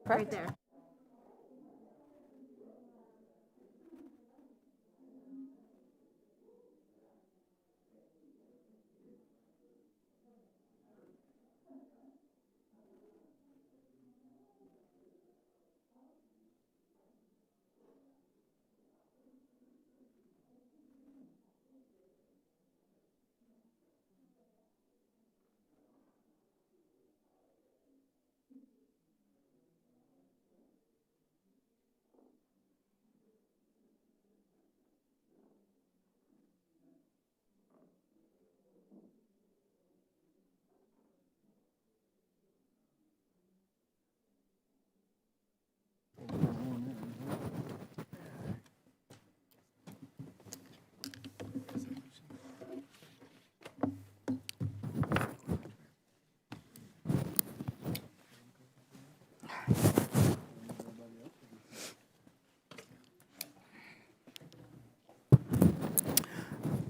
Right there.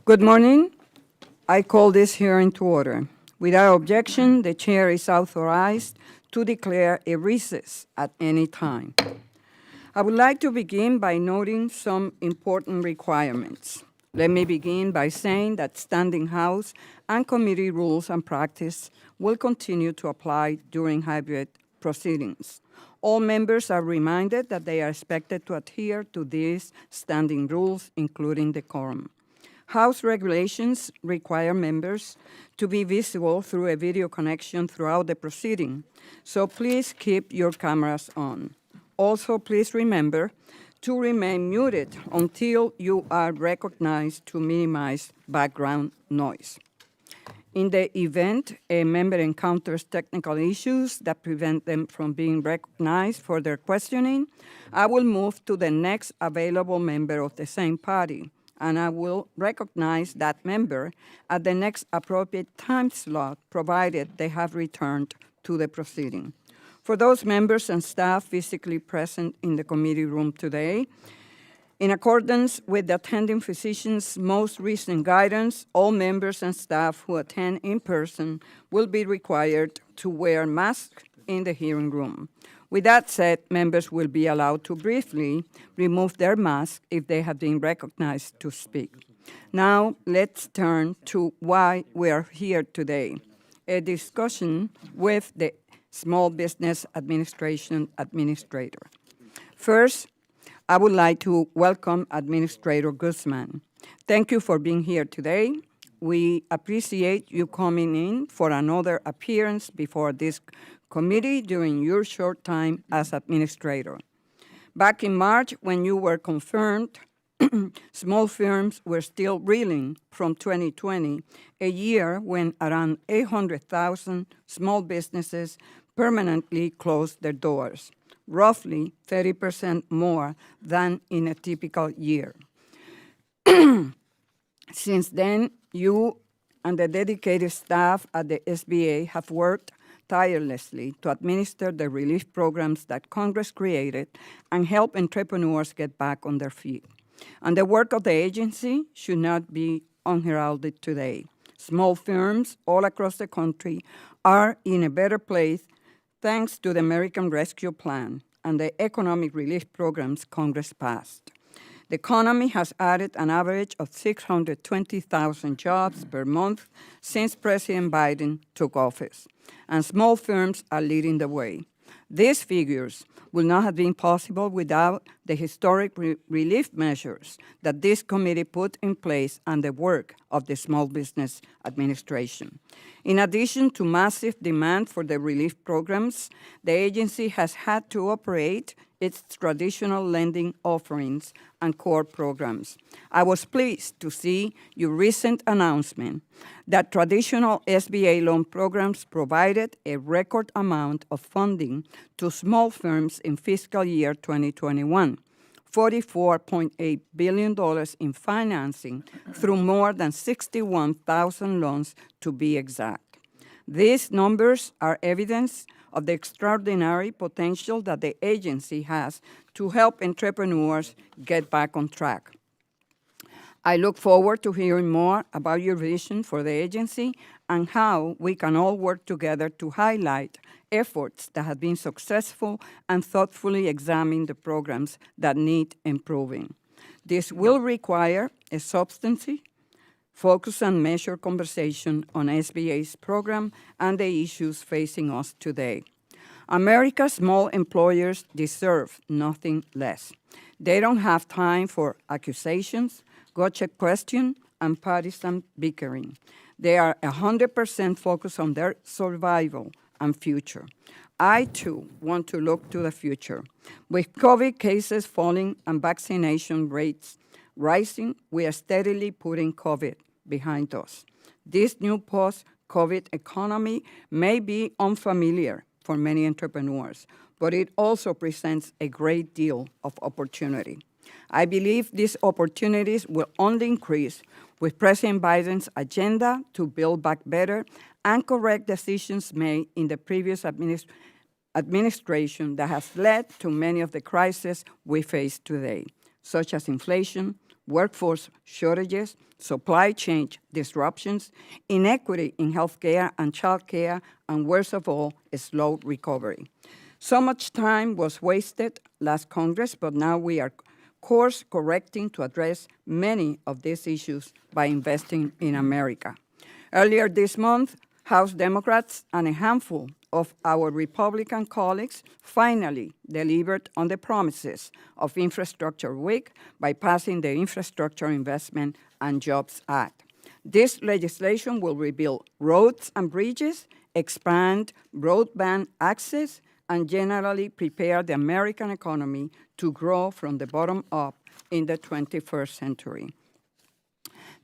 Good morning. I call this hearing to order. Without objection, the chair is authorized to declare a recess at any time. I would like to begin by noting some important requirements. Let me begin by saying that Standing House and committee rules and practice will continue to apply during hybrid proceedings. All members are reminded that they are expected to adhere to these standing rules, including decorum. House regulations require members to be visible through a video connection throughout the proceeding, so please keep your cameras on. Also, please remember to remain muted until you are recognized to minimize background noise. In the event a member encounters technical issues that prevent them from being recognized for their questioning, I will move to the next available member of the same party, and I will recognize that member at the next appropriate time slot, provided they have returned to the proceeding. For those members and staff physically present in the committee room today, in accordance with the attending physician's most recent guidance, all members and staff who attend in person will be required to wear masks in the hearing room. With that said, members will be allowed to briefly remove their mask if they have been recognized to speak. Now, let's turn to why we are here today, a discussion with the Small Business Administration Administrator. First, I would like to welcome Administrator Guzman. Thank you for being here today. We appreciate you coming in for another appearance before this committee during your short time as administrator. Back in March, when you were confirmed, small firms were still reeling from 2020, a year when around 800,000 small businesses permanently closed their doors, roughly 30% more than in a typical year. Since then, you and the dedicated staff at the SBA have worked tirelessly to administer the relief programs that Congress created and help entrepreneurs get back on their feet. And the work of the agency should not be unheralded today. Small firms all across the country are in a better place thanks to the American Rescue Plan and the economic relief programs Congress passed. The economy has added an average of 620,000 jobs per month since President Biden took office, and small firms are leading the way. These figures would not have been possible without the historic relief measures that this committee put in place and the work of the Small Business Administration. In addition to massive demand for the relief programs, the agency has had to operate its traditional lending offerings and core programs. I was pleased to see your recent announcement that traditional SBA loan programs provided a record amount of funding to small firms in fiscal year 2021, $44.8 billion in financing through more than 61,000 loans to be exact. These numbers are evidence of the extraordinary potential that the agency has to help entrepreneurs get back on track. I look forward to hearing more about your vision for the agency and how we can all work together to highlight efforts that have been successful and thoughtfully examine the programs that need improving. This will require a substantive, focus and measured conversation on SBA's program and the issues facing us today. America's small employers deserve nothing less. They don't have time for accusations, gotcha questions, and partisan bickering. They are 100% focused on their survival and future. I, too, want to look to the future. With COVID cases falling and vaccination rates rising, we are steadily putting COVID behind us. This new post-COVID economy may be unfamiliar for many entrepreneurs, but it also presents a great deal of opportunity. I believe these opportunities will only increase with President Biden's agenda to build back better and correct decisions made in the previous administration that has led to many of the crises we face today, such as inflation, workforce shortages, supply chain disruptions, inequity in healthcare and childcare, and worst of all, a slow recovery. So much time was wasted last Congress, but now we are course correcting to address many of these issues by investing in America. Earlier this month, House Democrats and a handful of our Republican colleagues finally delivered on the promises of Infrastructure Week by passing the Infrastructure Investment and Jobs Act. This legislation will rebuild roads and bridges, expand broadband access, and generally prepare the American economy to grow from the bottom up in the 21st century.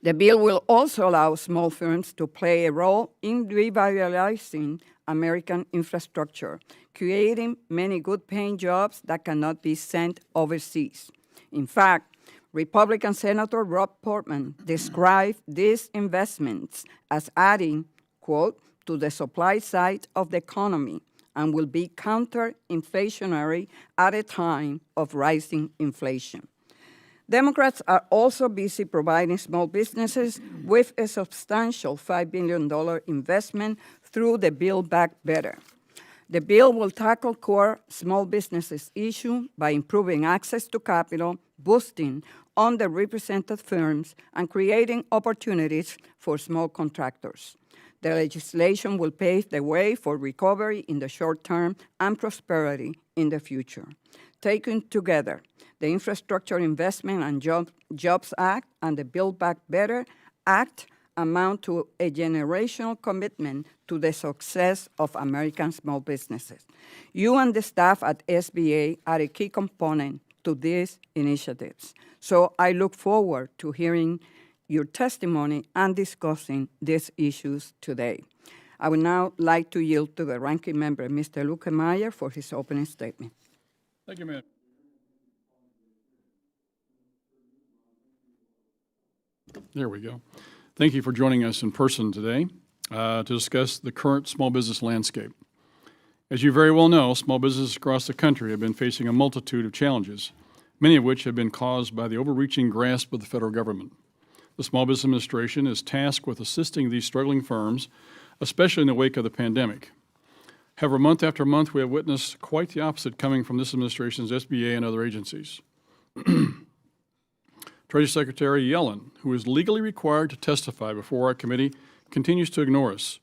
The bill will also allow small firms to play a role in revitalizing American infrastructure, creating many good-paying jobs that cannot be sent overseas. In fact, Republican Senator Rob Portman described these investments as adding, quote, to the supply side of the economy and will be counter-inflationary at a time of rising inflation. Democrats are also busy providing small businesses with a substantial $5 billion investment through the Build Back Better. The bill will tackle core small businesses issue by improving access to capital, boosting underrepresented firms, and creating opportunities for small contractors. The legislation will pave the way for recovery in the short term and prosperity in the future. Taken together, the Infrastructure Investment and Jobs Act and the Build Back Better Act amount to a generational commitment to the success of American small businesses. You and the staff at SBA are a key component to these initiatives. So I look forward to hearing your testimony and discussing these issues today. I would now like to yield to the ranking member, Mr. Lukemeyer, for his opening statement. Thank you, ma'am. There we go. Thank you for joining us in person today to discuss the current small business landscape. As you very well know, small businesses across the country have been facing a multitude of challenges, many of which have been caused by the overreaching grasp of the federal government. The Small Business Administration is tasked with assisting these struggling firms, especially in the wake of the pandemic. However, month after month, we have witnessed quite the opposite coming from this administration's SBA and other agencies. Treasury Secretary Yellen, who is legally required to testify before our committee, continues to ignore us.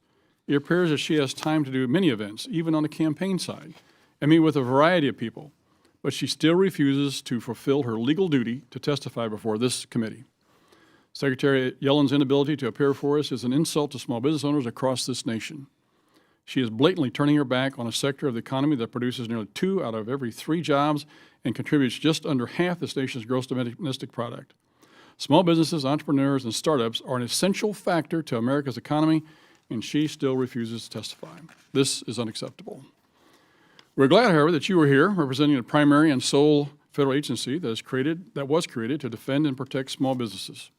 It appears that she has time to do many events, even on the campaign side, and meet with a variety of people, but she still refuses to fulfill her legal duty to testify before this committee. Secretary Yellen's inability to appear for us is an insult to small business owners across this nation. She is blatantly turning her back on a sector of the economy that produces nearly 2 out of every 3 jobs and contributes just under half this nation's gross domestic product. Small businesses, entrepreneurs, and startups are an essential factor to America's economy, and she still refuses to testify. This is unacceptable. We're glad, however, that you are here representing the primary and sole federal agency that was created to defend and protect small businesses.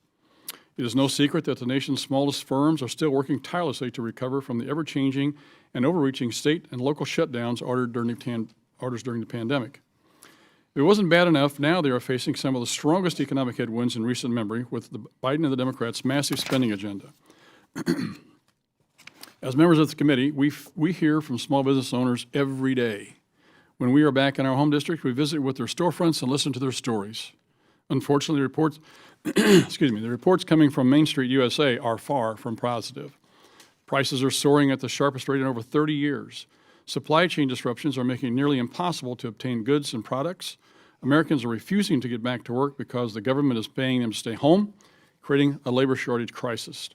It is no secret that the nation's smallest firms are still working tirelessly to recover from the ever-changing and overreaching state and local shutdowns ordered during the pandemic. If it wasn't bad enough, now they are facing some of the strongest economic headwinds in recent memory with the Biden and the Democrats' massive spending agenda. As members of the committee, we hear from small business owners every day. When we are back in our home district, we visit with their storefronts and listen to their stories. Unfortunately, the reports, the reports coming from Main Street USA are far from positive. Prices are soaring at the sharpest rate in over 30 years. Supply chain disruptions are making it nearly impossible to obtain goods and products. Americans are refusing to get back to work because the government is paying them to stay home, creating a labor shortage crisis.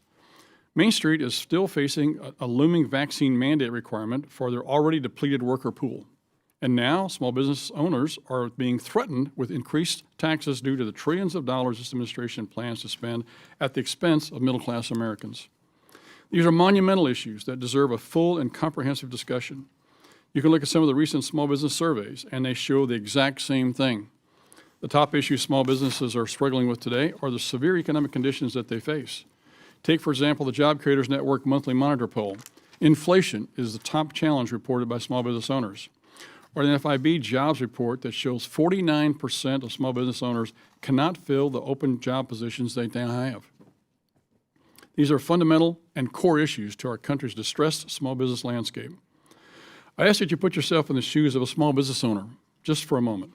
Main Street is still facing a looming vaccine mandate requirement for their already depleted worker pool. And now, small business owners are being threatened with increased taxes due to the trillions of dollars this administration plans to spend at the expense of middle-class Americans. These are monumental issues that deserve a full and comprehensive discussion. You can look at some of the recent small business surveys, and they show the exact same thing. The top issues small businesses are struggling with today are the severe economic conditions that they face. Take, for example, the Job Creators Network Monthly Monitor Poll. Inflation is the top challenge reported by small business owners. Or the FIB jobs report that shows 49% of small business owners cannot fill the open job positions they now have. These are fundamental and core issues to our country's distressed small business landscape. I ask that you put yourself in the shoes of a small business owner, just for a moment.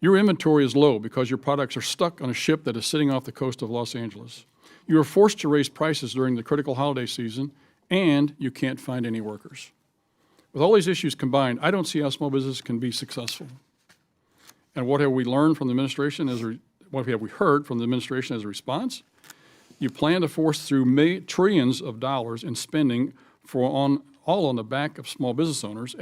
Your inventory is low because your products are stuck on a ship that is sitting off the coast of Los Angeles. You are forced to raise prices during the critical holiday season, and you can't find any workers. With all these issues combined, I don't see how small business can be successful. And what have we learned from the administration what have we heard from the administration as a response? You plan to force through trillions of dollars in spending all on the back of small business owners.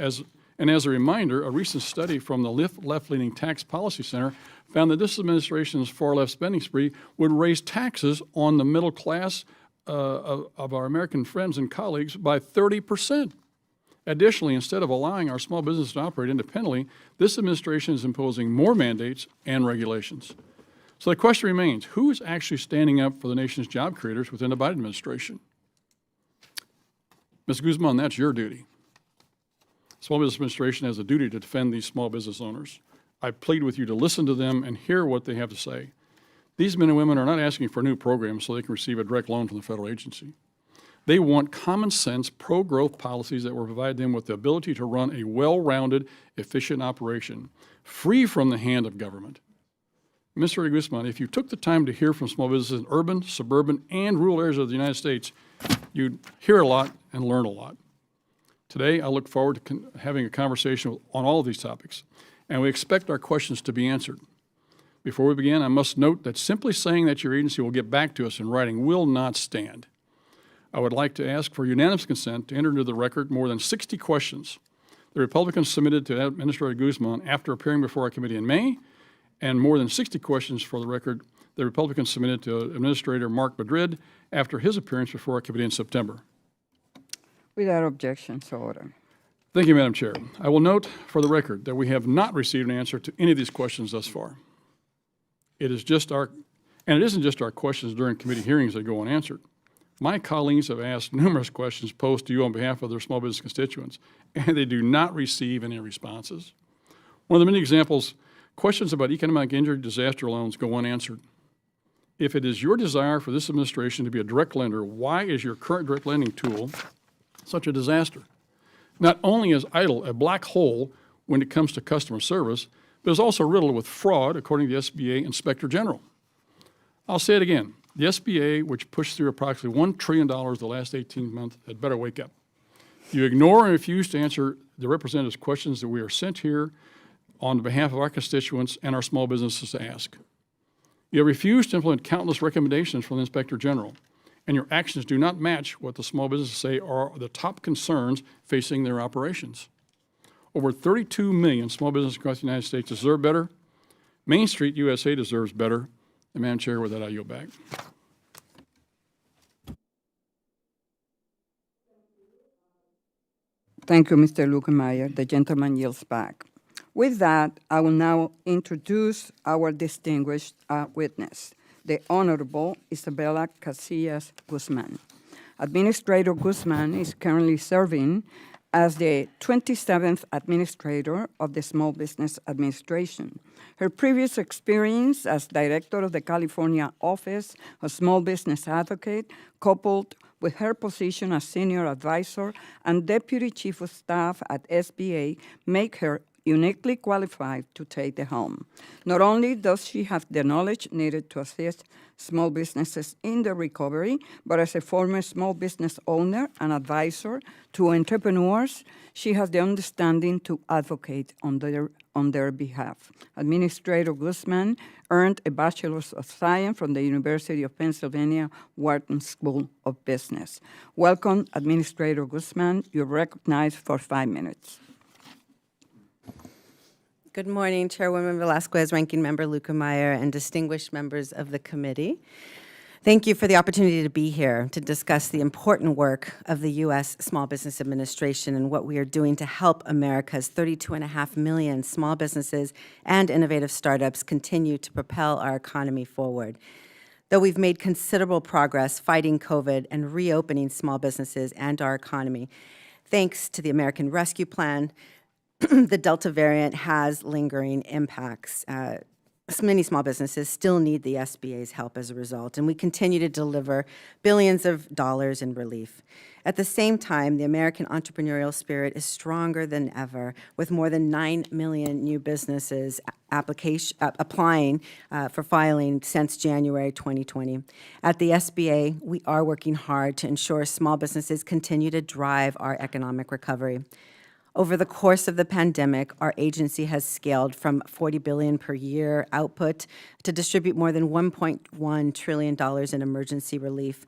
And as a reminder, a recent study from the left-leaning Tax Policy Center found that this administration's far-left spending spree would raise taxes on the middle class of our American friends and colleagues by 30%. Additionally, instead of allowing our small business to operate independently, this administration is imposing more mandates and regulations. So the question remains, who is actually standing up for the nation's job creators within the Biden administration? Ms. Guzman, that's your duty. Small Business Administration has a duty to defend these small business owners. I plead with you to listen to them and hear what they have to say. These men and women are not asking for new programs so they can receive a direct loan from the federal agency. They want common sense, pro-growth policies that will provide them with the ability to run a well-rounded, efficient operation, free from the hand of government. Mr. Guzman, if you took the time to hear from small businesses in urban, suburban, and rural areas of the United States, you'd hear a lot and learn a lot. Today, I look forward to having a conversation on all of these topics, and we expect our questions to be answered. Before we begin, I must note that simply saying that your agency will get back to us in writing will not stand. I would like to ask for unanimous consent to enter into the record more than 60 questions the Republicans submitted to Administrator Guzman after appearing before our committee in May, and more than 60 questions for the record the Republicans submitted to Administrator Mark Madrid after his appearance before our committee in September. Without objection, so ordered. Thank you, Madam Chair. I will note for the record that we have not received an answer to any of these questions thus far. It isn't just our questions during committee hearings that go unanswered. My colleagues have asked numerous questions posed to you on behalf of their small business constituents, and they do not receive any responses. One of the many examples, questions about economic injury disaster loans go unanswered. If it is your desire for this administration to be a direct lender, why is your current direct lending tool such a disaster? Not only is EIDL a black hole when it comes to customer service, but is also riddled with fraud, according to the SBA Inspector General. I'll say it again. The SBA, which pushed through approximately $1 trillion the last 18 months, had better wake up. You ignore and refuse to answer the representatives' questions that we are sent here on behalf of our constituents and our small businesses to ask. You have refused to implement countless recommendations from the Inspector General, and your actions do not match what the small businesses say are the top concerns facing their operations. Over 32 million small businesses across the United States deserve better. Main Street USA deserves better. And Madam Chair, with that, I yield back. Thank you, Mr. Lukemeyer. The gentleman yields back. With that, I will now introduce our distinguished witness, the Honorable Isabella Casillas Guzman. Administrator Guzman is currently serving as the 27th Administrator of the Small Business Administration. Her previous experience as Director of the California Office of Small Business Advocate, coupled with her position as Senior Advisor and Deputy Chief of Staff at SBA make her uniquely qualified to take the helm. Not only does she have the knowledge needed to assist small businesses in the recovery, but as a former small business owner and advisor to entrepreneurs, she has the understanding to advocate on their behalf. Administrator Guzman earned a Bachelor's of Science from the University of Pennsylvania Wharton School of Business. Welcome, Administrator Guzman. You're recognized for 5 minutes. Good morning, Chairwoman Velasquez, Ranking Member Lukemeyer, and distinguished members of the committee. Thank you for the opportunity to be here to discuss the important work of the U.S. Small Business Administration and what we are doing to help America's 32.5 million small businesses and innovative startups continue to propel our economy forward. Though we've made considerable progress fighting COVID and reopening small businesses and our economy, thanks to the American Rescue Plan, the Delta variant has lingering impacts. Many small businesses still need the SBA's help as a result, and we continue to deliver billions of dollars in relief. At the same time, the American entrepreneurial spirit is stronger than ever, with more than 9 million new businesses applying for filing since January 2020. At the SBA, we are working hard to ensure small businesses continue to drive our economic recovery. Over the course of the pandemic, our agency has scaled from $40 billion per year output to distribute more than $1.1 trillion in emergency relief.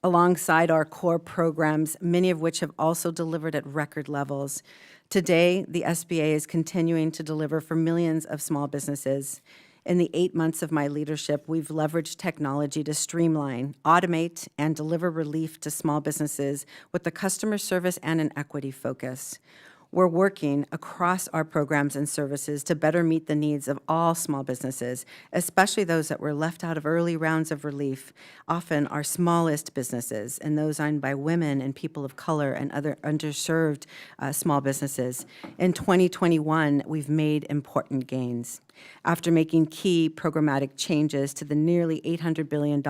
Alongside our core programs, many of which have also delivered at record levels. Today, the SBA is continuing to deliver for millions of small businesses. In the 8 months of my leadership, we've leveraged technology to streamline, automate, and deliver relief to small businesses with a customer service and an equity focus. We're working across our programs and services to better meet the needs of all small businesses, especially those that were left out of early rounds of relief, often our smallest businesses, and those owned by women and people of color and other underserved small businesses. In 2021, we've made important gains. After making key programmatic changes to the nearly $800 billion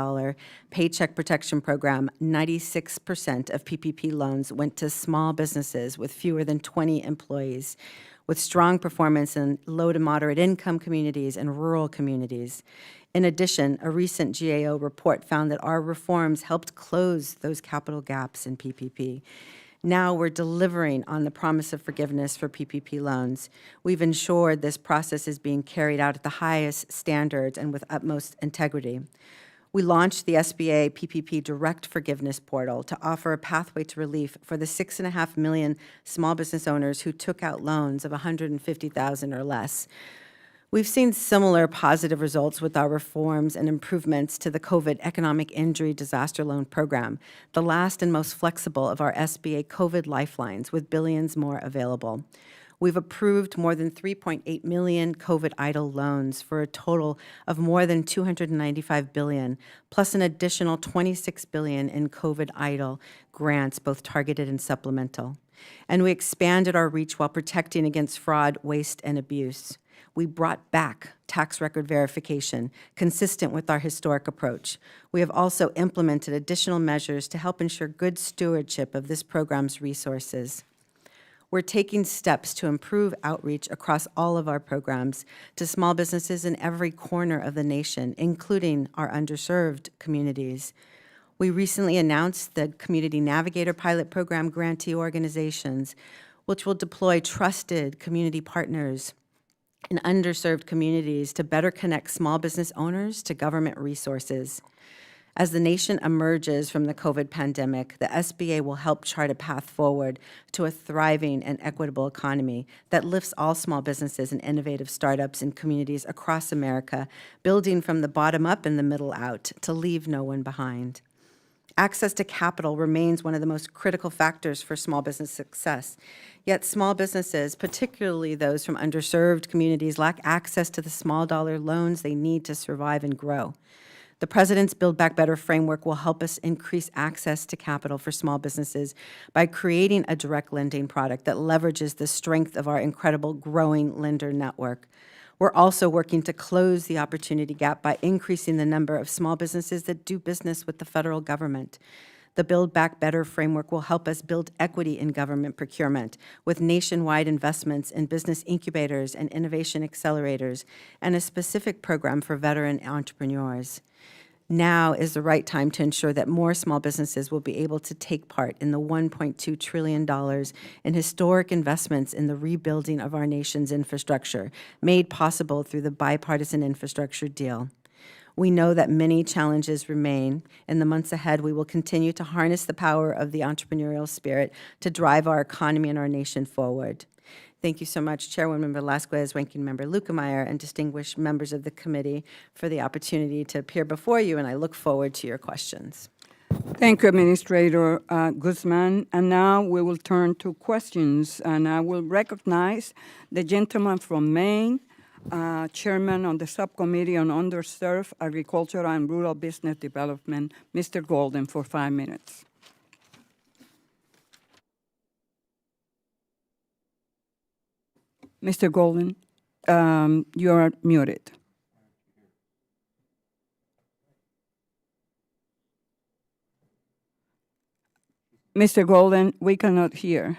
Paycheck Protection Program, 96% of PPP loans went to small businesses with fewer than 20 employees, with strong performance in low to moderate income communities and rural communities. In addition, a recent GAO report found that our reforms helped close those capital gaps in PPP. Now we're delivering on the promise of forgiveness for PPP loans. We've ensured this process is being carried out at the highest standards and with utmost integrity. We launched the SBA PPP Direct Forgiveness Portal to offer a pathway to relief for the 6.5 million small business owners who took out loans of $150,000 or less. We've seen similar positive results with our reforms and improvements to the COVID Economic Injury Disaster Loan Program, the last and most flexible of our SBA COVID lifelines, with billions more available. We've approved more than 3.8 million COVID EIDL loans for a total of more than $295 billion, plus an additional $26 billion in COVID EIDL grants, both targeted and supplemental. And we expanded our reach while protecting against fraud, waste, and abuse. We brought back tax record verification, consistent with our historic approach. We have also implemented additional measures to help ensure good stewardship of this program's resources. We're taking steps to improve outreach across all of our programs to small businesses in every corner of the nation, including our underserved communities. We recently announced the Community Navigator Pilot Program grantee organizations, which will deploy trusted community partners in underserved communities to better connect small business owners to government resources. As the nation emerges from the COVID pandemic, the SBA will help chart a path forward to a thriving and equitable economy that lifts all small businesses and innovative startups in communities across America, building from the bottom up and the middle out to leave no one behind. Access to capital remains one of the most critical factors for small business success. Yet small businesses, particularly those from underserved communities, lack access to the small dollar loans they need to survive and grow. The President's Build Back Better framework will help us increase access to capital for small businesses by creating a direct lending product that leverages the strength of our incredible growing lender network. We're also working to close the opportunity gap by increasing the number of small businesses that do business with the federal government. The Build Back Better framework will help us build equity in government procurement with nationwide investments in business incubators and innovation accelerators and a specific program for veteran entrepreneurs. Now is the right time to ensure that more small businesses will be able to take part in the $1.2 trillion in historic investments in the rebuilding of our nation's infrastructure, made possible through the bipartisan infrastructure deal. We know that many challenges remain. In the months ahead, we will continue to harness the power of the entrepreneurial spirit to drive our economy and our nation forward. Thank you so much, Chairwoman Velasquez, Ranking Member Lukemeyer, and distinguished members of the committee for the opportunity to appear before you, and I look forward to your questions. Thank you, Administrator Guzman. And now we will turn to questions, and I will recognize the gentleman from Maine, Chairman on the Subcommittee on Underserved Agriculture and Rural Business Development, Mr. Golden, for 5 minutes. Mr. Golden, you are muted. Mr. Golden, we cannot hear.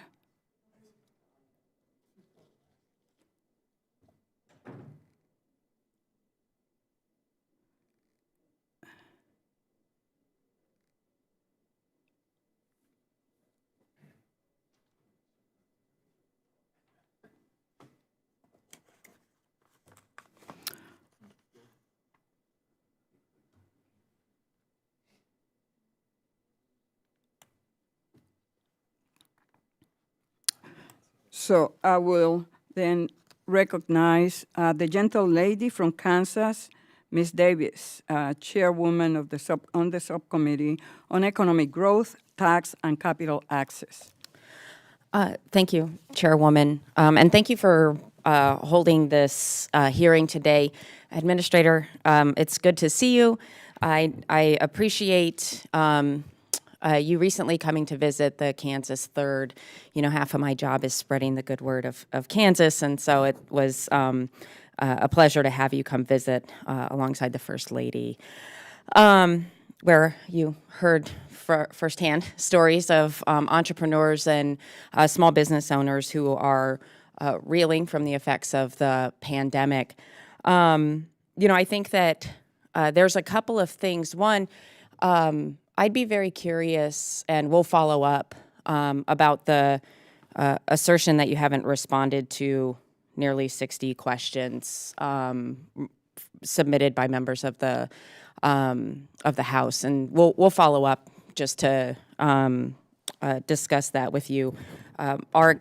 So I will then recognize the gentle lady from Kansas, Ms. Davis, Chairwoman of the Subcommittee on Economic Growth, Tax, and Capital Access. Thank you, Chairwoman, and thank you for holding this hearing today. Administrator, it's good to see you. I appreciate you recently coming to visit the Kansas 3rd. You know, half of my job is spreading the good word of Kansas, and so it was a pleasure to have you come visit alongside the First Lady, where you heard firsthand stories of entrepreneurs and small business owners who are reeling from the effects of the pandemic. You know, I think that there's a couple of things. One, I'd be very curious, and we'll follow up, about the assertion that you haven't responded to nearly 60 questions submitted by members of the House, and we'll follow up just to discuss that with you. Our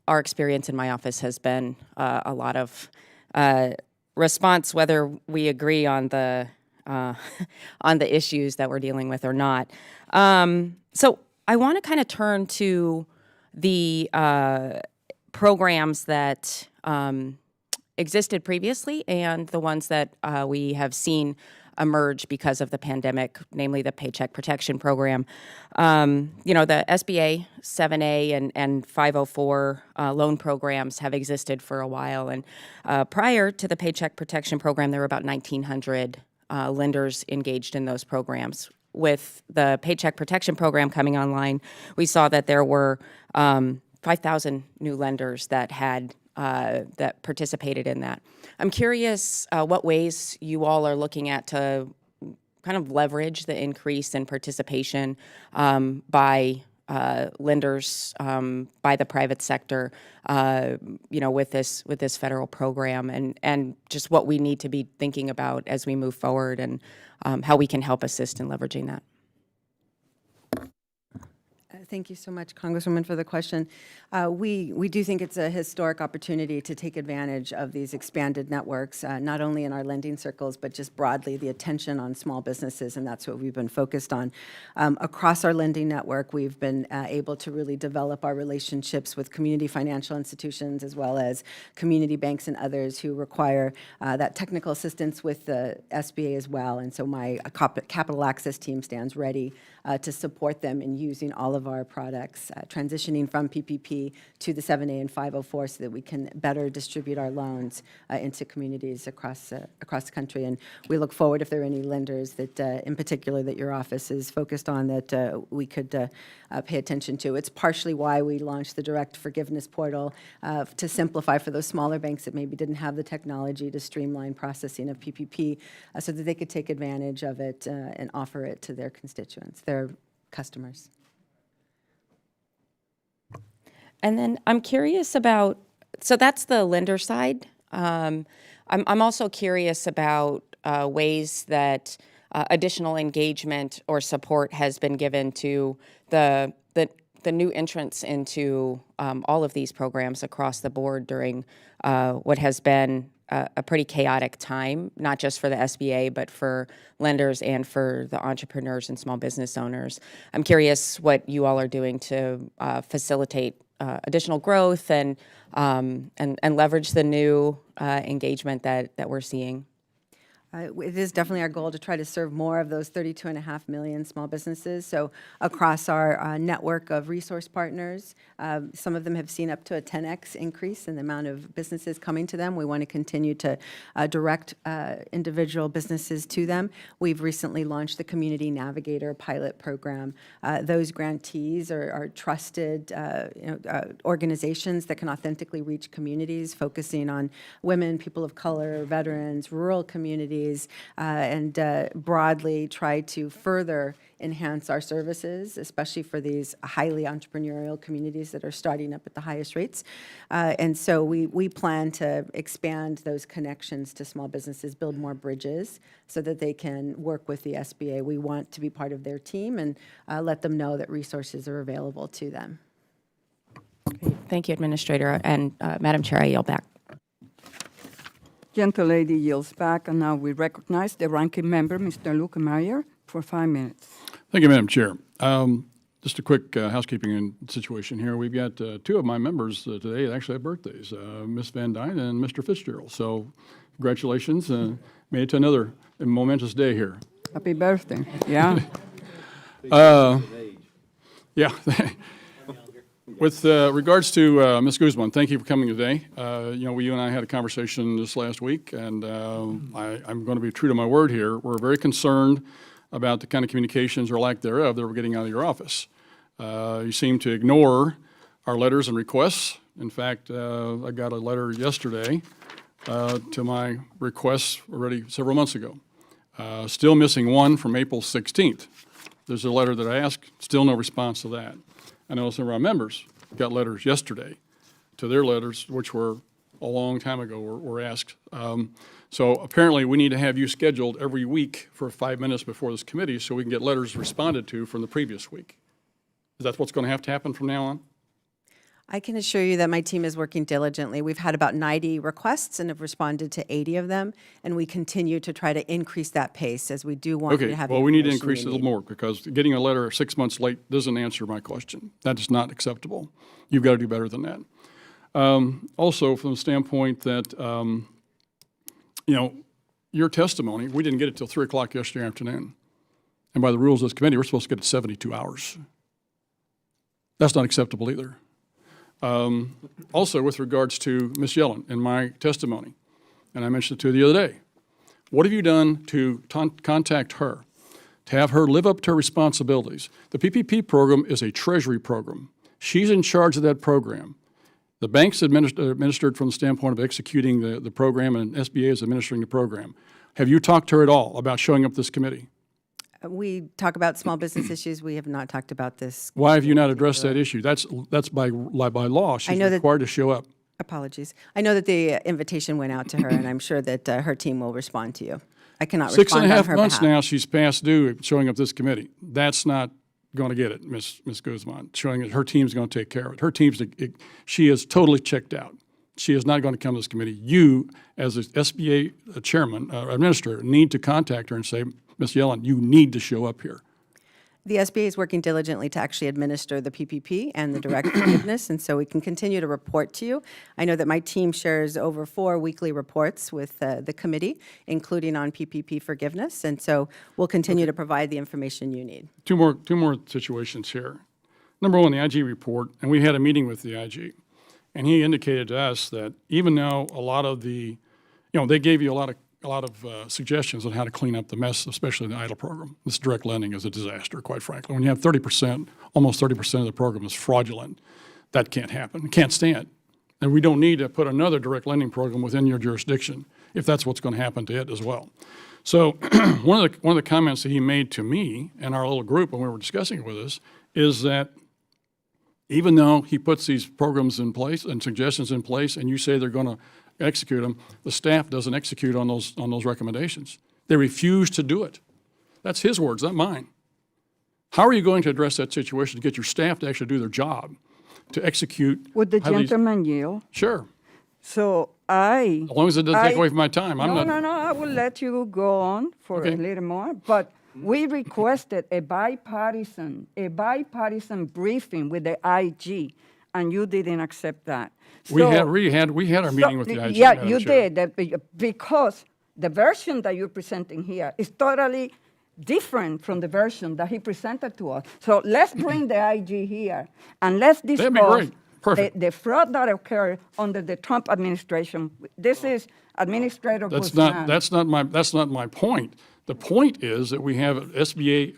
experience in my office has been a lot of response, whether we agree on the issues that we're dealing with or not. So I want to kind of turn to the programs that existed previously and the ones that we have seen emerge because of the pandemic, namely the Paycheck Protection Program. You know, the SBA 7A and 504 loan programs have existed for a while. And prior to the Paycheck Protection Program, there were about 1,900 lenders engaged in those programs. With the Paycheck Protection Program coming online, we saw that there were 5,000 new lenders that had that participated in that. I'm curious what ways you all are looking at to kind of leverage the increase in participation by lenders, by the private sector, you know, with this federal program, and just what we need to be thinking about as we move forward, and how we can help assist in leveraging that. Thank you so much, Congresswoman, for the question. We do think it's a historic opportunity to take advantage of these expanded networks, not only in our lending circles, but just broadly the attention on small businesses, and that's what we've been focused on. Across our lending network, we've been able to really develop our relationships with community financial institutions, as well as community banks and others who require that technical assistance with the SBA as well. And so my capital access team stands ready to support them in using all of our products, transitioning from PPP to the 7A and 504 so that we can better distribute our loans into communities across the country. And we look forward, if there are any lenders that, in particular, that your office is focused on, that we could pay attention to. It's partially why we launched the direct forgiveness portal to simplify for those smaller banks that maybe didn't have the technology to streamline processing of PPP so that they could take advantage of it and offer it to their constituents, their customers. And then I'm curious about, so that's the lender side. I'm also curious about ways that additional engagement or support has been given to the new entrants into all of these programs across the board during what has been a pretty chaotic time, not just for the SBA, but for lenders and for the entrepreneurs and small business owners. I'm curious what you all are doing to facilitate additional growth and leverage the new engagement that we're seeing. It is definitely our goal to try to serve more of those 32.5 million small businesses. So across our network of resource partners, some of them have seen up to a 10x increase in the amount of businesses coming to them. We want to continue to direct individual businesses to them. We've recently launched the Community Navigator pilot program. Those grantees are trusted organizations that can authentically reach communities, focusing on women, people of color, veterans, rural communities, and broadly try to further enhance our services, especially for these highly entrepreneurial communities that are starting up at the highest rates. And so we plan to expand those connections to small businesses, build more bridges so that they can work with the SBA. We want to be part of their team and let them know that resources are available to them. Great. Thank you, Administrator. And Madam Chair, I yield back. Gentlelady yields back, and now we recognize the ranking member, Mr. Luke Meyer, for 5 minutes. Thank you, Madam Chair. Just a quick housekeeping situation here. We've got two of my members today that actually have birthdays, Ms. Van Dyne and Mr. Fitzgerald. So congratulations. Made it to another momentous day here. Happy birthday. Yeah. Yeah. With regards to Ms. Guzman, thank you for coming today. You and I had a conversation this last week, and I'm going to be true to my word here. We're very concerned about the kind of communications or lack thereof that we're getting out of your office. You seem to ignore our letters and requests. In fact, I got a letter yesterday to my requests already several months ago. Still missing one from April 16th. There's a letter that I asked, still no response to that. I know some of our members got letters yesterday to their letters, which were a long time ago, were asked. So apparently we need to have you scheduled every week for 5 minutes before this committee so we can get letters responded to from the previous week. Is that what's going to have to happen from now on? I can assure you that my team is working diligently. We've had about 90 requests and have responded to 80 of them, and we continue to try to increase that pace as we do want you to Okay, have well, we need to information increase it a you little more because getting a letter 6 months late doesn't answer my question. That is not acceptable. You've got to do better than that. Also, from the standpoint that, your testimony, we didn't get it till 3 o'clock yesterday afternoon. And by the rules of this committee, we're supposed to get it 72 hours. That's not acceptable either. Also, with regards to Ms. Yellen and my testimony, and I mentioned it to her the other day, what have you done to contact her, to have her live up to her responsibilities? The PPP program is a treasury program. She's in charge of that program. The bank's administered from the standpoint of executing the program, and SBA is administering the program. Have you talked to her at all about showing up at this committee? We talk about small business issues. We have not talked about this. Why have you not addressed that issue? That's by law. She's required to show up. Apologies. I know that the invitation went out to her, and I'm sure that her team will respond to you. I cannot respond on her 6.5 months behalf. now, she's past due showing up this committee. That's not going to get it, Ms. Guzman, showing that her team's going to take care of it. She is totally checked out. She is not going to come to this committee. You, as the SBA chairman, administrator, need to contact her and say, Ms. Yellen, you need to show up here. The SBA is working diligently to actually administer the PPP and the direct forgiveness, and so we can continue to report to you. I know that my team shares over 4 weekly reports with the committee, including on PPP forgiveness, and so we'll continue to provide the information you need. Two more situations here. Number one, the IG report, and we had a meeting with the IG, and he indicated to us that even though a lot of the, they gave you a lot of suggestions on how to clean up the mess, especially in the EIDL program. This direct lending is a disaster, quite frankly. When you have 30%, almost 30% of the program is fraudulent, that can't happen. It can't stand. And we don't need to put another direct lending program within your jurisdiction if that's what's going to happen to it as well. So one of the comments that he made to me and our little group when we were discussing it with us is that even though he puts these programs in place and suggestions in place and you say they're going to execute them, the staff doesn't execute on those recommendations. They refuse to do it. That's his words, not mine. How are you going to address that situation to get your staff to actually do their job, to execute? Would the how these- gentleman yield? Sure. So As long as it doesn't take away from my time. I'm not. No, I will let you go on for a Okay. little more. But we requested a bipartisan briefing with the IG, and you didn't accept that. We So- had our meeting with the IG. Yeah, Madam you Chair. did, because the version that you're presenting here is totally different from the version that he presented to us. So let's bring the IG here, and let's discuss That'd be great. Perfect. the fraud that occurred under the Trump administration. This is Administrator Guzman. That's not my point. The point is that we have SBA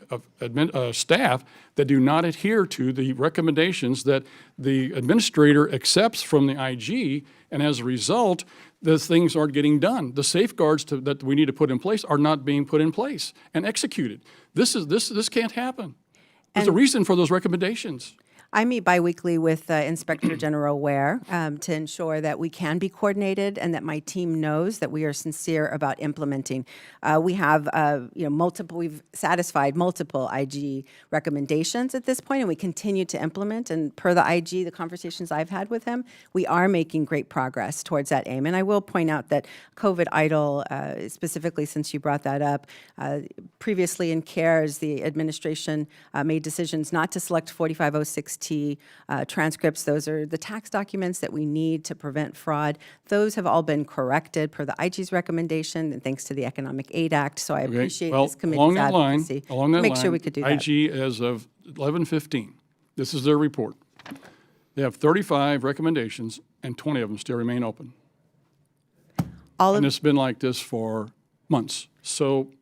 staff that do not adhere to the recommendations that the administrator accepts from the IG, and as a result, the things aren't getting done. The safeguards that we need to put in place are not being put in place and executed. This can't happen. There's a reason for those recommendations. I meet biweekly with Inspector General Ware to ensure that we can be coordinated and that my team knows that we are sincere about implementing. We have, we've satisfied multiple IG recommendations at this point, and we continue to implement. And per the IG, the conversations I've had with him, we are making great progress towards that aim. And I will point out that COVID EIDL, specifically since you brought that up, previously in CARES, the administration made decisions not to select 4506T transcripts. Those are the tax documents that we need to prevent fraud. Those have all been corrected per the IG's recommendation, and thanks to the Economic Aid Act. So I Okay. appreciate Well, this committee's advocacy. along that Make line, sure we could do that. IG, as of 11/15, this is their report. They have 35 recommendations, and 20 of them still remain open. And it's been like this for months. So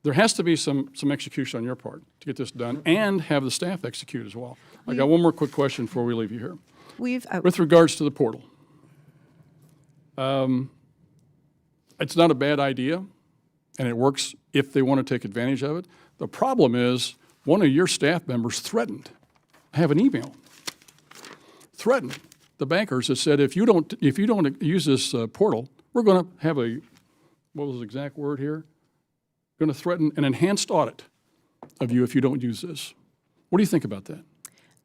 there has to be some execution on your part to get this done and have the staff execute as well. I got one more quick question before we leave you here. With regards to the portal, it's not a bad idea, and it works if they want to take advantage of it. The problem is one of your staff members threatened. I have an email. Threatened the bankers that said, if you don't use this portal, we're going to have what was the exact word here? Going to threaten an enhanced audit of you if you don't use this. What do you think about that?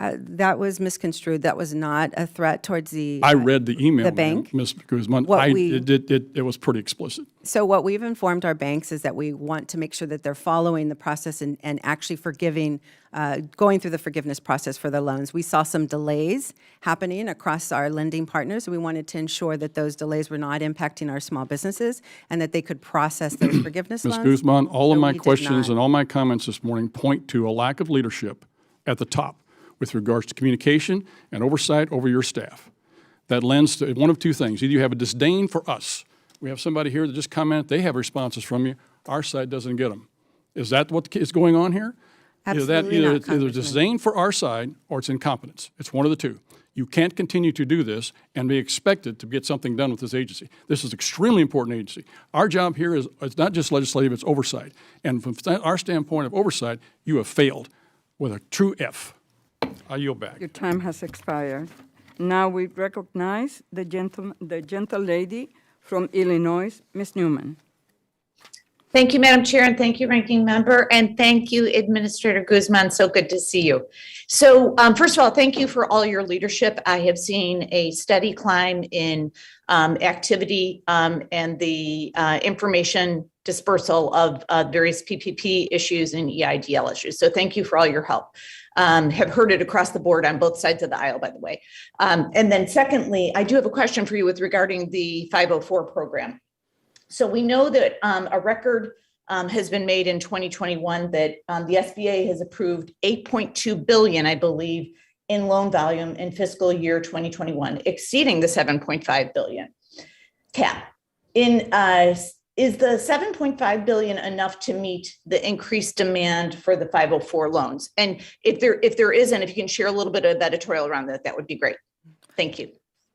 That was misconstrued. That was not a threat towards the I read the email, the bank. Ms. Guzman. It was pretty explicit. So what we've informed our banks is that we want to make sure that they're following the process and actually going through the forgiveness process for their loans. We saw some delays happening across our lending partners. We wanted to ensure that those delays were not impacting our small businesses and that they could process those forgiveness Ms. loans. Guzman, all of So my we did questions not. and all my comments this morning point to a lack of leadership at the top with regards to communication and oversight over your staff. That lends to one of two things. Either you have a disdain for us. We have somebody here that just commented, they have responses from you. Our side doesn't get them. Is that what is going on here? Absolutely Either not, it's Congressman. disdain for our side or it's incompetence. It's one of the two. You can't continue to do this and be expected to get something done with this agency. This is an extremely important agency. Our job here is it's not just legislative, it's oversight. And from our standpoint of oversight, you have failed with a true F. I yield back. Your time has expired. Now we recognize the gentle lady from Illinois, Ms. Newman. Thank you, Madam Chair, and thank you, Ranking Member, and thank you, Administrator Guzman. So good to see you. So first of all, thank you for all your leadership. I have seen a steady climb in activity and the information dispersal of various PPP issues and EIDL issues. So thank you for all your help. Have heard it across the board on both sides of the aisle, by the way. And then secondly, I do have a question for you regarding the 504 program. So we know that a record has been made in 2021 that the SBA has approved $8.2 billion, I believe, in loan volume in fiscal year 2021, exceeding the 7.5 billion cap. Is the 7.5 billion enough to meet the increased demand for the 504 loans? And if there isn't, if you can share a little bit of editorial around that, that would be great. Thank you.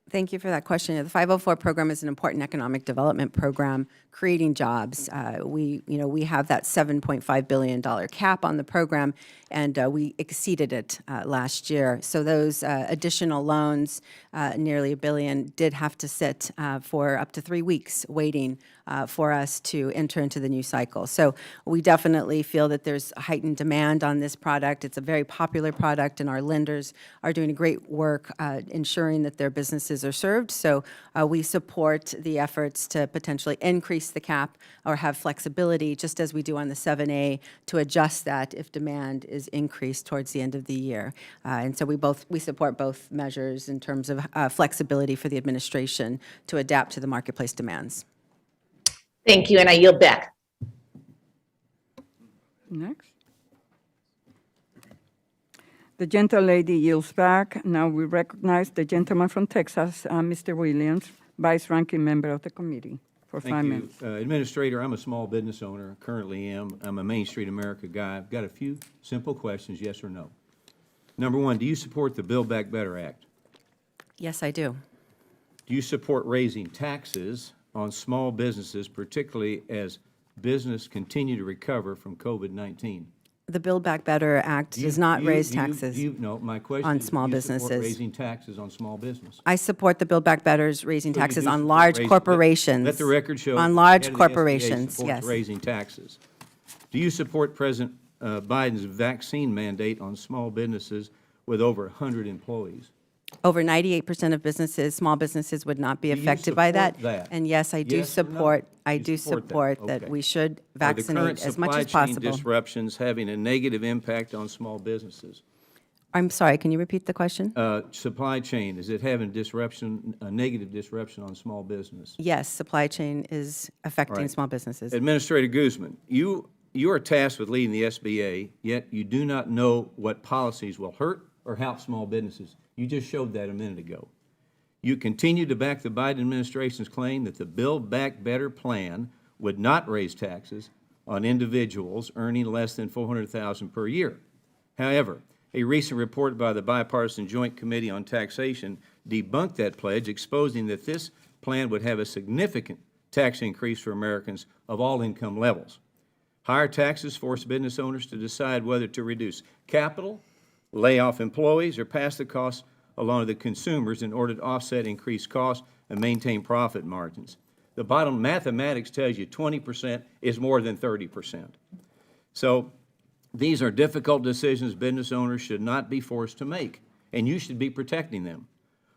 Thank you for that question. The 504 program is an important economic development program, creating jobs. We have that $7.5 billion cap on the program, and we exceeded it last year. So those additional loans, nearly $1 billion, did have to sit for up to 3 weeks waiting for us to enter into the new cycle. So we definitely feel that there's heightened demand on this product. It's a very popular product, and our lenders are doing great work ensuring that their businesses are served. So we support the efforts to potentially increase the cap or have flexibility, just as we do on the 7A, to adjust that if demand is increased towards the end of the year. And so we support both measures in terms of flexibility for the administration to adapt to the marketplace demands. Thank you, and I yield back. Next. The gentlelady yields back. Now we recognize the gentleman from Texas, Mr. Williams, Vice Ranking Member of the committee, for 5 minutes. Thank you. Administrator, I'm a small business owner, currently am. I'm a Main Street America guy. I've got a few simple questions, yes or no. Number one, do you support the Build Back Better Act? Yes, I do. Do you support raising taxes on small businesses, particularly as business continue to recover from COVID-19? The Build Back Better Act does not raise taxes. No, my question on is, small do you support businesses. raising taxes on small business? I support the Build Back Better's raising So you taxes do on support large raising- corporations. Let the record show. On large the head of the SBA corporations, supports yes. raising taxes. Do you support President Biden's vaccine mandate on small businesses with over 100 employees? Over 98% of businesses, small businesses, would not be Do you affected by that. support that? And yes, I do Yes or no? support, I You do support that Okay. we should Are the vaccinate current as much as supply chain possible. disruptions having a negative impact on small businesses? I'm sorry, can you repeat the question? Supply chain, is it having a negative disruption on small business? Yes, supply chain is affecting Right. small businesses. Administrator Guzman, you are tasked with leading the SBA, yet you do not know what policies will hurt or help small businesses. You just showed that a minute ago. You continue to back the Biden administration's claim that the Build Back Better plan would not raise taxes on individuals earning less than $400,000 per year. However, a recent report by the Bipartisan Joint Committee on Taxation debunked that pledge, exposing that this plan would have a significant tax increase for Americans of all income levels. Higher taxes force business owners to decide whether to reduce capital, lay off employees, or pass the costs along to the consumers in order to offset increased costs and maintain profit margins. The bottom mathematics tells you 20% is more than 30%. So these are difficult decisions business owners should not be forced to make, and you should be protecting them.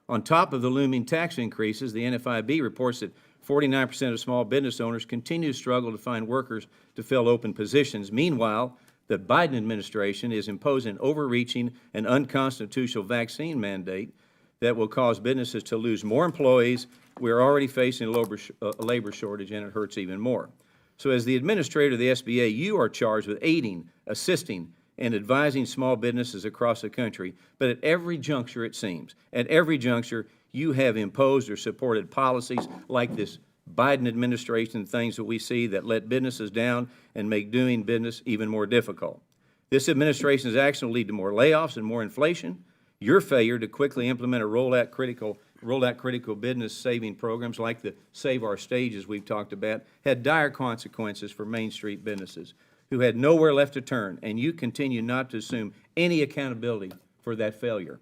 On top of the looming tax increases, the NFIB reports that 49% of small business owners continue to struggle to find workers to fill open positions. Meanwhile, the Biden administration is imposing an overreaching and unconstitutional vaccine mandate that will cause businesses to lose more employees. We're already facing a labor shortage, and it hurts even more. So as the administrator of the SBA, you are charged with aiding, assisting, and advising small businesses across the country. But at every juncture, it seems, at every juncture, you have imposed or supported policies like this Biden administration, things that we see that let businesses down and make doing business even more difficult. This administration's action will lead to more layoffs and more inflation. Your failure to quickly implement or roll out critical business saving programs like the Save Our Stages we've talked about had dire consequences for Main Street businesses who had nowhere left to turn, and you continue not to assume any accountability for that failure.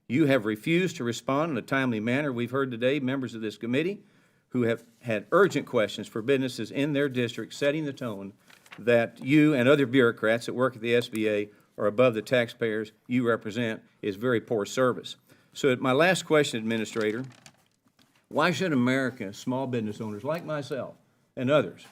You have refused to respond in a timely manner. We've heard today members of this committee who have had urgent questions for businesses in their district, setting the tone that you and other bureaucrats that work at the SBA are above the taxpayers you represent is very poor service. So my last question, Administrator, why should America, small business owners like myself and others,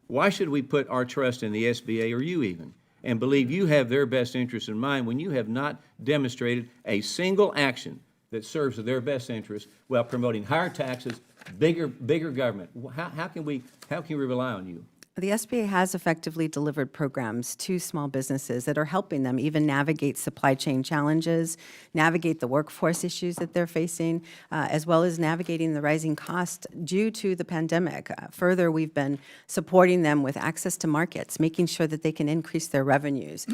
why should we put our trust in the SBA, or you even, and believe you have their best interests in mind when you have not demonstrated a single action that serves their best interests while promoting higher taxes, bigger government? How can we rely on you? The SBA has effectively delivered programs to small businesses that are helping them even navigate supply chain challenges, navigate the workforce issues that they're facing, as well as navigating the rising cost due to the pandemic. Further, we've been supporting them with access to markets, making sure that they can increase their revenues,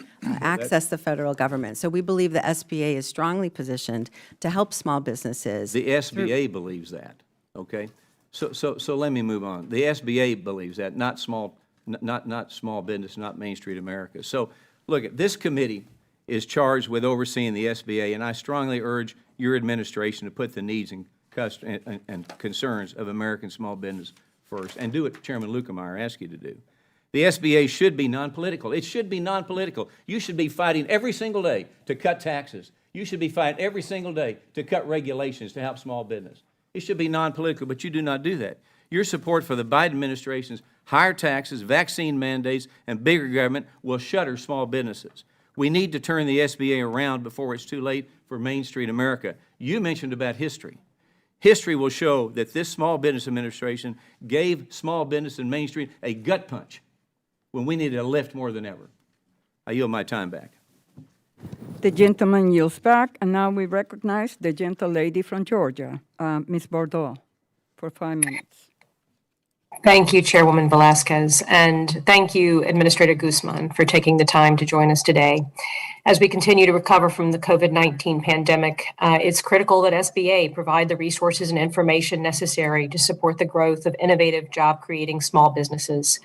access the federal government. So we believe the SBA is strongly positioned to help small businesses. The SBA believes that, okay? So let me move on. The SBA believes that, not small business, not Main Street America. So, look, this committee is charged with overseeing the SBA, and I strongly urge your administration to put the needs and concerns of American small business first, and do what Chairman Lukemeyer asked you to do. The SBA should be non-political. It should be non-political. You should be fighting every single day to cut taxes. You should be fighting every single day to cut regulations to help small business. It should be non-political, but you do not do that. Your support for the Biden administration's higher taxes, vaccine mandates, and bigger government will shutter small businesses. We need to turn the SBA around before it's too late for Main Street America. You mentioned about history. History will show that this small business administration gave small business in Main Street a gut punch when we needed a lift more than ever. I yield my time back. The gentleman yields back, and now we recognize the gentle lady from Georgia, Ms. Bordeaux, for 5 minutes. Thank you, Chairwoman Velasquez, and thank you, Administrator Guzman, for taking the time to join us today. As we continue to recover from the COVID-19 pandemic, it's critical that SBA provide the resources and information necessary to support the growth of innovative, job-creating small businesses.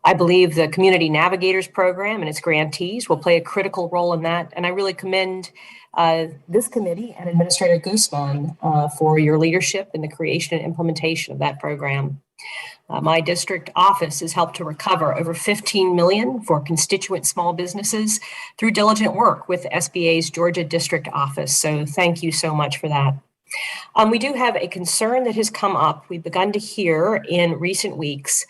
I believe the Community Navigators Program and its grantees will play a critical role in that, and I really commend this committee and Administrator Guzman for your leadership in the creation and implementation of that program. My district office has helped to recover over $15 million for constituent small businesses through diligent work with SBA's Georgia District Office, so thank you so much for that. We do have a concern that has come up. We've begun to hear in recent weeks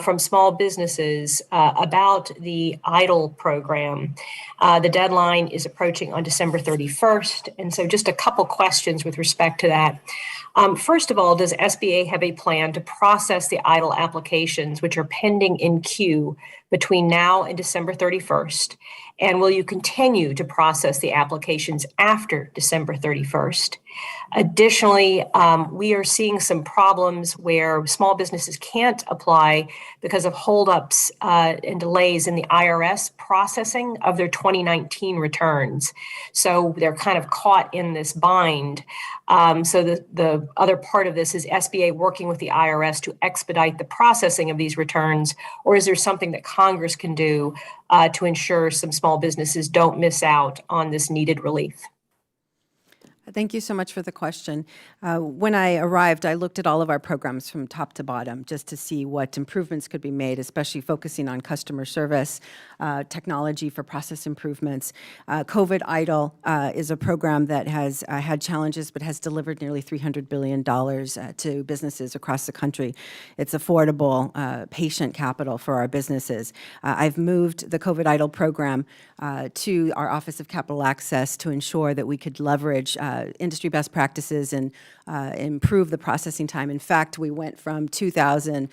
from small businesses about the EIDL program. The deadline is approaching on December 31st, and so just a couple questions with respect to that. First of all, does SBA have a plan to process the EIDL applications which are pending in queue between now and December 31st? And will you continue to process the applications after December 31st? Additionally, we are seeing some problems where small businesses can't apply because of holdups and delays in the IRS processing of their 2019 returns. So they're kind of caught in this bind. So the other part of this is SBA working with the IRS to expedite the processing of these returns, or is there something that Congress can do to ensure some small businesses don't miss out on this needed relief? Thank you so much for the question. When I arrived, I looked at all of our programs from top to bottom just to see what improvements could be made, especially focusing on customer service, technology for process improvements. COVID EIDL is a program that has had challenges but has delivered nearly $300 billion to businesses across the country. It's affordable patient capital for our businesses. I've moved the COVID EIDL program to our Office of Capital Access to ensure that we could leverage industry best practices and improve the processing time. In fact, we went from 2,000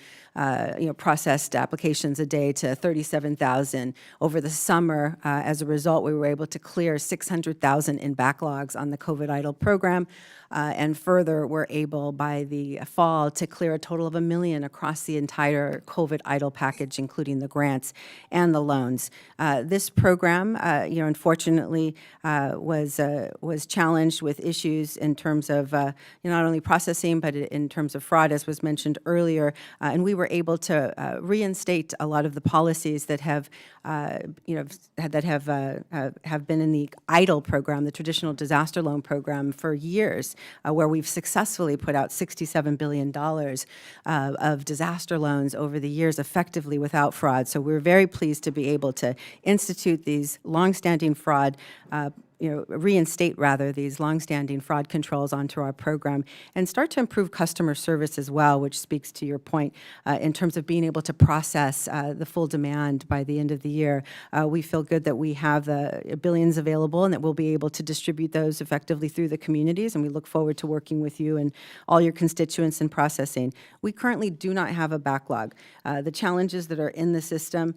processed applications a day to 37,000 over the summer. As a result, we were able to clear 600,000 in backlogs on the COVID EIDL program. And further, we're able by the fall to clear a total of $1 million across the entire COVID EIDL package, including the grants and the loans. This program, unfortunately, was challenged with issues in terms of not only processing, but in terms of fraud, as was mentioned earlier. And we were able to reinstate a lot of the policies that have been in the EIDL program, the traditional disaster loan program, for years, where we've successfully put out $67 billion of disaster loans over the years effectively without fraud. So we're very pleased to be able to institute these longstanding fraud reinstate rather these longstanding fraud controls onto our program and start to improve customer service as well, which speaks to your point in terms of being able to process the full demand by the end of the year. We feel good that we have the billions available and that we'll be able to distribute those effectively through the communities, and we look forward to working with you and all your constituents in processing. We currently do not have a backlog. The challenges that are in the system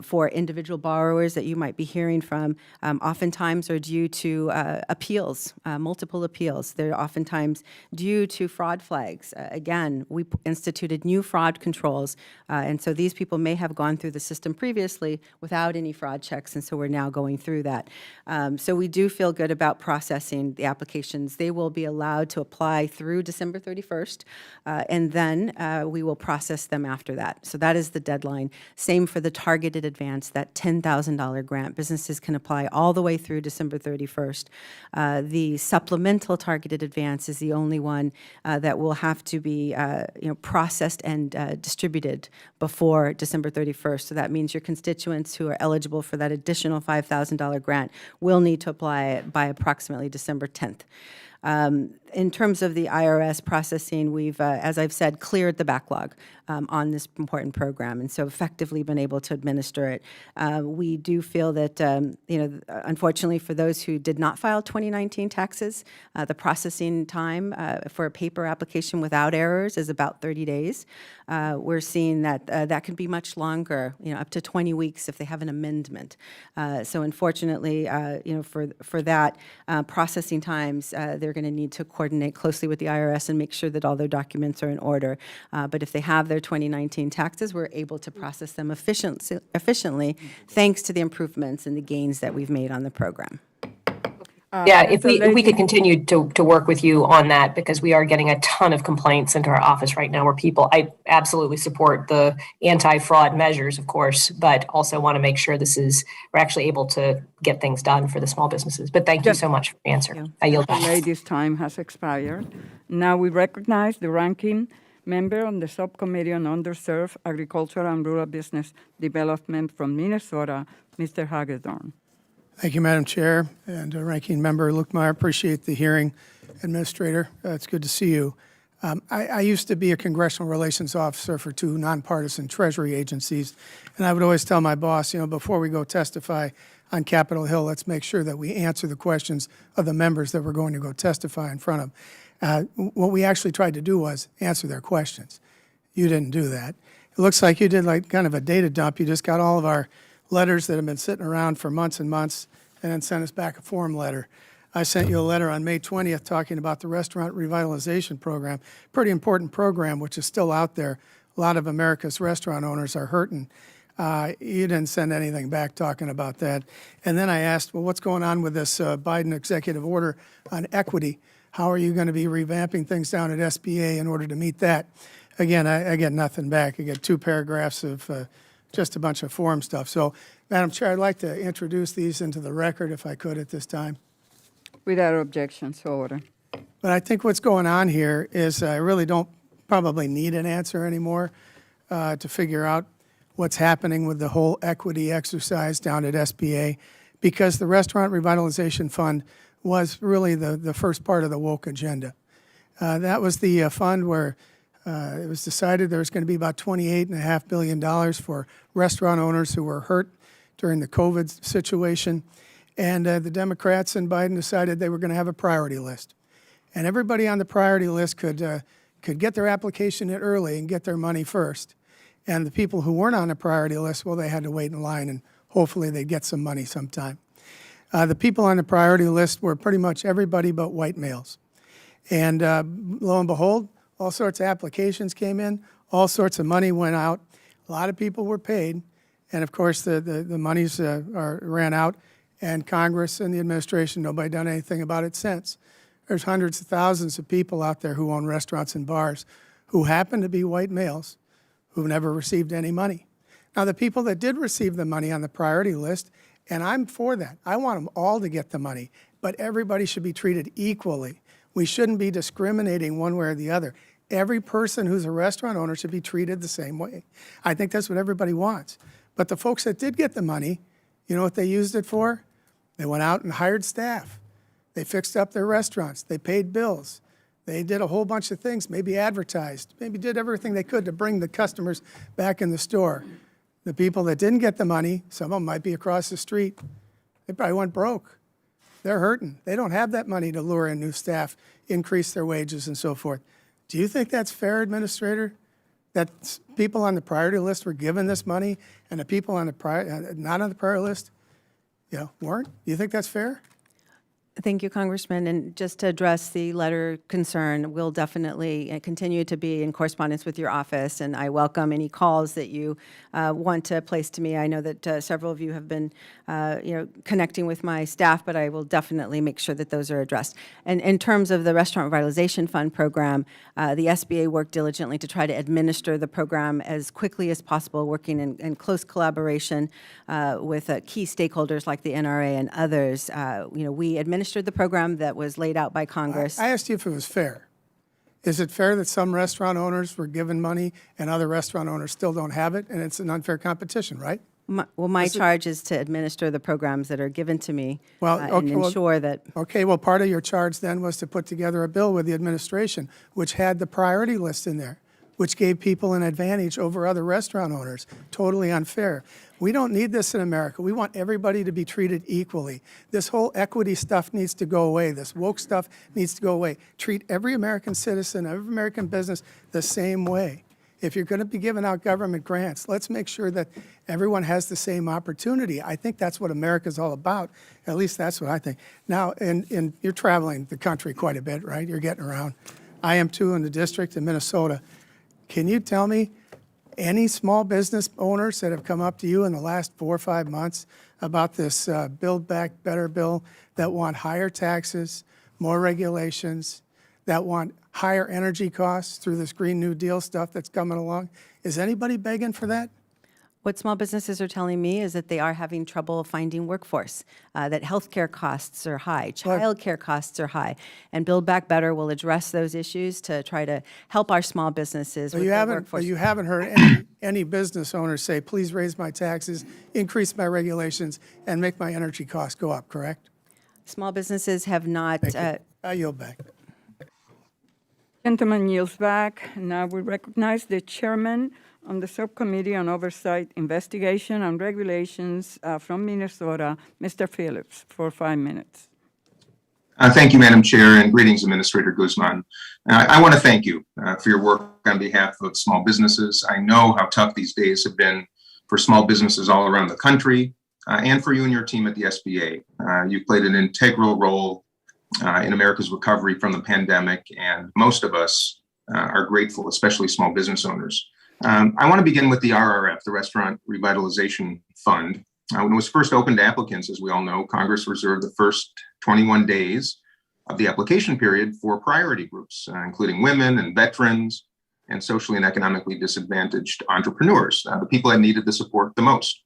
for individual borrowers that you might be hearing from oftentimes are due to appeals, multiple appeals. They're oftentimes due to fraud flags. Again, we instituted new fraud controls, and so these people may have gone through the system previously without any fraud checks, and so we're now going through that. So we do feel good about processing the applications. They will be allowed to apply through December 31st, and then we will process them after that. So that is the deadline. Same for the targeted advance, that $10,000 grant. Businesses can apply all the way through December 31st. The supplemental targeted advance is the only one that will have to be processed and distributed before December 31st. So that means your constituents who are eligible for that additional $5,000 grant will need to apply it by approximately December 10th. In terms of the IRS processing, we've, as I've said, cleared the backlog on this important program, and so effectively been able to administer it. We do feel that, unfortunately, for those who did not file 2019 taxes, the processing time for a paper application without errors is about 30 days. We're seeing that that can be much longer, up to 20 weeks if they have an amendment. So unfortunately, for that, processing times, they're going to need to coordinate closely with the IRS and make sure that all their documents are in order. But if they have their 2019 taxes, we're able to process them efficiently thanks to the improvements and the gains that we've made on the program. Yeah, if we could continue to work with you on that, because we are getting a ton of complaints into our office right now where I absolutely support the anti-fraud measures, of course, but also want to make sure we're actually able to get things done for the small businesses. But thank you so much for the answer. I yield back. The lady's time has expired. Now we recognize the ranking member on the Subcommittee on Underserved Agriculture and Rural Business Development from Minnesota, Mr. Hagedorn. Thank you, Madam Chair, and Ranking Member Lukemire. Appreciate the hearing, Administrator. It's good to see you. I used to be a congressional relations officer for two nonpartisan Treasury agencies, and I would always tell my boss, before we go testify on Capitol Hill, let's make sure that we answer the questions of the members that we're going to go testify in front of. What we actually tried to do was answer their questions. You didn't do that. It looks like you did like kind of a data dump. You just got all of our letters that have been sitting around for months and months and then sent us back a form letter. I sent you a letter on May 20th talking about the Restaurant Revitalization Program, pretty important program which is still out there. A lot of America's restaurant owners are hurting. You didn't send anything back talking about that. And then I asked, well, what's going on with this Biden executive order on equity? How are you going to be revamping things down at SBA in order to meet that? Again, I get nothing back. I get 2 paragraphs of just a bunch of form stuff. So, Madam Chair, I'd like to introduce these into the record if I could at this time. Without objection, so ordered. But I think what's going on here is I really don't probably need an answer anymore to figure out what's happening with the whole equity exercise down at SBA, because the Restaurant Revitalization Fund was really the first part of the woke agenda. That was the fund where it was decided there was going to be about $28.5 billion for restaurant owners who were hurt during the COVID situation. And the Democrats and Biden decided they were going to have a priority list. And everybody on the priority list could get their application in early and get their money first. And the people who weren't on the priority list, well, they had to wait in line and hopefully they'd get some money sometime. The people on the priority list were pretty much everybody but white males. And lo and behold, all sorts of applications came in, all sorts of money went out, a lot of people were paid, and of course the monies ran out, and Congress and the administration, nobody done anything about it since. There's hundreds of thousands of people out there who own restaurants and bars who happen to be white males who've never received any money. Now the people that did receive the money on the priority list, and I'm for that, I want them all to get the money, but everybody should be treated equally. We shouldn't be discriminating one way or the other. Every person who's a restaurant owner should be treated the same way. I think that's what everybody wants. But the folks that did get the money, you know what they used it for? They went out and hired staff. They fixed up their restaurants. They paid bills. They did a whole bunch of things, maybe advertised, maybe did everything they could to bring the customers back in the store. The people that didn't get the money, some of them might be across the street, they probably went broke. They're hurting. They don't have that money to lure in new staff, increase their wages and so forth. Do you think that's fair, Administrator? That people on the priority list were given this money and the people on the not on the priority list, weren't? Do you think that's fair? Thank you, Congressman. And just to address the letter concern, we'll definitely continue to be in correspondence with your office, and I welcome any calls that you want to place to me. I know that several of you have been, connecting with my staff, but I will definitely make sure that those are addressed. And in terms of the Restaurant Revitalization Fund program, the SBA worked diligently to try to administer the program as quickly as possible, working in close collaboration with key stakeholders like the NRA and others. We administered the program that was laid out by Congress. I asked you if it was fair. Is it fair that some restaurant owners were given money and other restaurant owners still don't have it, and it's an unfair competition, right? My charge is to administer the programs that are given to me Okay, and ensure that. Okay, well, part of your charge then was to put together a bill with the administration, which had the priority list in there, which gave people an advantage over other restaurant owners. Totally unfair. We don't need this in America. We want everybody to be treated equally. This whole equity stuff needs to go away. This woke stuff needs to go away. Treat every American citizen, every American business the same way. If you're going to be giving out government grants, let's make sure that everyone has the same opportunity. I think that's what America's all about. At least that's what I think. Now, you're traveling the country quite a bit, right? You're getting around. I am too in the district in Minnesota. Can you tell me any small business owners that have come up to you in the last 4 or 5 months about this Build Back Better bill that want higher taxes, more regulations, that want higher energy costs through this Green New Deal stuff that's coming along? Is anybody begging for that? What small businesses are telling me is that they are having trouble finding workforce, that healthcare costs are high, childcare costs are high, and Build Back Better will address those issues to try to help our small businesses with their workforce. But you haven't heard any business owners say, please raise my taxes, increase my regulations, and make my energy costs go up, correct? Small businesses have not. I yield back. Gentleman yields back. Now we recognize the chairman on the Subcommittee on Oversight, Investigation, and Regulations from Minnesota, Mr. Phillips, for 5 minutes. Thank you, Madam Chair, and greetings, Administrator Guzman. I want to thank you for your work on behalf of small businesses. I know how tough these days have been for small businesses all around the country, and for you and your team at the SBA. You've played an integral role in America's recovery from the pandemic, and most of us are grateful, especially small business owners. I want to begin with the RRF, the Restaurant Revitalization Fund. When it was first opened to applicants, as we all know, Congress reserved the first 21 days of the application period for priority groups, including women and veterans and socially and economically disadvantaged entrepreneurs, the people that needed the support the most.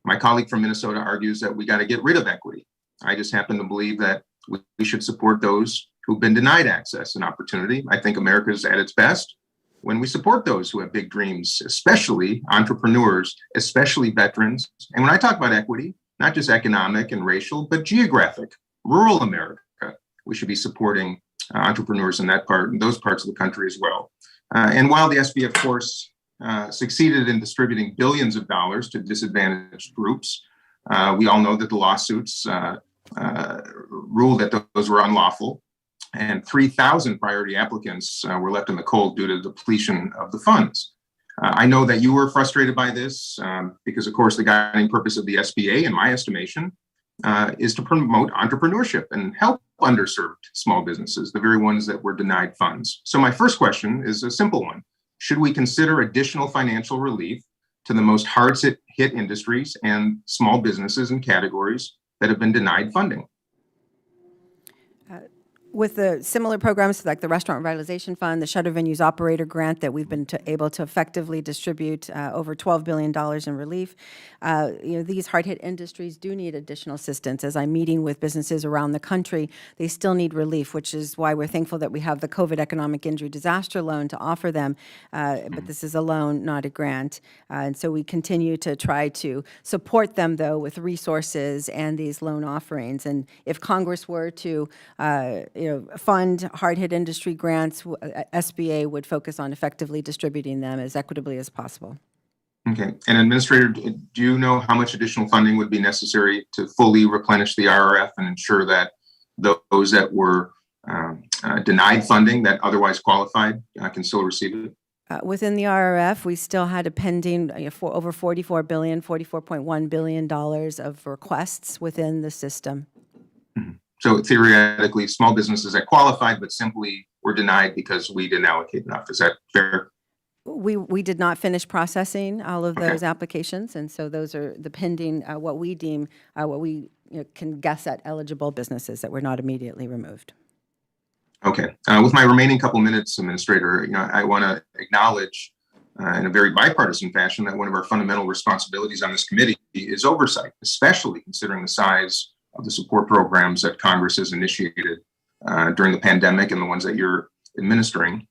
My colleague from Minnesota argues that we got to get rid of equity. I just happen to believe that we should support those who've been denied access and opportunity. I think America's at its best when we support those who have big dreams, especially entrepreneurs, especially veterans. And when I talk about equity, not just economic and racial, but geographic, rural America, we should be supporting entrepreneurs in those parts of the country as well. And while the SBA, of course, succeeded in distributing billions of dollars to disadvantaged groups, we all know that the lawsuits ruled that those were unlawful. And 3,000 priority applicants were left in the cold due to depletion of the funds. I know that you were frustrated by this because, of course, the guiding purpose of the SBA, in my estimation, is to promote entrepreneurship and help underserved small businesses, the very ones that were denied funds. So my first question is a simple one. Should we consider additional financial relief to the most hard-hit industries and small businesses and categories that have been denied funding? With the similar programs like the Restaurant Revitalization Fund, the Shutter Venues Operator Grant that we've been able to effectively distribute over $12 billion in relief, these hard-hit industries do need additional assistance. As I'm meeting with businesses around the country, they still need relief, which is why we're thankful that we have the COVID Economic Injury Disaster Loan to offer them. But this is a loan, not a grant. And so we continue to try to support them, though, with resources and these loan offerings. And if Congress were to fund hard-hit industry grants, SBA would focus on effectively distributing them as equitably as possible. Okay. And Administrator, do you know how much additional funding would be necessary to fully replenish the RRF and ensure that those that were denied funding that otherwise qualified can still receive it? Within the RRF, we still had a pending for over $44 billion, $44.1 billion of requests within the system. So theoretically, small businesses that qualified but simply were denied because we didn't allocate enough. Is that fair? We did not finish processing all of those applications, and so those are the pending, what we deem, what we can guess at eligible businesses that were not immediately removed. Okay. With my remaining couple minutes, Administrator, I want to acknowledge in a very bipartisan fashion that one of our fundamental responsibilities on this committee is oversight, especially considering the size of the support programs that Congress has initiated during the pandemic and the ones that you're administering.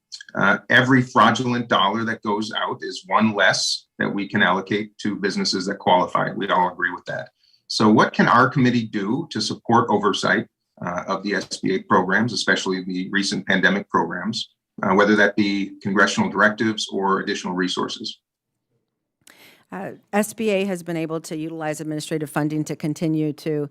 Every fraudulent dollar that goes out is one less that we can allocate to businesses that qualify. We all agree with that. So what can our committee do to support oversight of the SBA programs, especially the recent pandemic programs, whether that be congressional directives or additional resources? SBA has been able to utilize administrative funding to continue to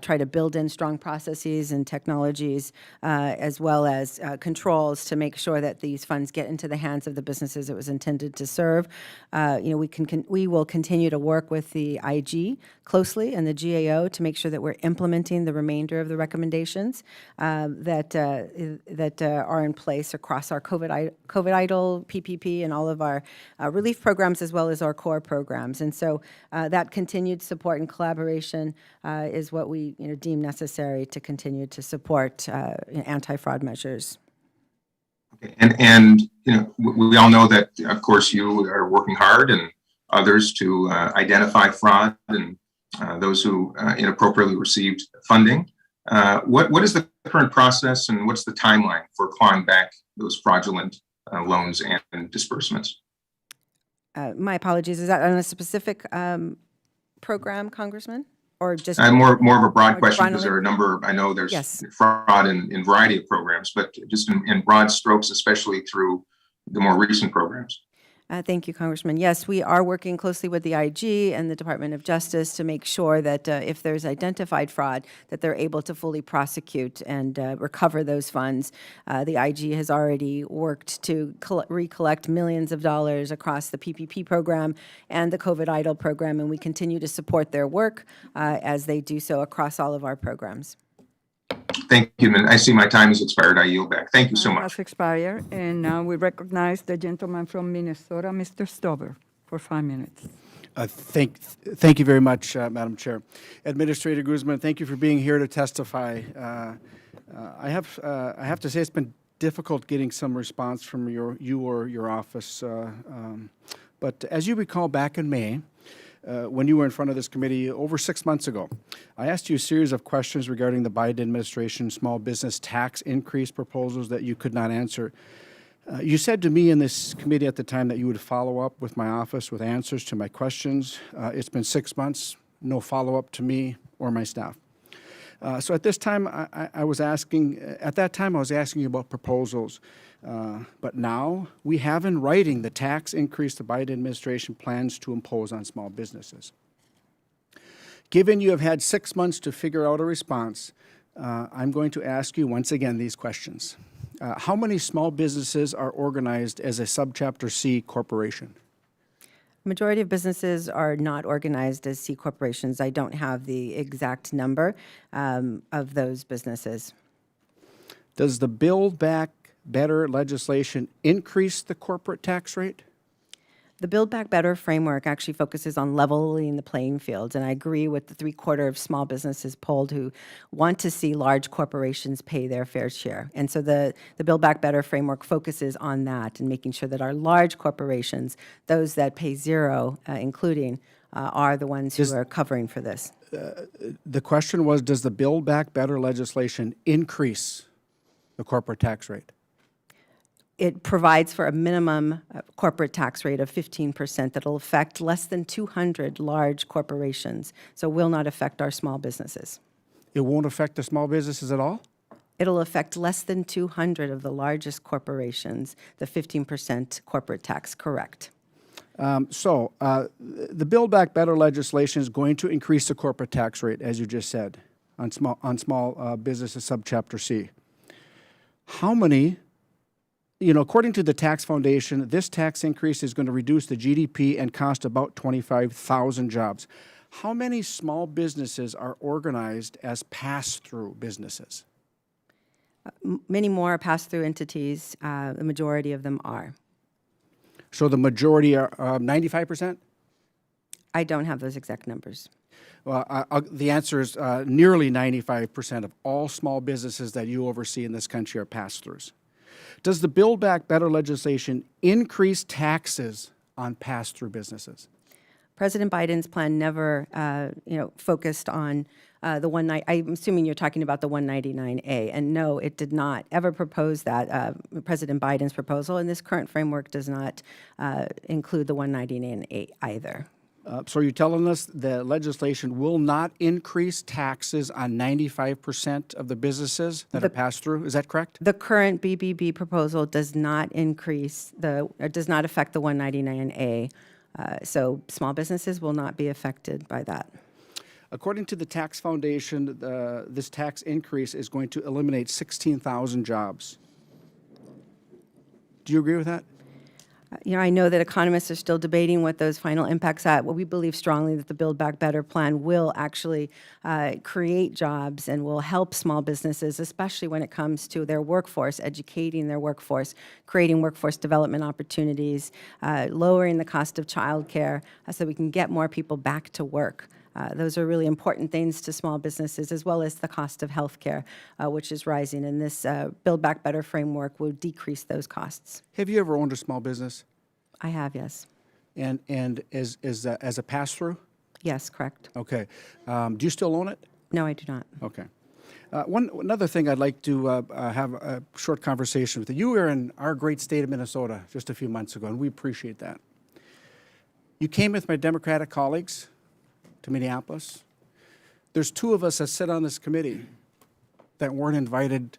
try to build in strong processes and technologies, as well as controls to make sure that these funds get into the hands of the businesses it was intended to serve. We will continue to work with the IG closely and the GAO to make sure that we're implementing the remainder of the recommendations that are in place across our COVID EIDL, PPP, and all of our relief programs, as well as our core programs. And so that continued support and collaboration is what we deem necessary to continue to support anti-fraud measures. Okay. And we all know that, of course, you are working hard and others to identify fraud and those who inappropriately received funding. What is the current process and what's the timeline for clawing back those fraudulent loans and disbursements? My apologies. Is that on a specific program, Congressman, or just more of a broad question generally? because there are a number. I know there's Yes. fraud in a variety of programs, but just in broad strokes, especially through the more recent programs. Thank you, Congressman. Yes, we are working closely with the IG and the Department of Justice to make sure that if there's identified fraud, that they're able to fully prosecute and recover those funds. The IG has already worked to recollect millions of dollars across the PPP program and the COVID EIDL program, and we continue to support their work as they do so across all of our programs. Thank you. And I see my time has expired. I yield back. Thank you so much. Has expired, and now we recognize the gentleman from Minnesota, Mr. Stover, for 5 minutes. Thank you very much, Madam Chair. Administrator Guzman, thank you for being here to testify. I have to say it's been difficult getting some response from you or your office. But as you recall, back in May, when you were in front of this committee over 6 months ago, I asked you a series of questions regarding the Biden administration small business tax increase proposals that you could not answer. You said to me in this committee at the time that you would follow up with my office with answers to my questions. It's been 6 months, no follow-up to me or my staff. So at this time, I was asking you about proposals. But now we have in writing the tax increase the Biden administration plans to impose on small businesses. Given you have had 6 months to figure out a response, I'm going to ask you once again these questions. How many small businesses are organized as a Subchapter C corporation? Majority of businesses are not organized as C corporations. I don't have the exact number of those businesses. Does the Build Back Better legislation increase the corporate tax rate? The Build Back Better framework actually focuses on leveling the playing field, and I agree with the 3/4 of small businesses polled who want to see large corporations pay their fair share. And so the Build Back Better framework focuses on that and making sure that our large corporations, those that pay zero, including, are the ones who are covering for this. The question was, does the Build Back Better legislation increase the corporate tax rate? It provides for a minimum corporate tax rate of 15% that'll affect less than 200 large corporations, so will not affect our small businesses. It won't affect the small businesses at all? It'll affect less than 200 of the largest corporations, the 15% corporate tax, correct. The Build Back Better legislation is going to increase the corporate tax rate, as you just said, on small businesses, subchapter C. How many, according to the Tax Foundation, this tax increase is going to reduce the GDP and cost about 25,000 jobs. How many small businesses are organized as pass-through businesses? Many more are pass-through entities. The majority of them are. So the majority are 95%? I don't have those exact numbers. Well, the answer is nearly 95% of all small businesses that you oversee in this country are pass-throughs. Does the Build Back Better legislation increase taxes on pass-through businesses? President Biden's plan never, focused on I'm assuming you're talking about the 199A, and no, it did not ever propose that. President Biden's proposal, and this current framework does not include the 199A either. So you're telling us the legislation will not increase taxes on 95% of the businesses that are passed through? Is that correct? The current BBB proposal does not does not affect the 199A. So small businesses will not be affected by that. According to the Tax Foundation, this tax increase is going to eliminate 16,000 jobs. Do you agree with that? I know that economists are still debating what those final impacts are. Well, we believe strongly that the Build Back Better plan will actually create jobs and will help small businesses, especially when it comes to their workforce, educating their workforce, creating workforce development opportunities, lowering the cost of childcare so we can get more people back to work. Those are really important things to small businesses, as well as the cost of healthcare, which is rising. And this Build Back Better framework will decrease those costs. Have you ever owned a small business? I have, yes. And as a pass-through? Yes, correct. Okay. Do you still own it? No, I do not. Okay. Another thing I'd like to have a short conversation with you. You were in our great state of Minnesota just a few months ago, and we appreciate that. You came with my Democratic colleagues to Minneapolis. There's two of us that sit on this committee that weren't invited.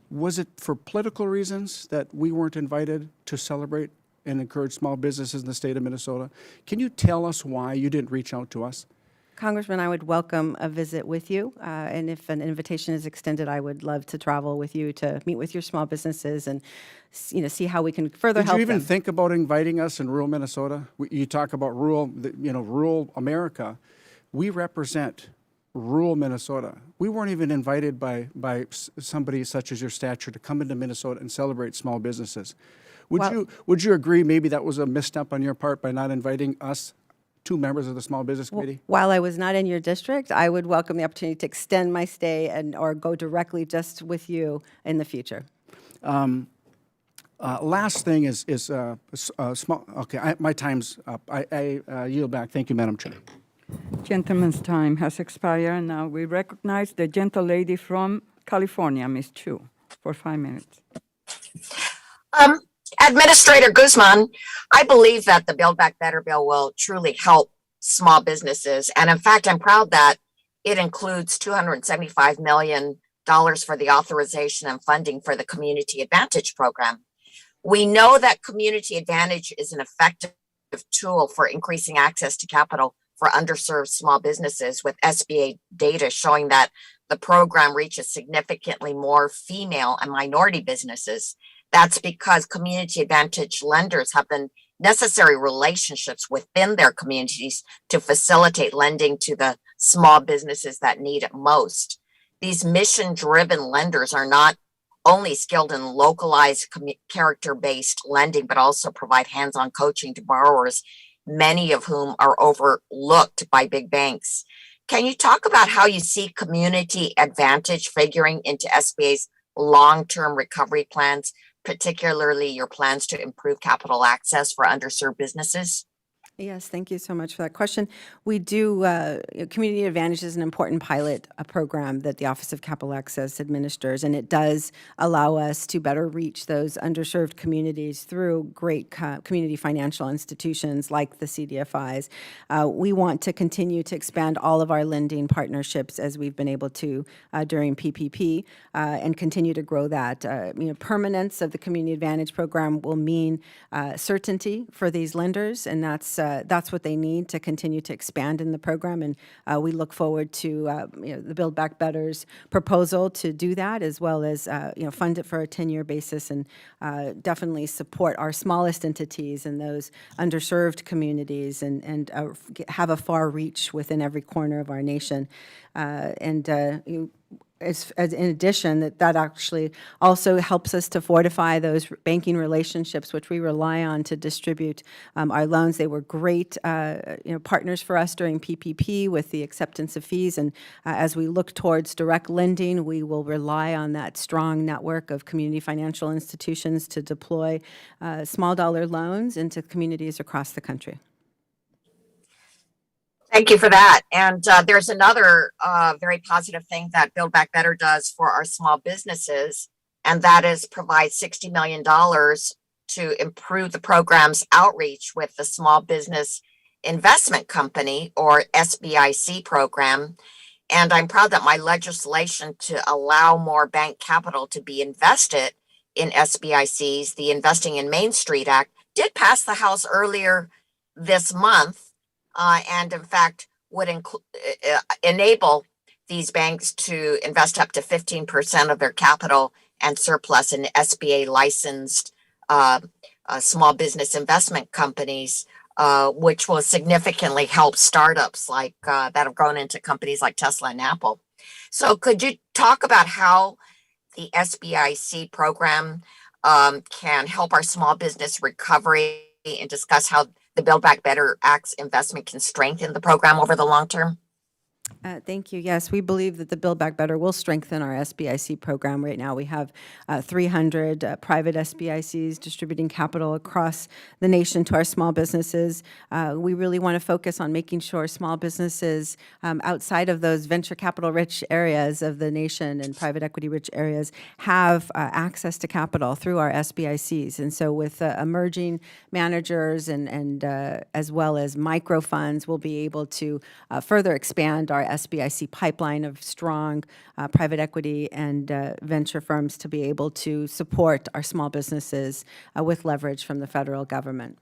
Was it for political reasons that we weren't invited to celebrate and encourage small businesses in the state of Minnesota? Can you tell us why you didn't reach out to us? Congressman, I would welcome a visit with you, and if an invitation is extended, I would love to travel with you to meet with your small businesses and see how we can further help them. Did you even think about inviting us in rural Minnesota? You talk about rural America. We represent rural Minnesota. We weren't even invited by somebody such as your stature to come into Minnesota and celebrate small businesses. Would you agree maybe that was a misstep on your part by not inviting us, two members of the Small Business Committee? While I was not in your district, I would welcome the opportunity to extend my stay or go directly just with you in the future. Last thing is small. Okay, my time's up. I yield back. Thank you, Madam Chair. Gentleman's time has expired, and now we recognize the gentle lady from California, Ms. Chu, for 5 minutes. Administrator Guzman, I believe that the Build Back Better bill will truly help small businesses. And in fact, I'm proud that it includes $275 million for the authorization and funding for the Community Advantage program. We know that Community Advantage is an effective tool for increasing access to capital for underserved small businesses, with SBA data showing that the program reaches significantly more female and minority businesses. That's because Community Advantage lenders have the necessary relationships within their communities to facilitate lending to the small businesses that need it most. These mission-driven lenders are not only skilled in localized character-based lending, but also provide hands-on coaching to borrowers, many of whom are overlooked by big banks. Can you talk about how you see community advantage figuring into SBA's long-term recovery plans, particularly your plans to improve capital access for underserved businesses? Yes, thank you so much for that question. We do, Community Advantage is an important pilot program that the Office of Capital Access administers, and it does allow us to better reach those underserved communities through great community financial institutions like the CDFIs. We want to continue to expand all of our lending partnerships as we've been able to during PPP and continue to grow that. Permanence of the Community Advantage program will mean certainty for these lenders, and that's what they need to continue to expand in the program. And we look forward to the Build Back Better's proposal to do that, as well as fund it for a 10-year basis, and definitely support our smallest entities and those underserved communities, and have a far reach within every corner of our nation. As in addition, that actually also helps us to fortify those banking relationships, which we rely on to distribute our loans. They were great partners for us during PPP with the acceptance of fees, and as we look towards direct lending, we will rely on that strong network of community financial institutions to deploy small dollar loans into communities across the country. Thank you for that. And there's another very positive thing that Build Back Better does for our small businesses, and that is provide $60 million to improve the program's outreach with the Small Business Investment Company, or SBIC program. And I'm proud that my legislation to allow more bank capital to be invested in SBICs, the Investing in Main Street Act, did pass the House earlier this month. And in fact, would enable these banks to invest up to 15% of their capital and surplus in SBA licensed small business investment companies, which will significantly help startups like that have grown into companies like Tesla and Apple. So could you talk about how the SBIC program can help our small business recovery, and discuss how the Build Back Better Act's investment can strengthen the program over the long term? Thank you. Yes, we believe that the Build Back Better will strengthen our SBIC program. Right now, we have 300 private SBICs distributing capital across the nation to our small businesses. We really want to focus on making sure small businesses outside of those venture capital-rich areas of the nation and private equity-rich areas have access to capital through our SBICs. And so with emerging managers and as well as micro funds, we'll be able to further expand our SBIC pipeline of strong private equity and venture firms to be able to support our small businesses with leverage from the federal government.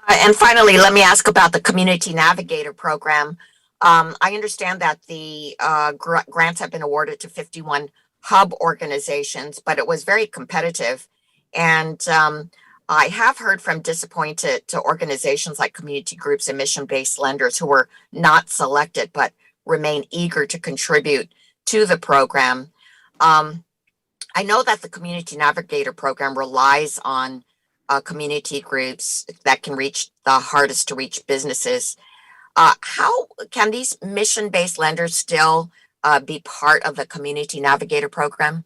And finally, let me ask about the Community Navigator program. I understand that the grants have been awarded to 51 hub organizations, but it was very competitive. And I have heard from disappointed to organizations like community groups and mission-based lenders who were not selected but remain eager to contribute to the program. I know that the Community Navigator program relies on community groups that can reach the hardest to reach businesses. How can these mission-based lenders still be part of the Community Navigator program?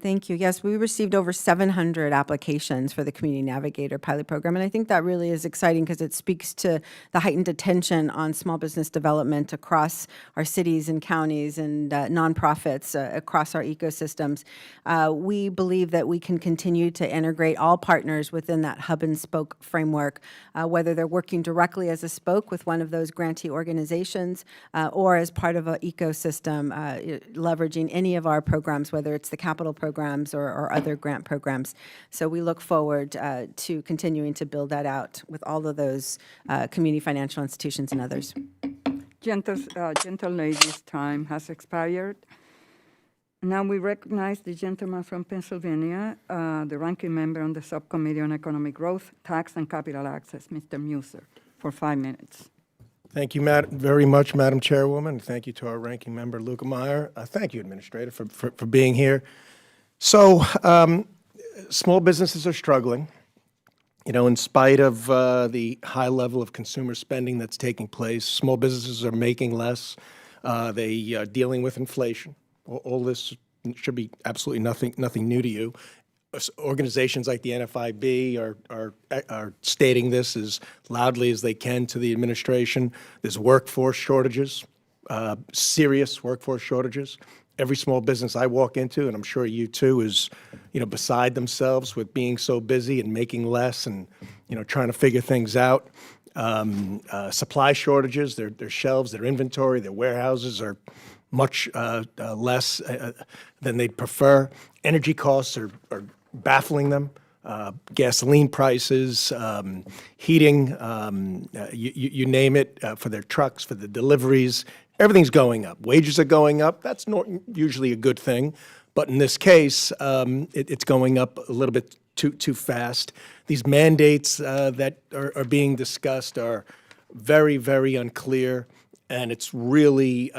Thank you. Yes, we received over 700 applications for the Community Navigator pilot program, and I think that really is exciting because it speaks to the heightened attention on small business development across our cities and counties and nonprofits across our ecosystems. We believe that we can continue to integrate all partners within that hub and spoke framework, whether they're working directly as a spoke with one of those grantee organizations or as part of an ecosystem, leveraging any of our programs, whether it's the capital programs or other grant programs. So we look forward to continuing to build that out with all of those community financial institutions and others. Gentle lady's time has expired. Now we recognize the gentleman from Pennsylvania, the ranking member on the Subcommittee on Economic Growth, Tax and Capital Access, Mr. Muser, for 5 minutes. Thank you very much, Madam Chairwoman. Thank you to our ranking member, Luca Meyer. Thank you, Administrator, for being here. So, small businesses are struggling. You know, in spite of the high level of consumer spending that's taking place, small businesses are making less. They are dealing with inflation. All this should be absolutely nothing new to you. Organizations like the NFIB are stating this as loudly as they can to the administration. There's workforce shortages, serious workforce shortages. Every small business I walk into, and I'm sure you too, is, you know, beside themselves with being so busy and making less and, you know, trying to figure things out. Supply shortages, their shelves, their inventory, their warehouses are much less than they'd prefer. Energy costs are baffling them. Gasoline prices, heating, you name it, for their trucks, for the deliveries, everything's going up. Wages are going up. That's usually a good thing. But in this case, it's going up a little bit too fast. These mandates that are being discussed are very, very unclear. And it's really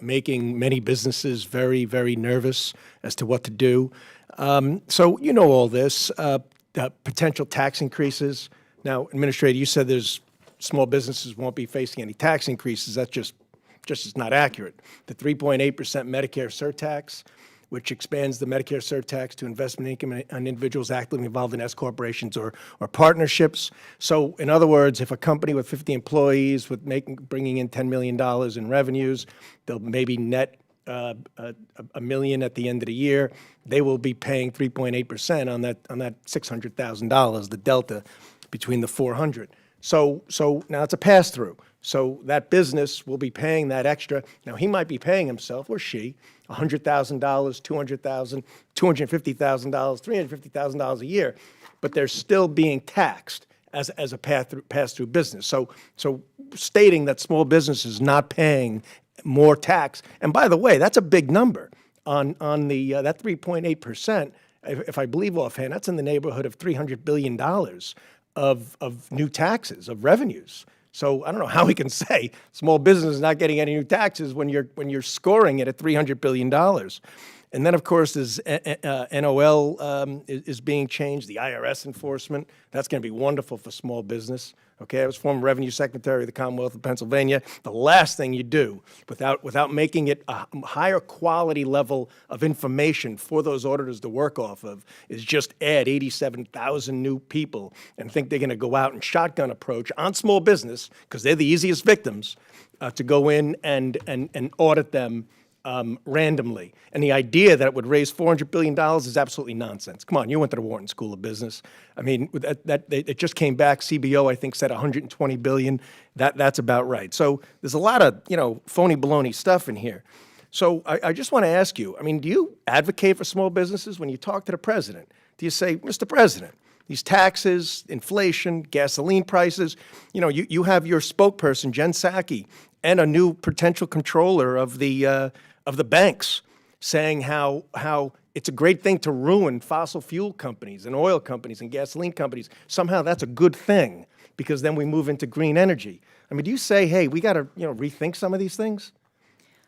making many businesses very, very nervous as to what to do. So you know all this, potential tax increases. Now, Administrator, you said there's small businesses won't be facing any tax increases. That's just is not accurate. The 3.8% Medicare surtax, which expands the Medicare surtax to investment income on individuals actively involved in S corporations or partnerships. So, in other words, if a company with 50 employees bringing in $10 million in revenues, they'll maybe net $1 million at the end of the year. They will be paying 3.8% on that $600,000, the delta between the 400. So now it's a pass-through. So that business will be paying that extra. Now, he might be paying himself, or she, $100,000, $200,000, $250,000, $350,000 a year, but they're still being taxed as a pass-through business. So stating that small business is not paying more tax, and by the way, that's a big number on the that 3.8%. If I believe offhand, that's in the neighborhood of $300 billion of new taxes, of revenues. So I don't know how we can say small business is not getting any new taxes when you're scoring it at $300 billion. And then, of course, there's NOL is being changed, the IRS enforcement. That's going to be wonderful for small business. Okay, I was former Revenue Secretary of the Commonwealth of Pennsylvania. The last thing you do without making it a higher quality level of information for those auditors to work off of is just add 87,000 new people and think they're going to go out and shotgun approach on small business, because they're the easiest victims, to go in and audit them randomly. And the idea that it would raise $400 billion is absolutely nonsense. Come on, you went to the Wharton School of Business. I mean, it just came back. CBO, I think, said $120 billion. That's about right. So there's a lot of, phony baloney stuff in here. So I just want to ask you, I mean, do you advocate for small businesses when you talk to the president? Do you say, Mr. President, these taxes, inflation, gasoline prices, you have your spokesperson, Jen Psaki, and a new potential controller of the banks saying how it's a great thing to ruin fossil fuel companies and oil companies and gasoline companies. Somehow that's a good thing, because then we move into green energy. I mean, do you say, hey, we got to rethink some of these things,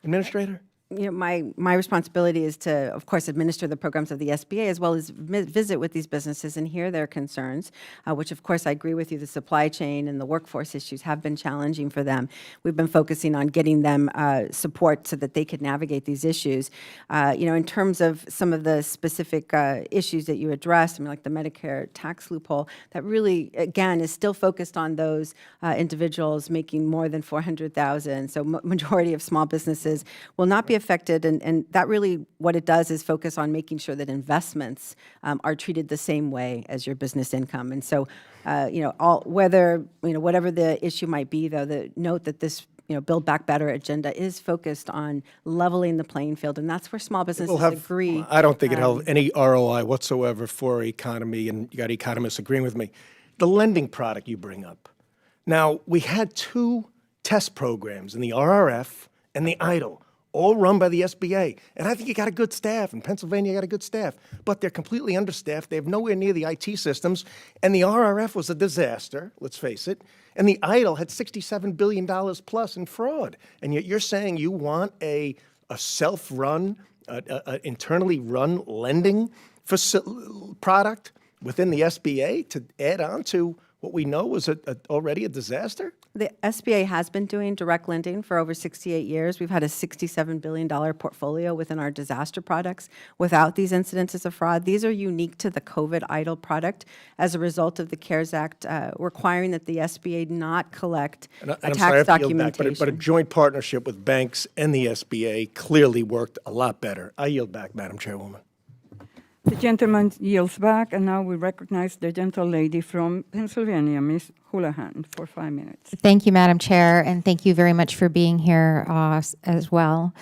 Administrator? My responsibility is to, of course, administer the programs of the SBA, as well as visit with these businesses and hear their concerns, which, of course, I agree with you, the supply chain and the workforce issues have been challenging for them. We've been focusing on getting them support so that they could navigate these issues. In terms of some of the specific issues that you addressed, like the Medicare tax loophole, that really, again, is still focused on those individuals making more than $400,000. So majority of small businesses will not be affected, and that really what it does is focus on making sure that investments are treated the same way as your business income. And so, whatever the issue might be, though, note that this Build Back Better agenda is focused on leveling the playing field, and that's where small businesses agree. I don't think it has any ROI whatsoever for our economy, and you got economists agreeing with me. The lending product you bring up. Now, we had two test programs in the RRF and the EIDL. all run by the SBA. And I think you got a good staff. In Pennsylvania, you got a good staff. But they're completely understaffed. They have nowhere near the IT systems. And the RRF was a disaster, let's face it. And the EIDL had $67 billion plus in fraud. And yet you're saying you want a self-run, internally run lending product within the SBA to add on to what we know was already a disaster? The SBA has been doing direct lending for over 68 years. We've had a $67 billion portfolio within our disaster products without these incidences of fraud. These are unique to the COVID EIDL product as a result of the CARES Act requiring that the SBA not collect And a I'm tax sorry, I have to yield back, documentation. but a joint partnership with banks and the SBA clearly worked a lot better. I yield back, Madam Chairwoman. The gentleman yields back, and now we recognize the gentle lady from Pennsylvania, Ms. Houlihan, for 5 minutes. Thank you, Madam Chair, and thank you very much for being here as well.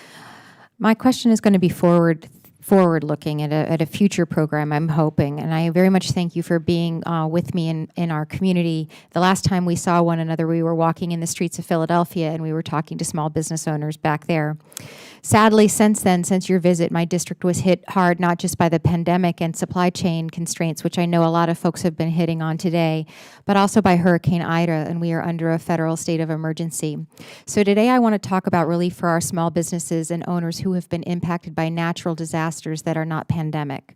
My question is going to be forward-looking at a future program, I'm hoping, and I very much thank you for being with me in our community. The last time we saw one another, we were walking in the streets of Philadelphia, and we were talking to small business owners back there. Sadly, since then, since your visit, my district was hit hard, not just by the pandemic and supply chain constraints, which I know a lot of folks have been hitting on today, but also by Hurricane Ida, and we are under a federal state of emergency. So today I want to talk about relief for our small businesses and owners who have been impacted by natural disasters that are not pandemic.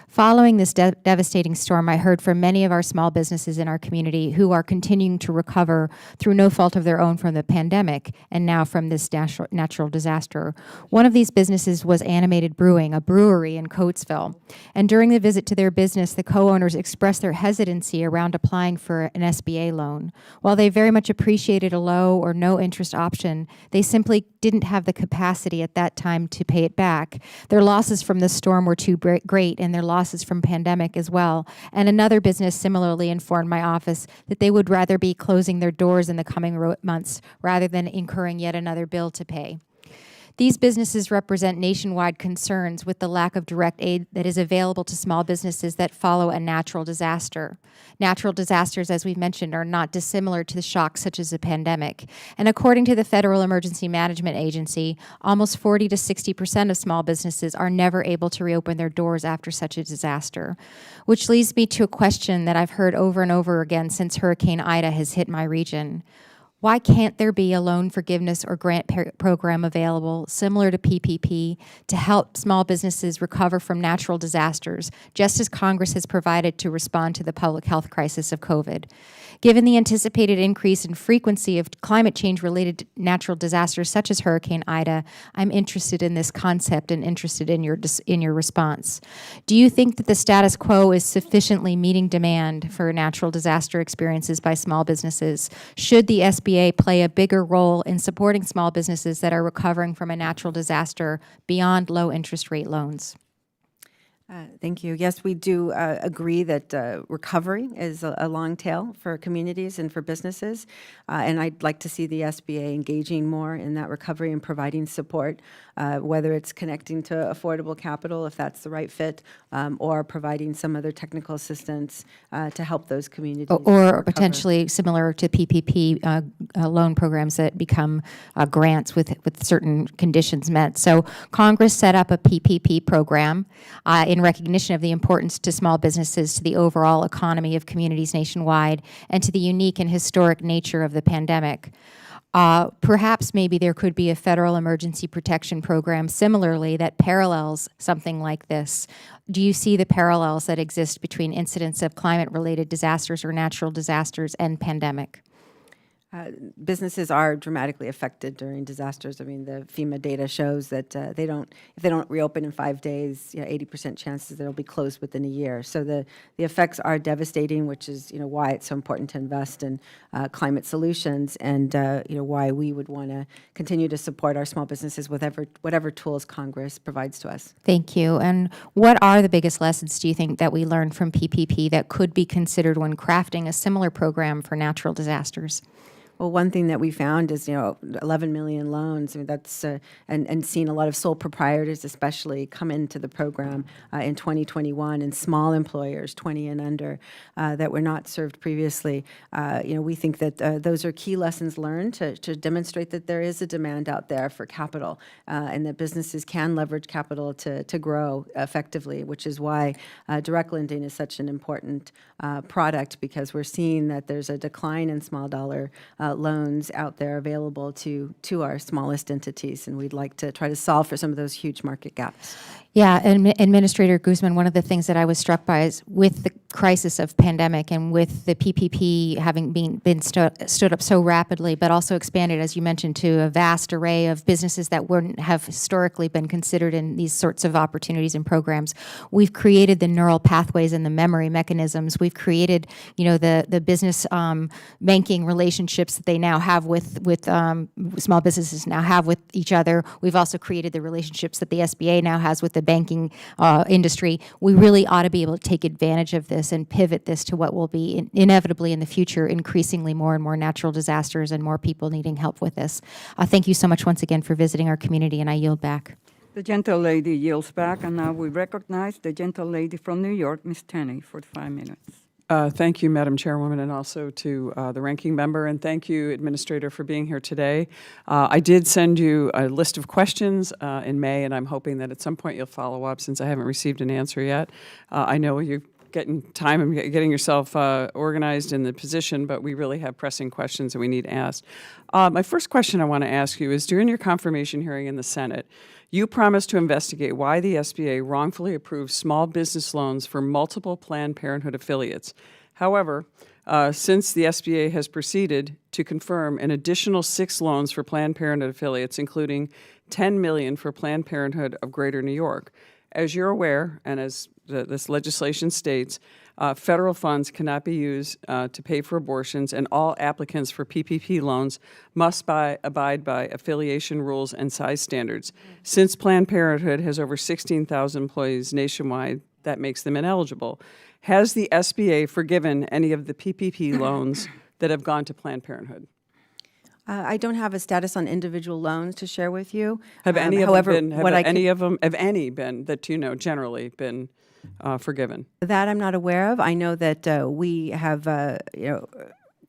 Following this devastating storm, I heard from many of our small businesses in our community who are continuing to recover through no fault of their own from the pandemic and now from this natural disaster. One of these businesses was Animated Brewing, a brewery in Coatesville. And during the visit to their business, the co-owners expressed their hesitancy around applying for an SBA loan. While they very much appreciated a low or no interest option, they simply didn't have the capacity at that time to pay it back. Their losses from the storm were too great, and their losses from pandemic as well. And another business similarly informed my office that they would rather be closing their doors in the coming months rather than incurring yet another bill to pay. These businesses represent nationwide concerns with the lack of direct aid that is available to small businesses that follow a natural disaster. Natural disasters, as we've mentioned, are not dissimilar to the shocks such as a pandemic. And according to the Federal Emergency Management Agency, almost 40 to 60% of small businesses are never able to reopen their doors after such a disaster. Which leads me to a question that I've heard over and over again since Hurricane Ida has hit my region. Why can't there be a loan forgiveness or grant program available similar to PPP to help small businesses recover from natural disasters, just as Congress has provided to respond to the public health crisis of COVID? Given the anticipated increase in frequency of climate change-related natural disasters such as Hurricane Ida, I'm interested in this concept and interested in your response. Do you think that the status quo is sufficiently meeting demand for natural disaster experiences by small businesses? Should the SBA play a bigger role in supporting small businesses that are recovering from a natural disaster beyond low interest rate loans? Thank you. Yes, we do agree that recovery is a long tail for communities and for businesses, and I'd like to see the SBA engaging more in that recovery and providing support, whether it's connecting to affordable capital, if that's the right fit, or providing some other technical assistance to help those communities Or recover. potentially similar to PPP loan programs that become grants with certain conditions met. So Congress set up a PPP program in recognition of the importance to small businesses, to the overall economy of communities nationwide, and to the unique and historic nature of the pandemic. Perhaps maybe there could be a federal emergency protection program similarly that parallels something like this. Do you see the parallels that exist between incidents of climate-related disasters or natural disasters and pandemic? Businesses are dramatically affected during disasters. I mean, the FEMA data shows that if they don't reopen in 5 days, 80% chances they'll be closed within a year. So the effects are devastating, which is why it's so important to invest in climate solutions, and why we would want to continue to support our small businesses with whatever tools Congress provides to us. Thank you. And what are the biggest lessons, do you think, that we learned from PPP that could be considered when crafting a similar program for natural disasters? Well, one thing that we found is, 11 million loans. I mean, that's and seen a lot of sole proprietors, especially, come into the program in 2021, and small employers, 20 and under, that were not served previously. We think that those are key lessons learned to demonstrate that there is a demand out there for capital, and that businesses can leverage capital to grow effectively, which is why direct lending is such an important product, because we're seeing that there's a decline in small dollar loans out there available to our smallest entities, and we'd like to try to solve for some of those huge market gaps. Yeah, and Administrator Guzman, one of the things that I was struck by is with the crisis of pandemic and with the PPP having been stood up so rapidly, but also expanded, as you mentioned, to a vast array of businesses that wouldn't have historically been considered in these sorts of opportunities and programs. We've created the neural pathways and the memory mechanisms. We've created, the business banking relationships that they now have with small businesses now have with each other. We've also created the relationships that the SBA now has with the banking industry. We really ought to be able to take advantage of this and pivot this to what will be inevitably in the future increasingly more and more natural disasters and more people needing help with this. Thank you so much once again for visiting our community, and I yield back. The gentlelady yields back, and now we recognize the gentlelady from New York, Ms. Tenney, for 5 minutes. Thank you, Madam Chairwoman, and also to the ranking member, and thank you, Administrator, for being here today. I did send you a list of questions in May, and I'm hoping that at some point you'll follow up, since I haven't received an answer yet. I know you're getting time and getting yourself organized in the position, but we really have pressing questions that we need asked. My first question I want to ask you is, during your confirmation hearing in the Senate, you promised to investigate why the SBA wrongfully approved small business loans for multiple Planned Parenthood affiliates. However, since the SBA has proceeded to confirm an additional 6 loans for Planned Parenthood affiliates, including $10 million for Planned Parenthood of Greater New York. As you're aware, and as this legislation states, federal funds cannot be used to pay for abortions, and all applicants for PPP loans must abide by affiliation rules and size standards. Since Planned Parenthood has over 16,000 employees nationwide, that makes them ineligible. Has the SBA forgiven any of the PPP loans that have gone to Planned Parenthood? I don't have a status on individual loans to share with you. Have any of However, them been? Have what I any could- of them? Have any been that generally been forgiven? That I'm not aware of. I know that we have,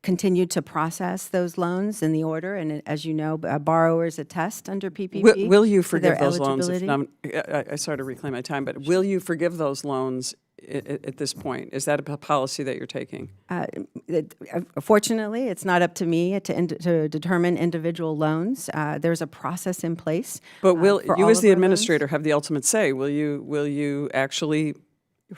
continued to process those loans in the order, and as you know, borrowers attest under PPP. Will you to their forgive those loans? eligibility. I sort of reclaim my time, but will you forgive those loans at this point? Is that a policy that you're taking? Fortunately, it's not up to me to determine individual loans. There's a process in place. But will for you, all as of the our administrator, have the ultimate say? Will you actually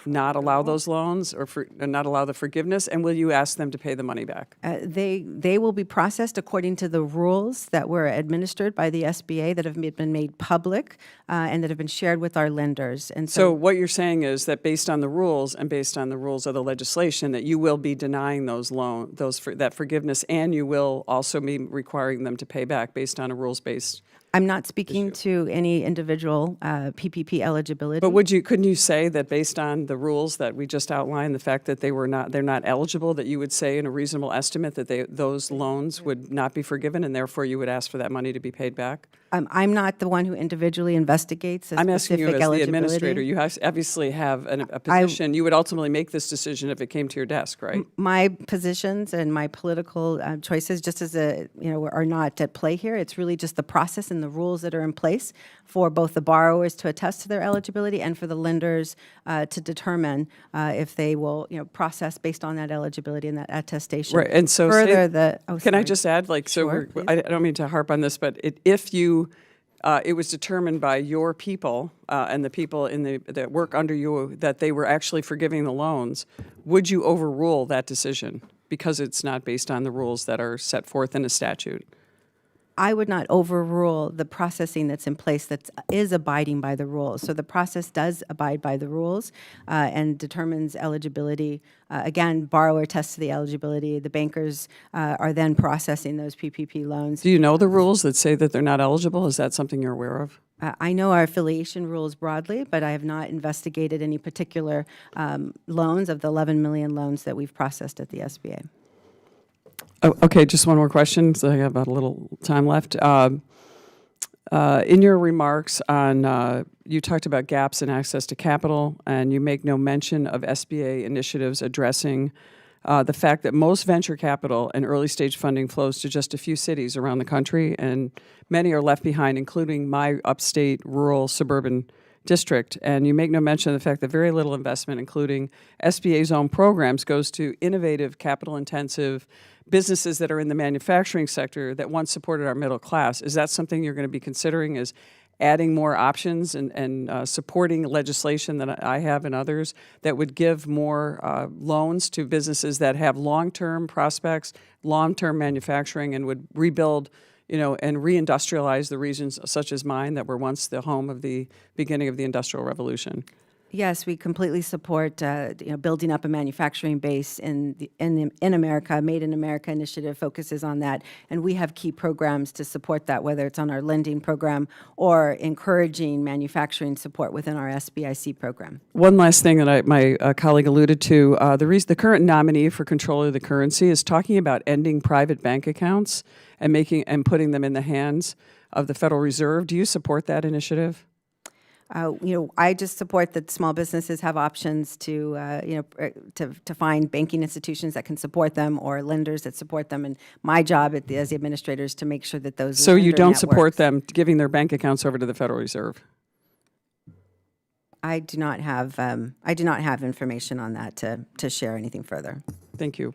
not allow those loans, or not allow the forgiveness, and will you ask them to pay the money back? They will be processed according to the rules that were administered by the SBA that have been made public and that have been shared with our lenders. And So what you're saying is that based on the rules and based on the rules of the legislation, that you will be denying those that forgiveness, and you will also be requiring them to pay back based on a rules-based. I'm not speaking to any individual PPP eligibility. But couldn't you say that based on the rules that we just outlined, the fact that they're not eligible, that you would say in a reasonable estimate that those loans would not be forgiven, and therefore you would ask for that money to be paid back? I'm not the one who individually investigates a I'm asking you specific as the eligibility. administrator. You obviously have a position. You would ultimately make this decision if it came to your desk, right? My positions and my political choices, just as are not at play here. It's really just the process and the rules that are in place for both the borrowers to attest to their eligibility and for the lenders to determine if they will, process based on that eligibility and that attestation. Right, and so further can I just add, Sure, I don't mean to harp on this, but if it was determined by your people and the people that work under you that they were actually forgiving the loans, would you overrule that decision because it's not based on the rules that are set forth in a statute? I would not overrule the processing that's in place that is abiding by the rules. So the process does abide by the rules and determines eligibility. Again, borrower attests to the eligibility. The bankers are then processing those PPP loans. Do you know the rules that say that they're not eligible? Is that something you're aware of? I know our affiliation rules broadly, but I have not investigated any particular loans of the 11 million loans that we've processed at the SBA. Oh, okay, just one more question, so I have about a little time left. In your remarks on, you talked about gaps in access to capital, and you make no mention of SBA initiatives addressing the fact that most venture capital and early stage funding flows to just a few cities around the country, and many are left behind, including my upstate rural suburban district. And you make no mention of the fact that very little investment, including SBA's own programs, goes to innovative, capital-intensive businesses that are in the manufacturing sector that once supported our middle class. Is that something you're going to be considering, is adding more options and supporting legislation that I have and others that would give more loans to businesses that have long-term prospects, long-term manufacturing, and would rebuild, and reindustrialize the regions such as mine that were once the home of the beginning of the Industrial Revolution? Yes, we completely support building up a manufacturing base in America. Made in America initiative focuses on that, and we have key programs to support that, whether it's on our lending program or encouraging manufacturing support within our SBIC program. One last thing that my colleague alluded to, the current nominee for controller of the currency is talking about ending private bank accounts and putting them in the hands of the Federal Reserve. Do you support that initiative? I just support that small businesses have options to find banking institutions that can support them or lenders that support them. And my job as the administrator is to make sure that those. So you don't support them giving their bank accounts over to the Federal Reserve? I do not have information on that to share anything further. Thank you.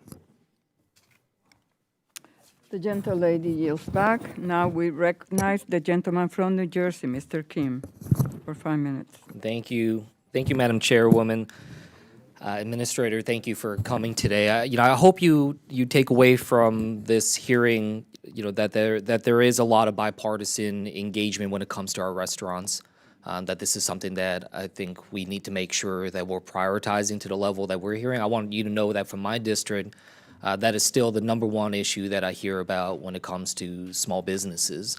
The gentlelady yields back. Now we recognize the gentleman from New Jersey, Mr. Kim, for 5 minutes. Thank you. Thank you, Madam Chairwoman. Administrator, thank you for coming today. I hope you take away from this hearing, that there is a lot of bipartisan engagement when it comes to our restaurants. That this is something that I think we need to make sure that we're prioritizing to the level that we're hearing. I want you to know that from my district, that is still the #1 issue that I hear about when it comes to small businesses.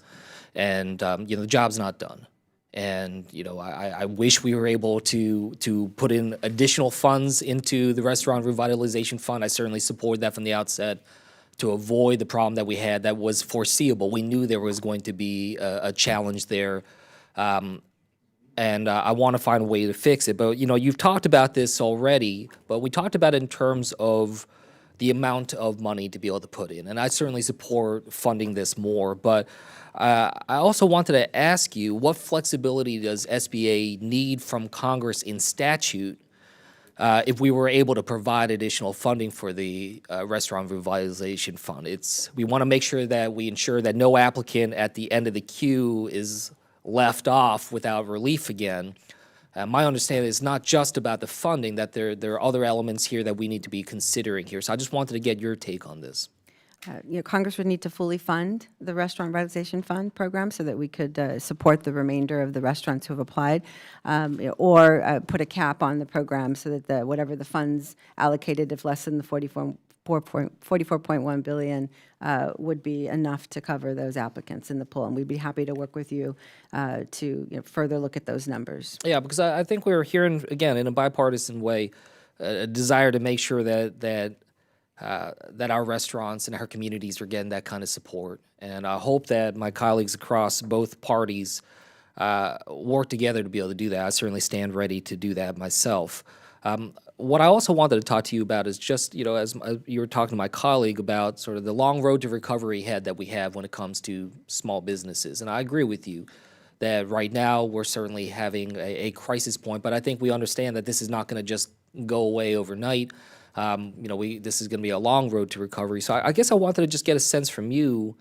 And, the job's not done. And, I wish we were able to put in additional funds into the Restaurant Revitalization Fund. I certainly support that from the outset to avoid the problem that we had that was foreseeable. We knew there was going to be a challenge there. And I want to find a way to fix it. But, you've talked about this already, but we talked about it in terms of the amount of money to be able to put in. And I certainly support funding this more. But I also wanted to ask you, what flexibility does SBA need from Congress in statute if we were able to provide additional funding for the Restaurant Revitalization Fund? We want to make sure that we ensure that no applicant at the end of the queue is left off without relief again. My understanding is not just about the funding, that there are other elements here that we need to be considering here. So I just wanted to get your take on this. Congress would need to fully fund the Restaurant Revitalization Fund program so that we could support the remainder of the restaurants who have applied, or put a cap on the program so that whatever the funds allocated, if less than the 44.1 billion, would be enough to cover those applicants in the pool. And we'd be happy to work with you to further look at those numbers. Yeah, because I think we're hearing, again, in a bipartisan way, a desire to make sure that our restaurants and our communities are getting that kind of support. And I hope that my colleagues across both parties work together to be able to do that. I certainly stand ready to do that myself. What I also wanted to talk to you about is just, as you were talking to my colleague about sort of the long road to recovery ahead that we have when it comes to small businesses. And I agree with you that right now we're certainly having a crisis point, but I think we understand that this is not going to just go away overnight. This is going to be a long road to recovery. So I guess I wanted to just get a sense from you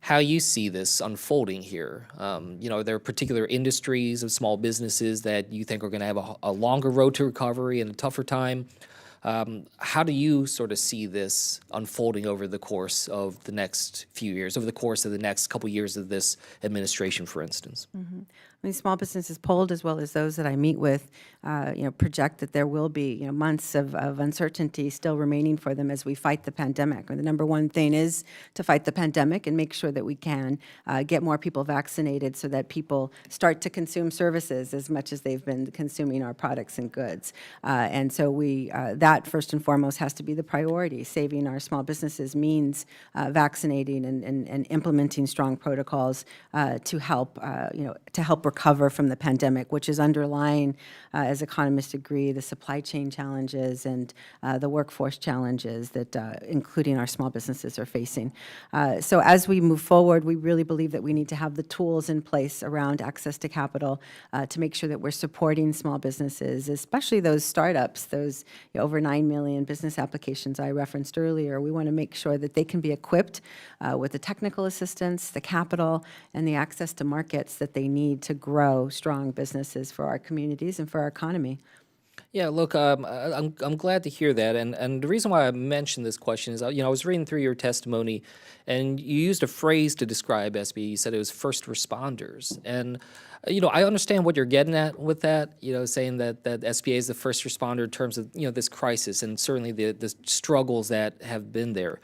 how you see this unfolding here. Are there particular industries of small businesses that you think are going to have a longer road to recovery and a tougher time? How do you sort of see this unfolding over the course of the next few years, over the course of the next couple years of this administration, for instance? small businesses polled, as well as those that I meet with, project that there will be, months of uncertainty still remaining for them as we fight the pandemic. And the number one thing is to fight the pandemic and make sure that we can get more people vaccinated so that people start to consume services as much as they've been consuming our products and goods. And so that first and foremost has to be the priority. Saving our small businesses means vaccinating and implementing strong protocols to help recover from the pandemic, which is underlying, as economists agree, the supply chain challenges and the workforce challenges that including our small businesses are facing. So as we move forward, we really believe that we need to have the tools in place around access to capital to make sure that we're supporting small businesses, especially those startups, those over 9 million business applications I referenced earlier. We want to make sure that they can be equipped with the technical assistance, the capital, and the access to markets that they need to grow strong businesses for our communities and for our economy. Yeah, look, I'm glad to hear that, and the reason why I mentioned this question is, I was reading through your testimony, and you used a phrase to describe SBA. You said it was first responders, and I understand what you're getting at with that. Saying that SBA is the first responder in terms of this crisis, and certainly the struggles that have been there.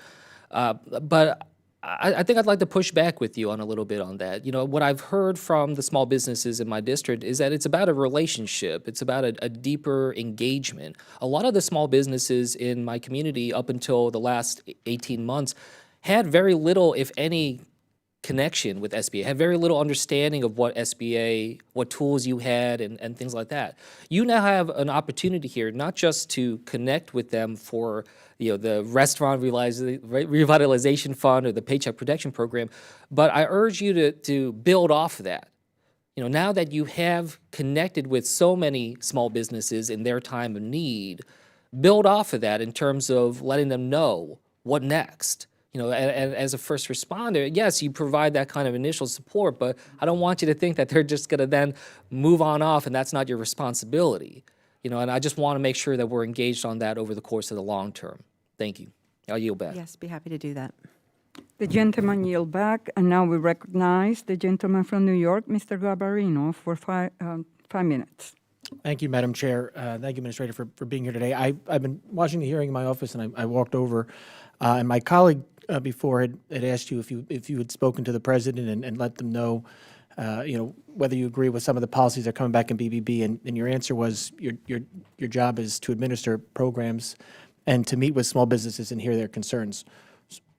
But I think I'd like to push back with you on a little bit on that. What I've heard from the small businesses in my district is that it's about a relationship. It's about a deeper engagement. A lot of the small businesses in my community up until the last 18 months had very little, if any, connection with SBA, had very little understanding of what tools you had and things like that. You now have an opportunity here not just to connect with them for the restaurant revitalization fund or the Paycheck Protection Program, but I urge you to build off of that. Now that you have connected with so many small businesses in their time of need, build off of that in terms of letting them know what next. And as a first responder, yes, you provide that kind of initial support, but I don't want you to think that they're just going to then move on off and that's not your responsibility. And I just want to make sure that we're engaged on that over the course of the long term. Thank you. I'll yield back. Yes, be happy to do that. The gentleman yield back, and now we recognize the gentleman from New York, Mr. Garbarino, for 5 minutes. Thank you, Madam Chair. Thank you, Administrator, for being here today. I've been watching the hearing in my office, and I walked over, and my colleague before had asked you if you had spoken to the President and let them know, whether you agree with some of the policies that are coming back in BBB, and your answer was your job is to administer programs and to meet with small businesses and hear their concerns.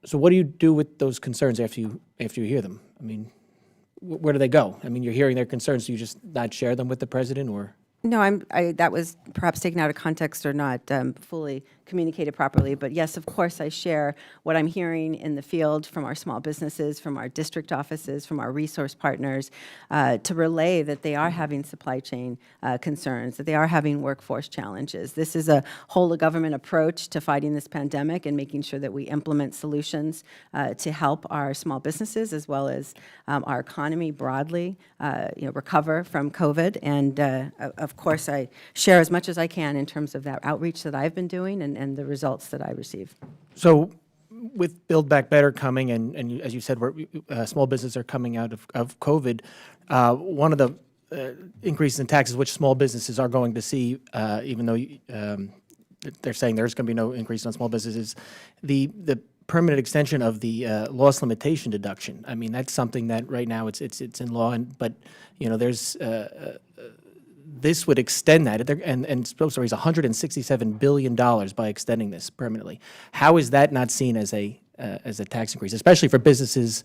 So what do you do with those concerns after you hear them? I mean, where do they go? I mean, you're hearing their concerns. Do you just not share them with the President, or? No, that was perhaps taken out of context or not fully communicated properly. But yes, of course, I share what I'm hearing in the field from our small businesses, from our district offices, from our resource partners, to relay that they are having supply chain concerns, that they are having workforce challenges. This is a whole-of-government approach to fighting this pandemic and making sure that we implement solutions to help our small businesses as well as our economy broadly recover from COVID. And of course, I share as much as I can in terms of that outreach that I've been doing and the results that I receive. So with Build Back Better coming, and as you said, small businesses are coming out of COVID, one of the increases in taxes which small businesses are going to see, even though they're saying there's going to be no increase on small businesses, the permanent extension of the loss limitation deduction. I mean, that's something that right now it's in law, but there's this would extend that, and supposed to raise $167 billion by extending this permanently. How is that not seen as a tax increase, especially for businesses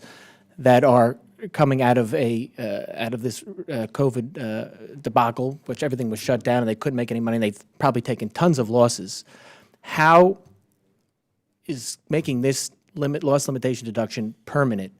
that are coming out of this COVID debacle, which everything was shut down and they couldn't make any money, and they've probably taken tons of losses? How is making this loss limitation deduction permanent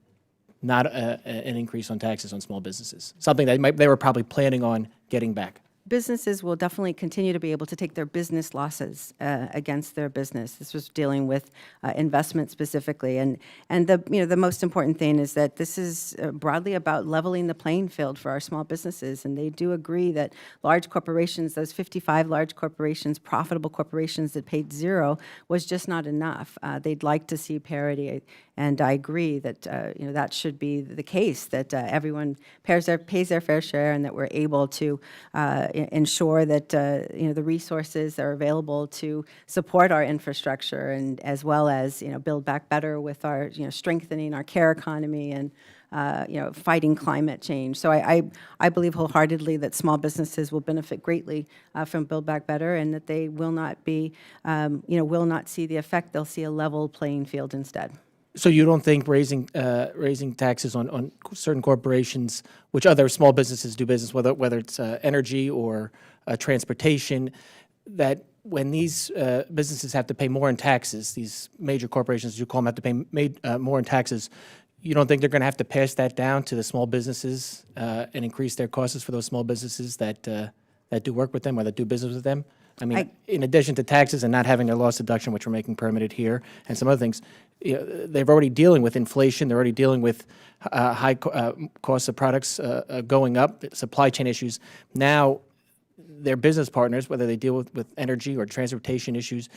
not an increase on taxes on small businesses, something that they were probably planning on getting back? Businesses will definitely continue to be able to take their business losses against their business. This was dealing with investment specifically, and the most important thing is that this is broadly about leveling the playing field for our small businesses, and they do agree that large corporations, those 55 large corporations, profitable corporations that paid zero, was just not enough. They'd like to see parity, And I agree that, that should be the case, that everyone pays their fair share, and that we're able to ensure that, the resources are available to support our infrastructure, and as well as, build back better with our, strengthening our care economy and, fighting climate change. So I believe wholeheartedly that small businesses will benefit greatly from Build Back Better, and that they will not be, will not see the effect. They'll see a level playing field instead. So you don't think raising taxes on certain corporations, which other small businesses do business, whether it's energy or transportation, that when these businesses have to pay more in taxes, these major corporations, as you call them, have to pay more in taxes, you don't think they're going to have to pass that down to the small businesses and increase their costs for those small businesses that do work with them or that do business with them? I mean, in addition to taxes and not having a loss deduction, which we're making permitted here, and some other things, they're already dealing with inflation. They're already dealing with high costs of products going up, supply chain issues. Now, their business partners, whether they deal with energy or transportation issues,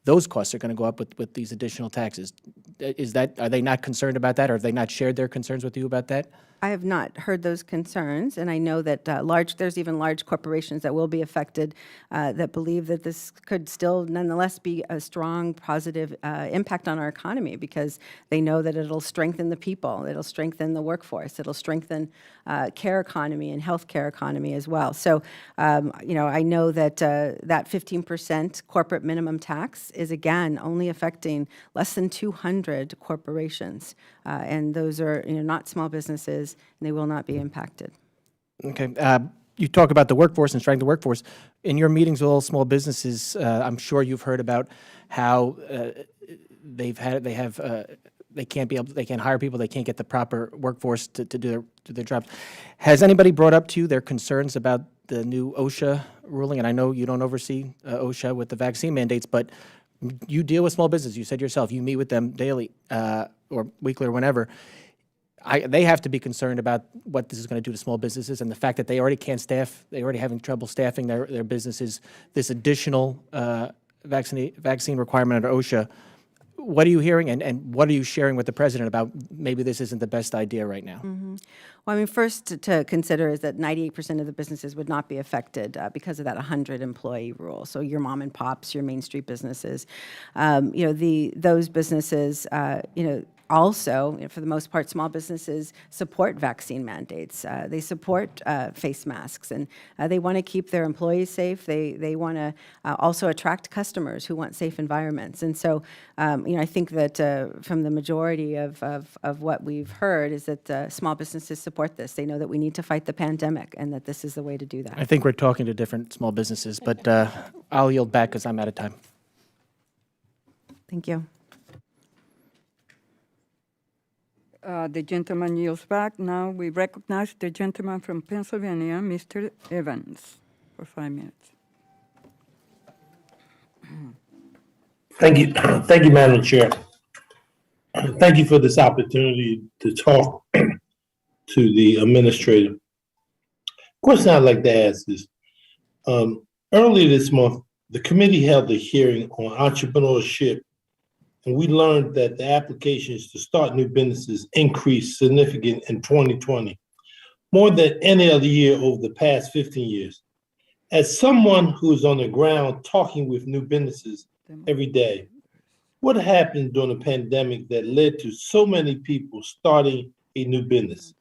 those costs are going to go up with these additional taxes. Are they not concerned about that, or have they not shared their concerns with you about that? I have not heard those concerns, and I know that there's even large corporations that will be affected that believe that this could still nonetheless be a strong positive impact on our economy, because they know that it'll strengthen the people, it'll strengthen the workforce, it'll strengthen care economy and healthcare economy as well. So, I know that that 15% corporate minimum tax is, again, only affecting less than 200 corporations, and those are not small businesses, and they will not be impacted. Okay. You talk about the workforce and strengthening the workforce. In your meetings with all small businesses, I'm sure you've heard about how they can't hire people, they can't get the proper workforce to do their jobs. Has anybody brought up to you their concerns about the new OSHA ruling? And I know you don't oversee OSHA with the vaccine mandates, but you deal with small business. You said yourself, you meet with them daily or weekly or whenever. They have to be concerned about what this is going to do to small businesses, and the fact that they already can't staff, they're already having trouble staffing their businesses. This additional vaccine requirement under OSHA. What are you hearing, and what are you sharing with the president about maybe this isn't the best idea right now? Mm-hmm. Well, I mean, first to consider is that 98% of the businesses would not be affected because of that 100-employee rule. So your mom and pops, your Main Street businesses, those businesses, also, for the most part, small businesses support vaccine mandates. They support face masks, and they want to keep their employees safe. They want to also attract customers who want safe environments. And so, I think that from the majority of what we've heard is that small businesses support this. They know that we need to fight the pandemic, and that this is the way to do that. I think we're talking to different small businesses, but I'll yield back because I'm out of time. Thank you. The gentleman yields back. Now we recognize the gentleman from Pennsylvania, Mr. Evans, for 5 minutes. Thank you, Madam Chair. Thank you for this opportunity to talk to the administrator. Question I'd like to ask is, earlier this month, the committee held a hearing on entrepreneurship, and we learned that the applications to start new businesses increased significantly in 2020, more than any other year over the past 15 years. As someone who is on the ground talking with new businesses every day, what happened during the pandemic that led to so many people starting a new business?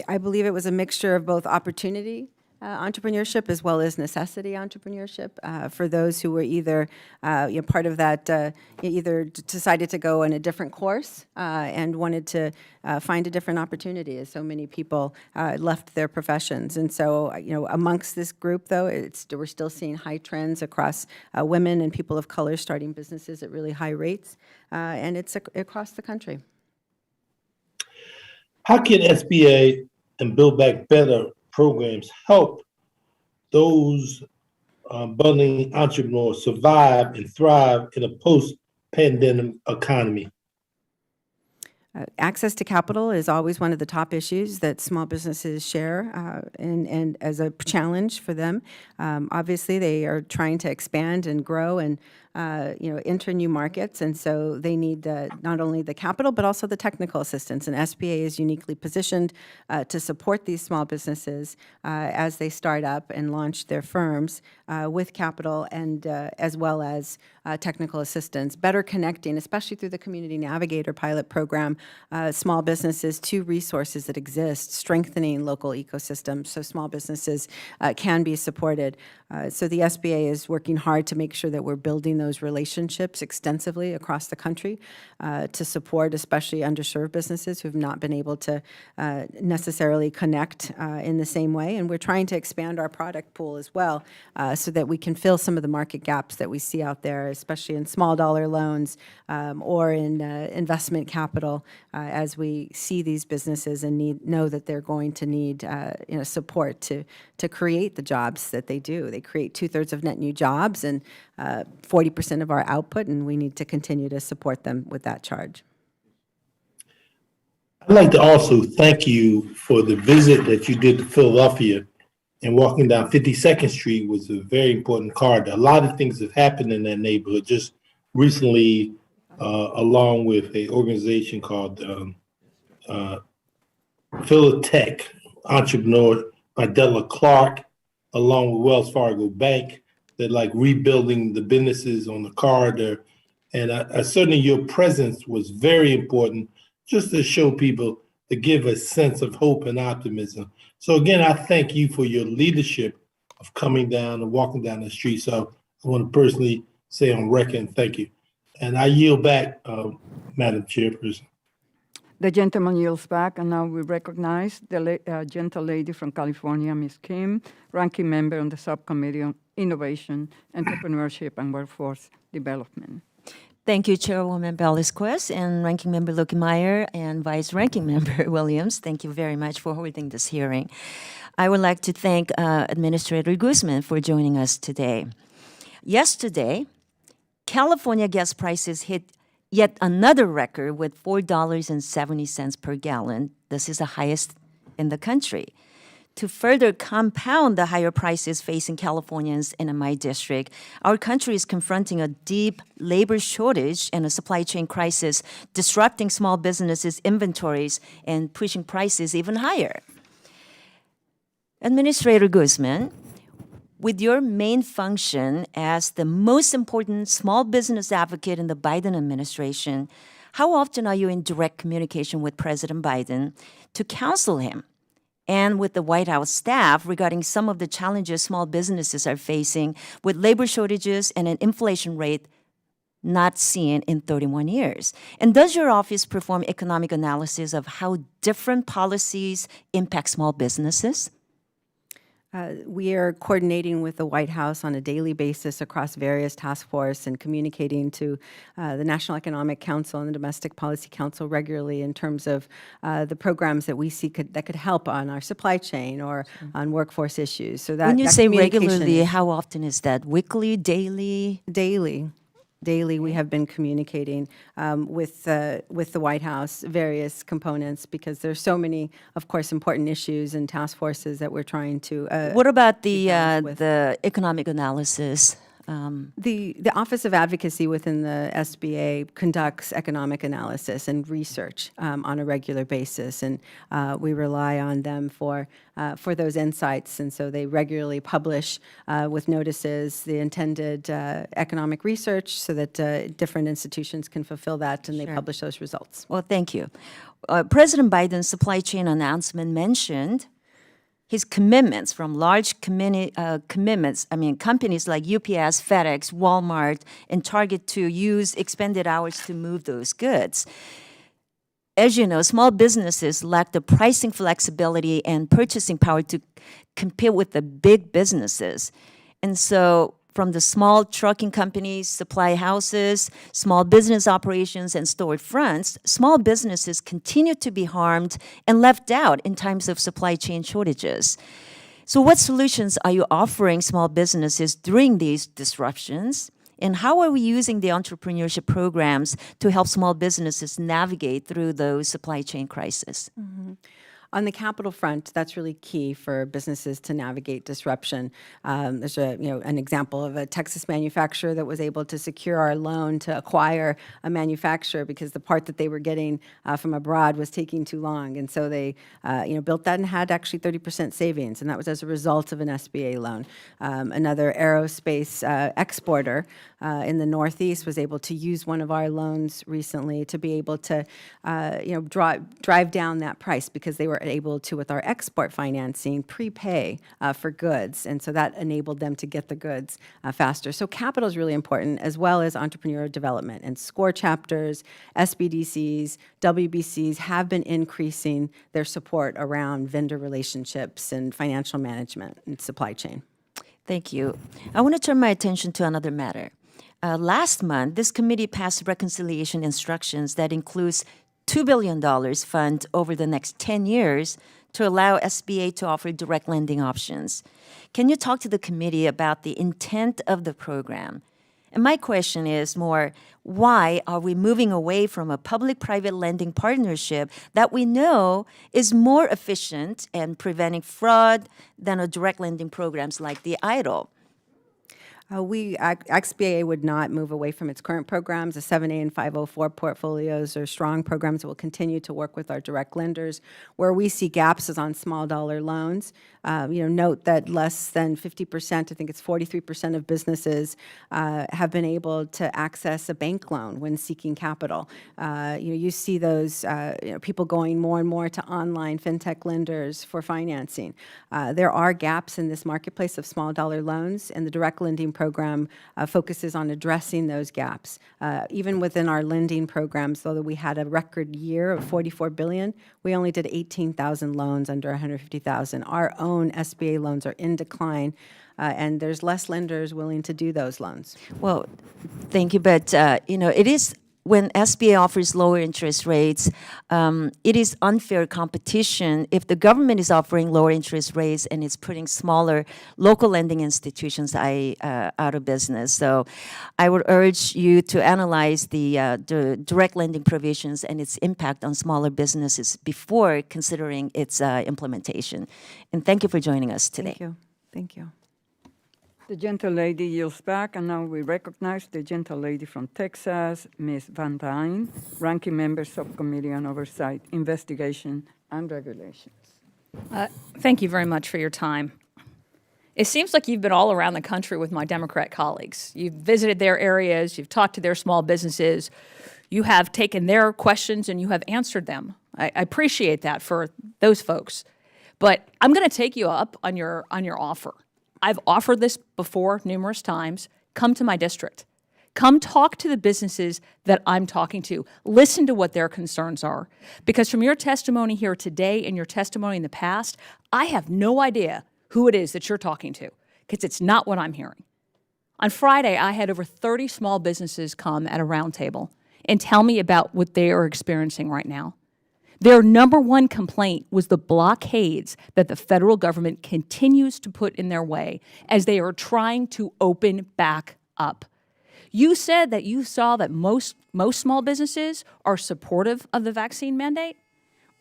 I believe it was a mixture of both opportunity entrepreneurship as well as necessity entrepreneurship for those who were either part of that, either decided to go in a different course and wanted to find a different opportunity, as so many people left their professions. And so, amongst this group, though, we're still seeing high trends across women and people of color starting businesses at really high rates, and it's across the country. How can SBA and Build Back Better programs help those budding entrepreneurs survive and thrive in a post-pandemic economy? Access to capital is always one of the top issues that small businesses share, and as a challenge for them. Obviously, they are trying to expand and grow, and enter new markets, and so they need not only the capital but also the technical assistance. And SBA is uniquely positioned to support these small businesses as they start up and launch their firms with capital and as well as technical assistance. Better connecting, especially through the Community Navigator pilot program, small businesses to resources that exist, strengthening local ecosystems so small businesses can be supported. So the SBA is working hard to make sure that we're building those relationships extensively across the country to support especially underserved businesses who have not been able to necessarily connect in the same way. And we're trying to expand our product pool as well so that we can fill some of the market gaps that we see out there, especially in small dollar loans or in investment capital as we see these businesses and know that they're going to need support to create the jobs that they do. They create 2/3 of net new jobs and 40% of our output, and we need to continue to support them with that charge. I'd like to also thank you for the visit that you did to Philadelphia, and walking down 52nd Street was a very important corridor. A lot of things have happened in that neighborhood just recently, along with an organization called Philatech entrepreneur Idella Clark, along with Wells Fargo Bank, that like rebuilding the businesses on the corridor. And certainly your presence was very important just to show people, to give a sense of hope and optimism. So again, I thank you for your leadership of coming down and walking down the street. So I want to personally say on record, and thank you. And I yield back, Madam Chairperson. The gentleman yields back, and now we recognize the gentle lady from California, Ms. Kim, ranking member on the Subcommittee on Innovation, Entrepreneurship, and Workforce Development. Thank you, Chairwoman Velasquez and Ranking Member Lukemeyer and Vice Ranking Member Williams. Thank you very much for holding this hearing. I would like to thank Administrator Guzman for joining us today. Yesterday, California gas prices hit yet another record with $4.70 per gallon. This is the highest in the country. To further compound the higher prices facing Californians in my district, our country is confronting a deep labor shortage and a supply chain crisis, disrupting small businesses' inventories and pushing prices even higher. Administrator Guzman, with your main function as the most important small business advocate in the Biden administration, how often are you in direct communication with President Biden to counsel him and with the White House staff regarding some of the challenges small businesses are facing with labor shortages and an inflation rate not seen in 31 years? And does your office perform economic analysis of how different policies impact small businesses? We are coordinating with the White House on a daily basis across various task force and communicating to the National Economic Council and the Domestic Policy Council regularly in terms of the programs that we see that could help on our supply chain or on workforce issues. So that when you say regularly, communication how often is that? Weekly, daily? Daily, we have been communicating with the White House, various components, because there's so many, of course, important issues and task forces that we're trying to. What about the economic analysis? The Office of Advocacy within the SBA conducts economic analysis and research on a regular basis, and we rely on them for those insights. And so they regularly publish with notices the intended economic research so that different institutions can fulfill that, and they publish those results. Well, thank you. President Biden's supply chain announcement mentioned his commitments from large companies like UPS, FedEx, Walmart, and Target to use expanded hours to move those goods. As you know, small businesses lack the pricing flexibility and purchasing power to compete with the big businesses. And so from the small trucking companies, supply houses, small business operations, and storefronts, small businesses continue to be harmed and left out in times of supply chain shortages. So what solutions are you offering small businesses during these disruptions? And how are we using the entrepreneurship programs to help small businesses navigate through those supply chain crises? Mm-hmm. On the capital front, that's really key for businesses to navigate disruption. There's an example of a Texas manufacturer that was able to secure our loan to acquire a manufacturer because the part that they were getting from abroad was taking too long, and so they built that and had actually 30% savings, and that was as a result of an SBA loan. Another aerospace exporter in the Northeast was able to use one of our loans recently to be able to drive down that price because they were able to, with our export financing, prepay for goods. And so that enabled them to get the goods faster. So capital is really important, as well as entrepreneurial development. And SCORE chapters, SBDCs, WBCs have been increasing their support around vendor relationships and financial management and supply chain. Thank you. I want to turn my attention to another matter. Last month, this committee passed reconciliation instructions that includes $2 billion fund over the next 10 years to allow SBA to offer direct lending options. Can you talk to the committee about the intent of the program? And my question is more, why are we moving away from a public-private lending partnership that we know is more efficient and preventing fraud than a direct lending programs like the EIDL? SBA would not move away from its current programs. The 7A and 504 portfolios are strong programs that will continue to work with our direct lenders. Where we see gaps is on small dollar loans. Note that less than 50%, I think it's 43% of businesses have been able to access a bank loan when seeking capital. You see those people going more and more to online fintech lenders for financing. There are gaps in this marketplace of small dollar loans, and the direct lending program focuses on addressing those gaps. Even within our lending programs, though we had a record year of $44 billion, we only did 18,000 loans under 150,000. Our own SBA loans are in decline, and there's less lenders willing to do those loans. Well, thank you, but it is when SBA offers lower interest rates, it is unfair competition if the government is offering lower interest rates and it's putting smaller local lending institutions out of business. So I would urge you to analyze the direct lending provisions and its impact on smaller businesses before considering its implementation. And thank you for joining us today. Thank you. Thank you. The gentlelady yields back, and now we recognize the gentlelady from Texas, Ms. Van Dyne, Ranking Member, Subcommittee on Oversight, Investigation, and Regulations. Thank you very much for your time. It seems like you've been all around the country with my Democrat colleagues. You've visited their areas, you've talked to their small businesses, you have taken their questions and you have answered them. I appreciate that for those folks. But I'm going to take you up on your offer. I've offered this before numerous times. Come to my district. Come talk to the businesses that I'm talking to. Listen to what their concerns are. Because from your testimony here today and your testimony in the past, I have no idea who it is that you're talking to, because it's not what I'm hearing. On Friday, I had over 30 small businesses come at a roundtable and tell me about what they are experiencing right now. Their number one complaint was the blockades that the federal government continues to put in their way as they are trying to open back up. You said that you saw that most small businesses are supportive of the vaccine mandate.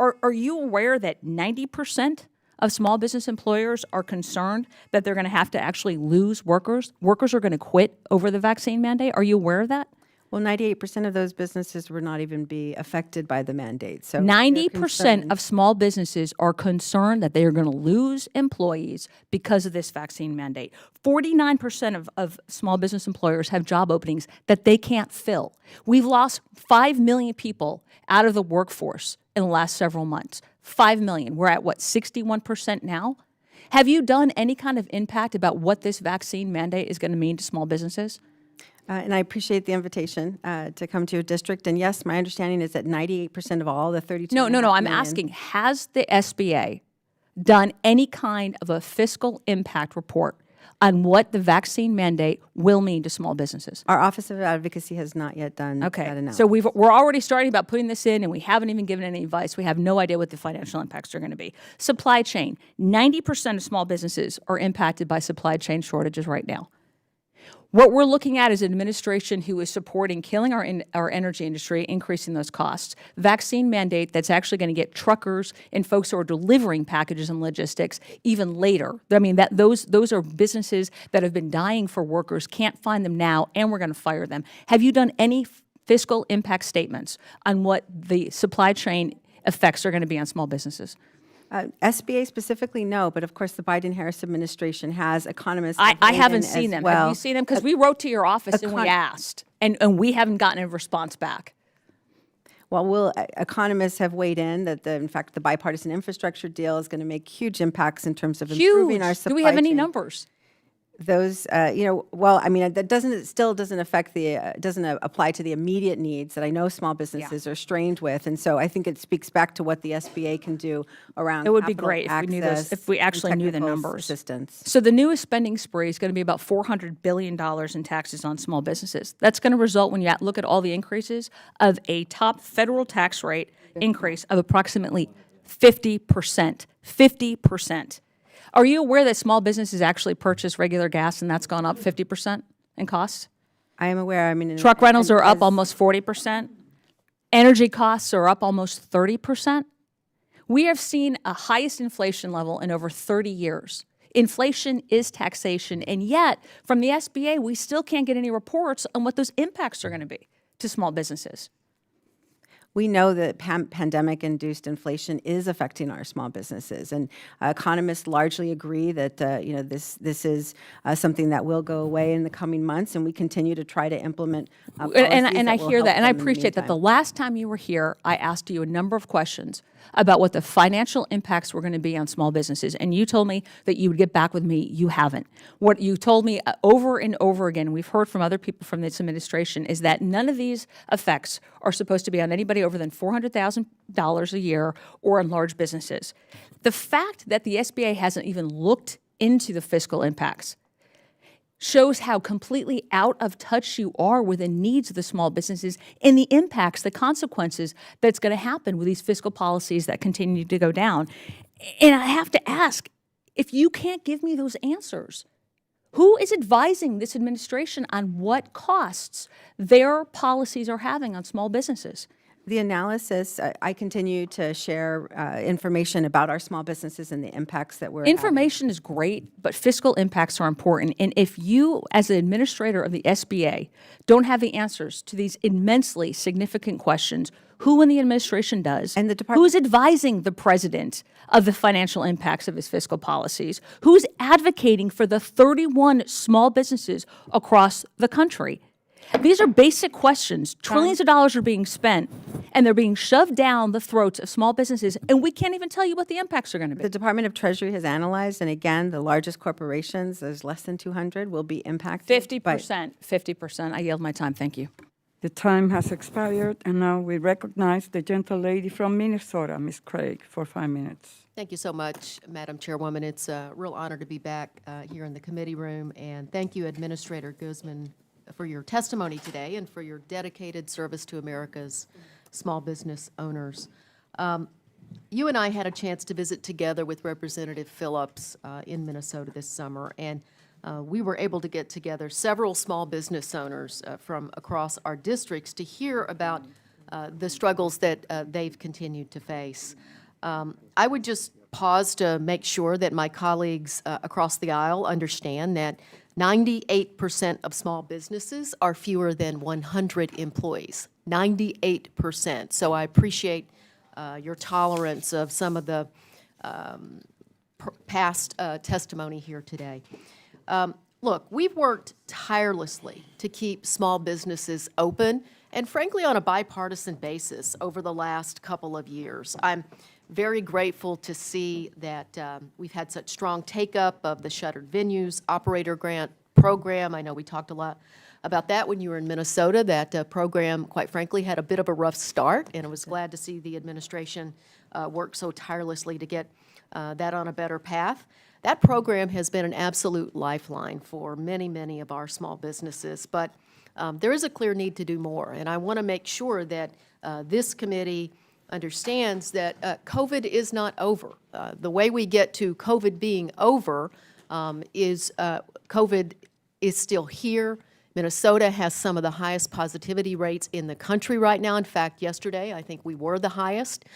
Are you aware that 90% of small business employers are concerned that they're going to have to actually lose workers? Workers are going to quit over the vaccine mandate. Are you aware of that? Well, 98% of those businesses would not even be affected by the mandate. So 90% of small businesses are concerned that they are going to lose employees because of this vaccine mandate. 49% of small business employers have job openings that they can't fill. We've lost 5 million people out of the workforce in the last several months. 5 million. We're at, 61% now? Have you done any kind of impact about what this vaccine mandate is going to mean to small businesses? And I appreciate the invitation to come to your district. And yes, my understanding is that 98% of all the 32 No, I'm asking, has the SBA done any kind of a fiscal impact report on what the vaccine mandate will mean to small businesses? Our Office of Advocacy has not yet done that analysis. So we're already starting about putting this in, and we haven't even given any advice. We have no idea what the financial impacts are going to be. Supply chain. 90% of small businesses are impacted by supply chain shortages right now. What we're looking at is an administration who is supporting killing our energy industry, increasing those costs. Vaccine mandate that's actually going to get truckers and folks who are delivering packages and logistics even later. I mean, those are businesses that have been dying for workers, can't find them now, and we're going to fire them. Have you done any fiscal impact statements on what the supply chain effects are going to be on small businesses? SBA specifically, no, but of course the Biden-Harris administration has economists. I haven't seen them. Have you seen them? Because we wrote to your office and we asked, and we haven't gotten a response back. Well, economists have weighed in that, in fact, the bipartisan infrastructure deal is going to make huge impacts in terms of improving our supply chain. Do we have any numbers? Those, well, I mean, that still doesn't affect doesn't apply to the immediate needs that I know small businesses are strained with. And so I think it speaks back to what the SBA can do around It would be capital great if we knew those, if we actually and knew the technical numbers. assistance. So the newest spending spree is going to be about $400 billion in taxes on small businesses. That's going to result, when you look at all the increases, of a top federal tax rate increase of approximately 50%. 50%. Are you aware that small businesses actually purchase regular gas and that's gone up 50% in costs? I am aware. I mean, truck rentals are up almost 40%. Energy costs are up almost 30%. We have seen a highest inflation level in over 30 years. Inflation is taxation, and yet from the SBA, we still can't get any reports on what those impacts are going to be to small businesses. We know that pandemic-induced inflation is affecting our small businesses, and economists largely agree that this is something that will go away in the coming months, and we continue to try to implement policies and I will hear help that, and I them in the appreciate that. The meantime. last time you were here, I asked you a number of questions about what the financial impacts were going to be on small businesses, and you told me that you would get back with me. You haven't. What you told me over and over again, we've heard from other people from this administration, is that none of these effects are supposed to be on anybody over than $400,000 a year or on large businesses. The fact that the SBA hasn't even looked into the fiscal impacts shows how completely out of touch you are with the needs of the small businesses and the impacts, the consequences that's going to happen with these fiscal policies that continue to go down. And I have to ask, if you can't give me those answers, who is advising this administration on what costs their policies are having on small businesses? The analysis, I continue to share information about our small businesses and the impacts that we're Information is great, but fiscal impacts are important. And if you, as an administrator of the SBA, don't have the answers to these immensely significant questions, who in the administration does? And who's advising the president of the financial impacts of his fiscal policies? Who's advocating for the 31 small businesses across the country? These are basic questions. Trillions of dollars are being spent, and they're being shoved down the throats of small businesses, and we can't even tell you what the impacts are going to be. The Department of Treasury has analyzed, and again, the largest corporations, there's less than 200, will be impacted. 50%. 50%. I yield my time. Thank you. The time has expired, and now we recognize the gentle lady from Minnesota, Ms. Craig, for 5 minutes. Thank you so much, Madam Chairwoman. It's a real honor to be back here in the committee room, and thank you, Administrator Guzman, for your testimony today and for your dedicated service to America's small business owners. You and I had a chance to visit together with Representative Phillips in Minnesota this summer, and we were able to get together several small business owners from across our districts to hear about the struggles that they've continued to face. I would just pause to make sure that my colleagues across the aisle understand that 98% of small businesses are fewer than 100 employees. 98%. So I appreciate your tolerance of some of the past testimony here today. Look, we've worked tirelessly to keep small businesses open, and frankly on a bipartisan basis over the last couple of years. I'm very grateful to see that we've had such strong take-up of the Shuttered Venues Operator Grant Program. I know we talked a lot about that when you were in Minnesota. That program, quite frankly, had a bit of a rough start, and I was glad to see the administration work so tirelessly to get that on a better path. That program has been an absolute lifeline for many, many of our small businesses, but there is a clear need to do more, and I want to make sure that this committee understands that COVID is not over. The way we get to COVID being over is COVID is still here. Minnesota has some of the highest positivity rates in the country right now. In fact, yesterday, I think we were the highest.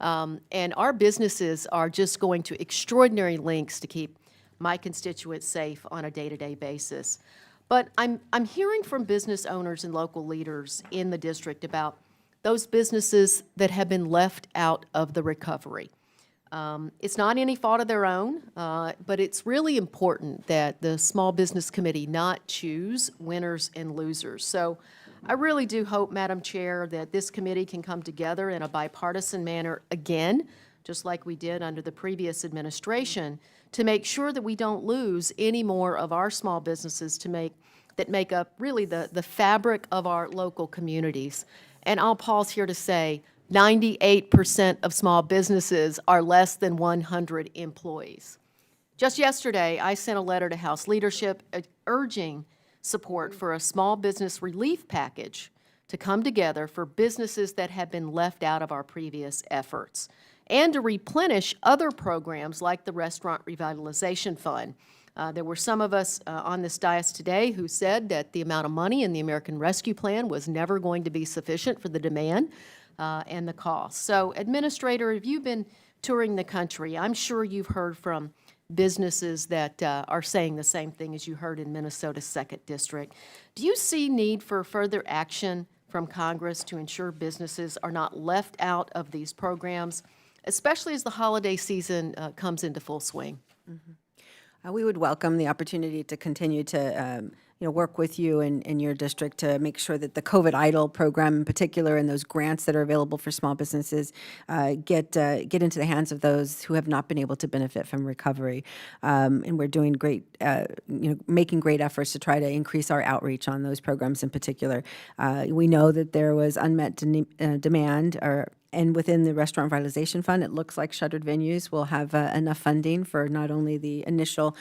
And our businesses are just going to extraordinary lengths to keep my constituents safe on a day-to-day basis. But I'm hearing from business owners and local leaders in the district about those businesses that have been left out of the recovery. It's not any fault of their own, but it's really important that the Small Business Committee not choose winners and losers. So I really do hope, Madam Chair, that this committee can come together in a bipartisan manner again, just like we did under the previous administration, to make sure that we don't lose any more of our small businesses that make up really the fabric of our local communities. And I'll pause here to say 98% of small businesses are less than 100 employees. Just yesterday, I sent a letter to House leadership urging support for a small business relief package to come together for businesses that have been left out of our previous efforts, and to replenish other programs like the Restaurant Revitalization Fund. There were some of us on this dais today who said that the amount of money in the American Rescue Plan was never going to be sufficient for the demand and the cost. So, Administrator, have you been touring the country? I'm sure you've heard from businesses that are saying the same thing as you heard in Minnesota's 2nd District. Do you see need for further action from Congress to ensure businesses are not left out of these programs, especially as the holiday season comes into full swing? We would welcome the opportunity to continue to work with you and your district to make sure that the COVID EIDL program in particular and those grants that are available for small businesses get into the hands of those who have not been able to benefit from recovery. And we're doing great, making great efforts to try to increase our outreach on those programs in particular. We know that there was unmet demand and within the Restaurant Revitalization Fund, it looks like shuttered venues will have enough funding for not only the initial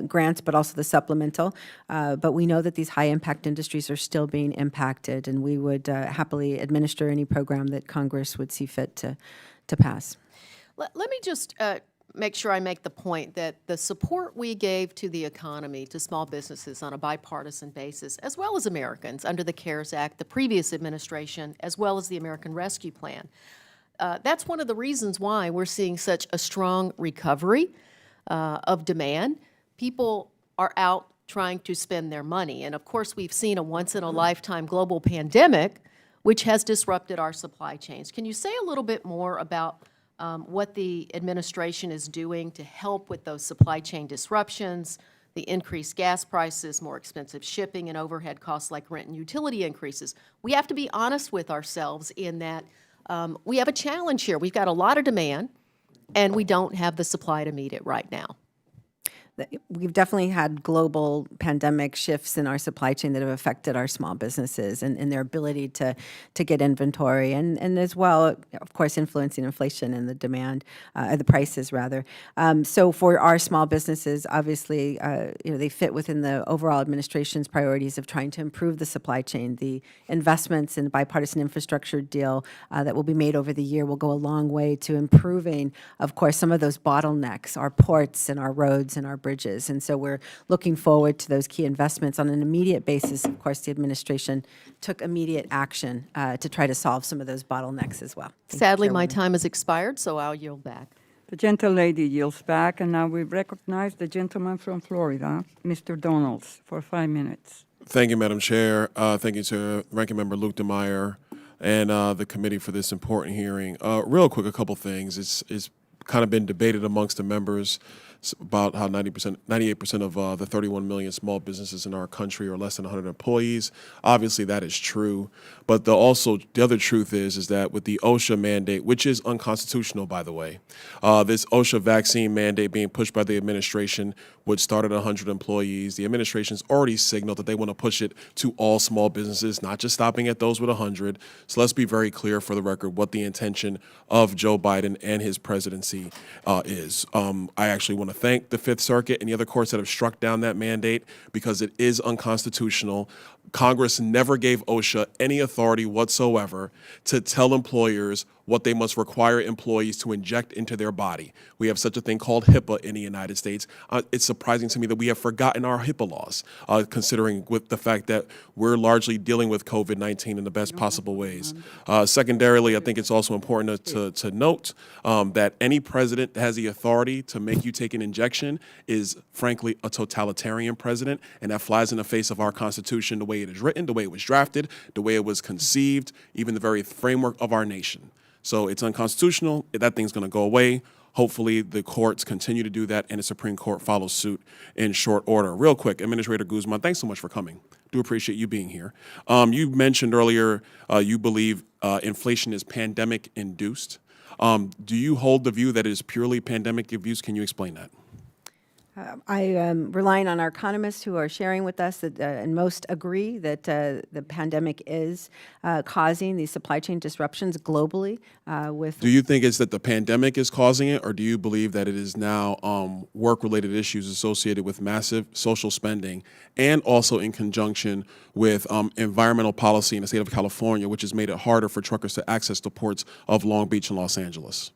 grants, but also the supplemental. But we know that these high-impact industries are still being impacted, and we would happily administer any program that Congress would see fit to pass. Let me just make sure I make the point that the support we gave to the economy, to small businesses on a bipartisan basis, as well as Americans under the CARES Act, the previous administration, as well as the American Rescue Plan, that's one of the reasons why we're seeing such a strong recovery of demand. People are out trying to spend their money. And of course, we've seen a once-in-a-lifetime global pandemic, which has disrupted our supply chains. Can you say a little bit more about what the administration is doing to help with those supply chain disruptions, the increased gas prices, more expensive shipping and overhead costs like rent and utility increases? We have to be honest with ourselves in that we have a challenge here. We've got a lot of demand, and we don't have the supply to meet it right now. We've definitely had global pandemic shifts in our supply chain that have affected our small businesses and their ability to get inventory, and as well, of course, influencing inflation and the demand, the prices rather. So for our small businesses, obviously, they fit within the overall administration's priorities of trying to improve the supply chain. The investments in the bipartisan infrastructure deal that will be made over the year will go a long way to improving, of course, some of those bottlenecks, our ports and our roads and our bridges. And so we're looking forward to those key investments on an immediate basis. Of course, the administration took immediate action to try to solve some of those bottlenecks as well. Sadly, my time has expired, so I'll yield back. The gentlelady yields back, and now we recognize the gentleman from Florida, Mr. Donalds, for 5 minutes. Thank you, Madam Chair. Thank you to Ranking Member Luke DeMeyer and the committee for this important hearing. Real quick, a couple things. It's kind of been debated amongst the members about how 98% of the 31 million small businesses in our country are less than 100 employees. Obviously, that is true. But the other truth is that with the OSHA mandate, which is unconstitutional, by the way, this OSHA vaccine mandate being pushed by the administration would start at 100 employees. The administration's already signaled that they want to push it to all small businesses, not just stopping at those with 100. So let's be very clear for the record what the intention of Joe Biden and his presidency is. I actually want to thank the Fifth Circuit and the other courts that have struck down that mandate because it is unconstitutional. Congress never gave OSHA any authority whatsoever to tell employers what they must require employees to inject into their body. We have such a thing called HIPAA in the United States. It's surprising to me that we have forgotten our HIPAA laws, considering with the fact that we're largely dealing with COVID-19 in the best possible ways. Secondarily, I think it's also important to note that any president that has the authority to make you take an injection is, frankly, a totalitarian president, and that flies in the face of our Constitution, the way it is written, the way it was drafted, the way it was conceived, even the very framework of our nation. So it's unconstitutional. That thing's going to go away. Hopefully the courts continue to do that and the Supreme Court follows suit in short order. Real quick, Administrator Guzman, thanks so much for coming. Do appreciate you being here. You mentioned earlier you believe inflation is pandemic induced. Do you hold the view that it is purely pandemic induced? Can you explain that? I am relying on our economists who are sharing with us that, and most agree that the pandemic is causing these supply chain disruptions globally. Do you think it's that the pandemic is causing it, or do you believe that it is now work-related issues associated with massive social spending and also in conjunction with environmental policy in the state of California, which has made it harder for truckers to access the ports of Long Beach and Los Angeles?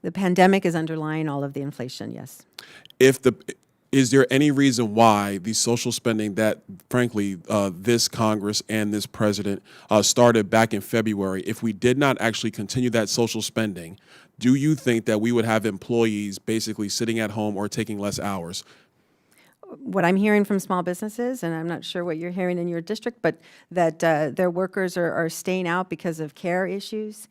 The pandemic is underlying all of the inflation, yes. Is there any reason why the social spending that, frankly, this Congress and this president started back in February, if we did not actually continue that social spending, do you think that we would have employees basically sitting at home or taking less hours? What I'm hearing from small businesses, and I'm not sure what you're hearing in your district, but that their workers are staying out because of care issues,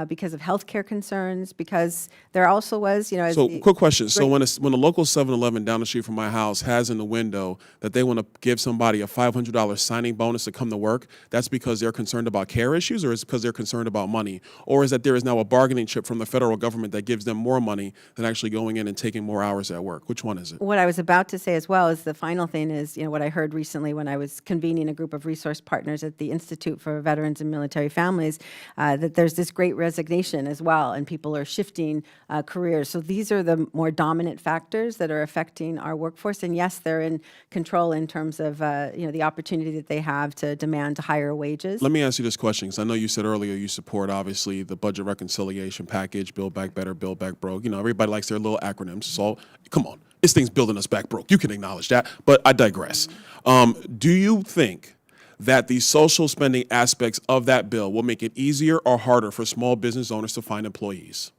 because of healthcare concerns, because there also was, you know. So, quick question. So, when a local 7-Eleven down the street from my house has in the window that they want to give somebody a $500 signing bonus to come to work, that's because they're concerned about care issues, or is it because they're concerned about money? Or is that there is now a bargaining chip from the federal government that gives them more money than actually going in and taking more hours at work? Which one is it? What I was about to say as well is the final thing is, you know, what I heard recently when I was convening a group of resource partners at the Institute for Veterans and Military Families, that there's this great resignation as well, and people are shifting careers. So these are the more dominant factors that are affecting our workforce. And yes, they're in control in terms of you know, the opportunity that they have to demand higher wages. Let me ask you this question, because I know you said earlier you support, obviously, the budget reconciliation package, Build Back Better, Build Back Broke. You know, everybody likes their little acronyms. So come on, this thing's building us back broke. You can acknowledge that, but I digress. Do you think that the social spending aspects of that bill will make it easier or harder for small business owners to find employees?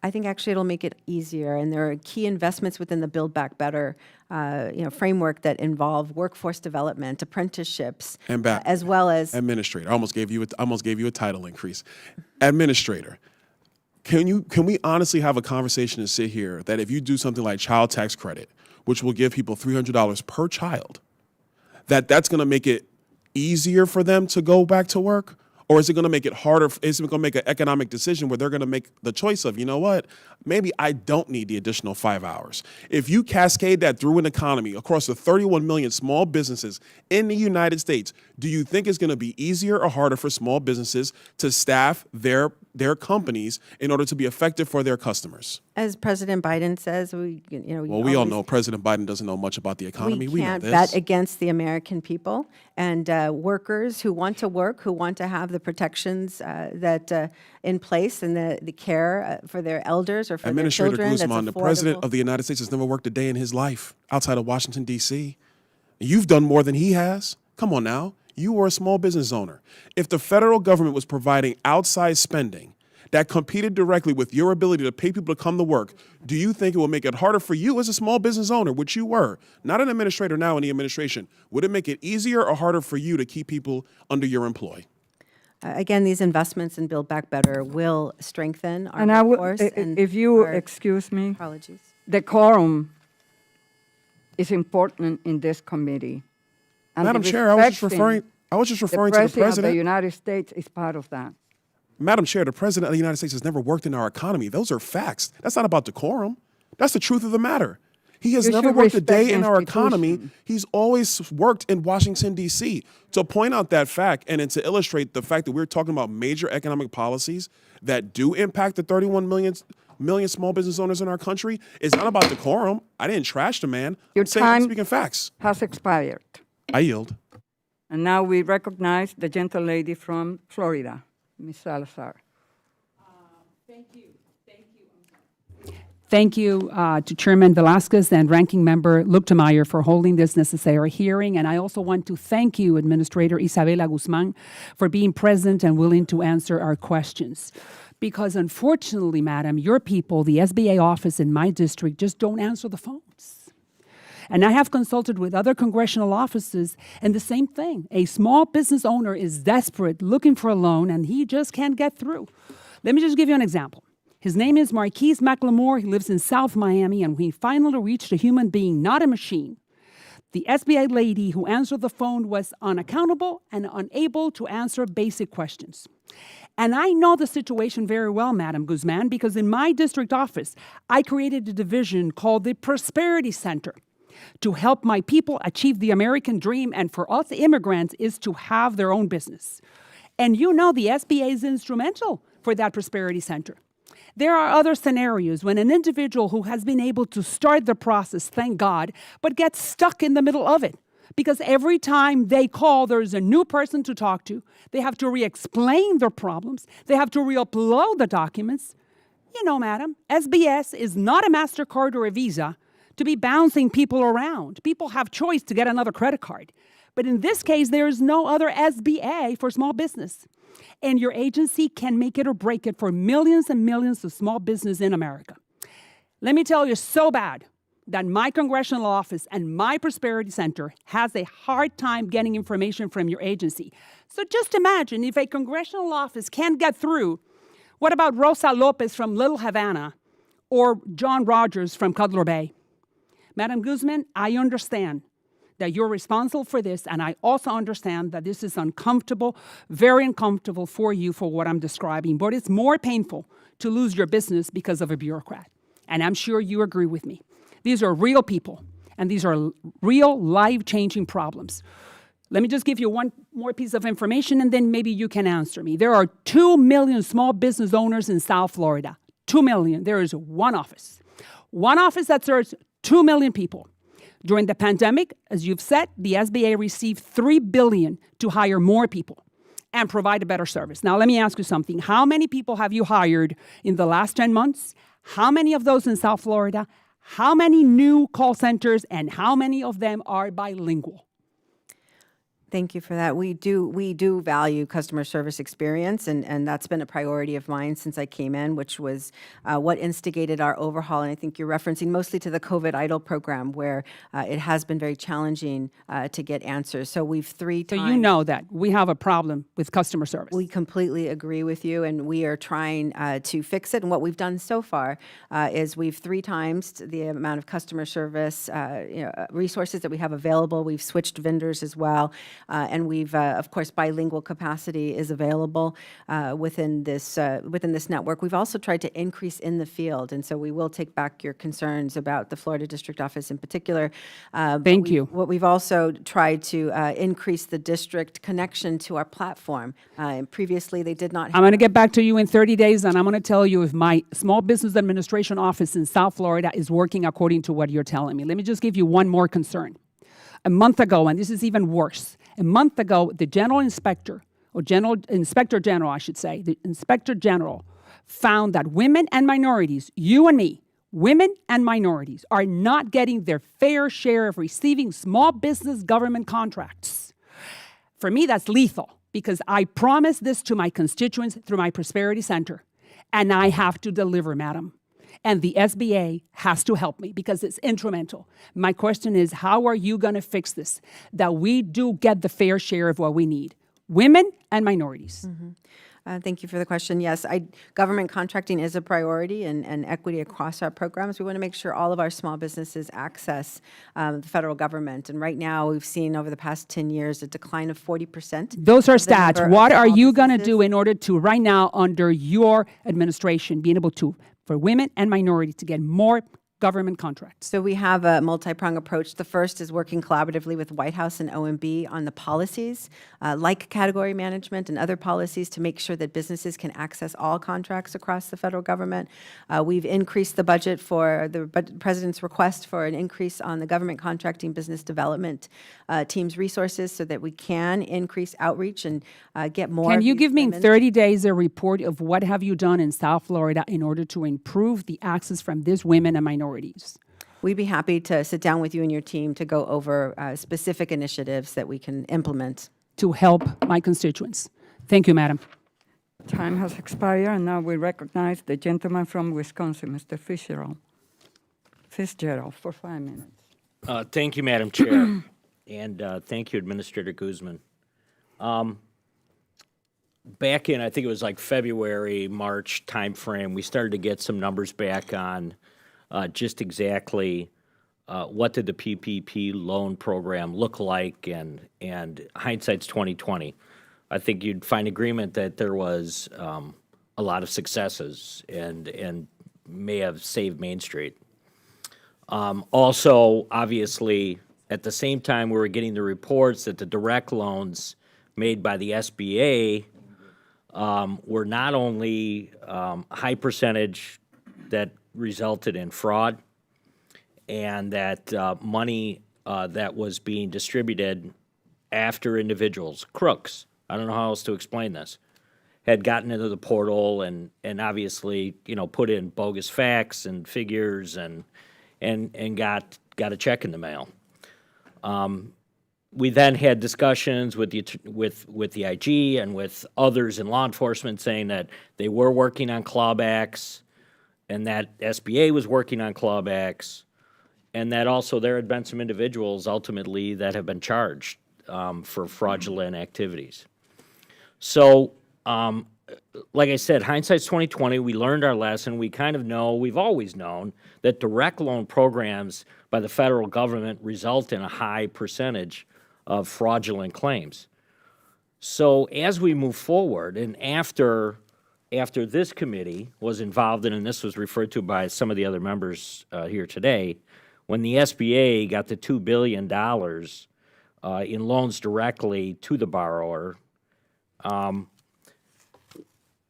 I think actually it'll make it easier, and there are key investments within the Build Back Better you know, framework that involve workforce development, apprenticeships, And back, as well as Administrator. I almost gave you a title increase. Administrator, can we honestly have a conversation and sit here that if you do something like child tax credit, which will give people $300 per child, that's going to make it easier for them to go back to work? Or is it going to make it harder? Is it going to make an economic decision where they're going to make the choice of, you know what, maybe I don't need the additional 5 hours? If you cascade that through an economy across the 31 million small businesses in the United States, do you think it's going to be easier or harder for small businesses to staff their companies in order to be effective for their customers? as President Biden says, we we all know President Biden doesn't know much about the economy. We know can't this. bet against the American people and workers who want to work, who want to have the protections that in place and the care for their elders or for Administrator their children. Guzman, that's the President affordable. of the United States has never worked a day in his life outside of Washington, D.C. You've done more than he has. Come on now. You were a small business owner. If the federal government was providing outside spending that competed directly with your ability to pay people to come to work, do you think it will make it harder for you as a small business owner, which you were, not an administrator now in the administration? Would it make it easier or harder for you to keep people under your employ? Again, these investments in Build Back Better will strengthen our And I would, workforce. and if you our- excuse me, Apologies. the quorum is important in this committee. And Madam the Chair, I was just respecting referring to the of the president. United States is part of that. Madam Chair, the President of the United States has never worked in our economy. Those are facts. That's not about decorum. That's the truth of the matter. He has You never should worked a respect day the in our economy. institution. He's always worked in Washington, D.C. To point out that fact and then to illustrate the fact that we're talking about major economic policies that do impact the 31 million small business owners in our country is not about decorum. I didn't trash the man. Your I'm saying, time I'm speaking facts. has expired. I yield. And now we recognize the gentle lady from Florida, Ms. Salazar. Thank you to Chairman Velasquez and Ranking Member Luchtmeyer for holding this necessary hearing. And I also want to thank you, Administrator Isabella Guzman, for being present and willing to answer our questions. Because unfortunately, Madam, your people, the SBA office in my district, just don't answer the phones. And I have consulted with other congressional offices, and the same thing. A small business owner is desperate, looking for a loan, and he just can't get through. Let me just give you an example. His name is Marquise McLemore. He lives in South Miami, and we finally reached a human being, not a machine. The SBA lady who answered the phone was unaccountable and unable to answer basic questions. And I know the situation very well, Madam Guzman, because in my district office, I created a division called the Prosperity Center to help my people achieve the American dream, and for us immigrants is to have their own business. And you know the SBA is instrumental for that Prosperity Center. There are other scenarios when an individual who has been able to start the process, thank God, but gets stuck in the middle of it. Because every time they call, there's a new person to talk to. They have to re-explain their problems. They have to re-upload the documents. You know, madam, SBS is not a MasterCard or a Visa to be bouncing people around. People have choice to get another credit card. But in this case, there is no other SBA for small business. And your agency can make it or break it for millions and millions of small business in America. Let me tell you so bad that my congressional office and my Prosperity Center has a hard time getting information from your agency. So just imagine if a congressional office can't get through, what about Rosa Lopez from Little Havana or John Rogers from Cutler Bay? Madam Guzman, I understand that you're responsible for this, and I also understand that this is uncomfortable, very uncomfortable for you for what I'm describing, but it's more painful to lose your business because of a bureaucrat. And I'm sure you agree with me. These are real people, and these are real life-changing problems. Let me just give you one more piece of information, and then maybe you can answer me. There are 2 million small business owners in South Florida. 2 million. There is one office that serves 2 million people. During the pandemic, as you've said, the SBA received $3 billion to hire more people and provide a better service. Now, let me ask you something. How many people have you hired in the last 10 months? How many of those in South Florida? How many new call centers, and how many of them are bilingual? Thank you for that. We do value customer service experience, and that's been a priority of mine since I came in, which was what instigated our overhaul. And I think you're referencing mostly to the COVID EIDL program, where it has been very challenging to get answers. So we've So you know that we have a problem with customer service. We completely agree with you, and we are trying to fix it. And what we've done so far is we've 3 times the amount of customer service resources that we have available. We've switched vendors as well. And we've, of course, bilingual capacity is available within this network. We've also tried to increase in the field, and so we will take back your concerns about the Florida District Office in particular. Thank you. What we've also tried to increase the district connection to our platform. And previously, they did not have. I'm going to get back to you in 30 days, and I'm going to tell you if my Small Business Administration office in South Florida is working according to what you're telling me. Let me just give you one more concern. A month ago, and this is even worse, a month ago, the General Inspector, or Inspector General, I should say, the Inspector General found that women and minorities, you and me, women and minorities, are not getting their fair share of receiving small business government contracts. For me, that's lethal, because I promised this to my constituents through my Prosperity Center, and I have to deliver, madam. And the SBA has to help me because it's instrumental. My question is, how are you going to fix this, that we do get the fair share of what we need? Women and minorities. Thank you for the question. Yes, government contracting is a priority and equity across our programs. We want to make sure all of our small businesses access the federal government. And right now, we've seen over the past 10 years a decline of 40%. Those are stats. What are you going to do in order to, right now, under your administration, being able to, for women and minorities, to get more government contracts? So we have a multi-pronged approach. The first is working collaboratively with White House and OMB on the policies, like category management and other policies, to make sure that businesses can access all contracts across the federal government. We've increased the budget for the President's request for an increase on the government contracting business development team's resources so that we can increase outreach and get more. Can you of these give me in women. 30 days a report of what have you done in South Florida in order to improve the access from these women and minorities? We'd be happy to sit down with you and your team to go over specific initiatives that we can implement. To help my constituents. Thank you, Madam. Time has expired, and now we recognize the gentleman from Wisconsin, Mr. Fitzgerald, for 5 minutes. Thank you, Madam Chair, and thank you, Administrator Guzman. Back in, I think it was like February, March timeframe, we started to get some numbers back on just exactly what did the PPP loan program look like, and hindsight's 2020. I think you'd find agreement that there was a lot of successes and may have saved Main Street. Also, obviously, at the same time, we were getting the reports that the direct loans made by the SBA were not only high percentage that resulted in fraud, and that money that was being distributed after individuals, crooks, I don't know how else to explain this, had gotten into the portal and obviously, put in bogus facts and figures and got a check in the mail. We then had discussions with the IG and with others in law enforcement saying that they were working on clawbacks and that SBA was working on clawbacks, and that also there had been some individuals ultimately that have been charged for fraudulent activities. So, like I said, hindsight's 2020. We learned our lesson. We kind of know, we've always known, that direct loan programs by the federal government result in a high percentage of fraudulent claims. So as we move forward, and after this committee was involved in, and this was referred to by some of the other members here today, when the SBA got the $2 billion in loans directly to the borrower,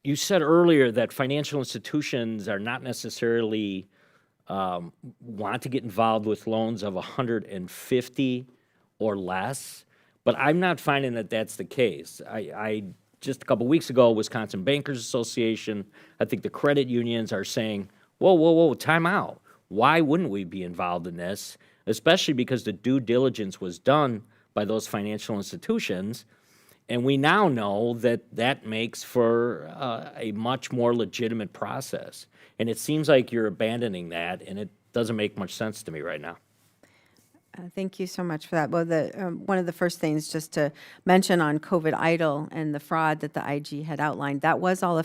you said earlier that financial institutions are not necessarily want to get involved with loans of 150 or less, but I'm not finding that that's the case. I just a couple weeks ago, Wisconsin Bankers Association, I think the credit unions are saying, whoa, time out. Why wouldn't we be involved in this? Especially because the due diligence was done by those financial institutions, and we now know that that makes for a much more legitimate process. And it seems like you're abandoning that, and it doesn't make much sense to me right now. Thank you so much for that. Well, one of the first things just to mention on COVID EIDL and the fraud that the IG had outlined, that was all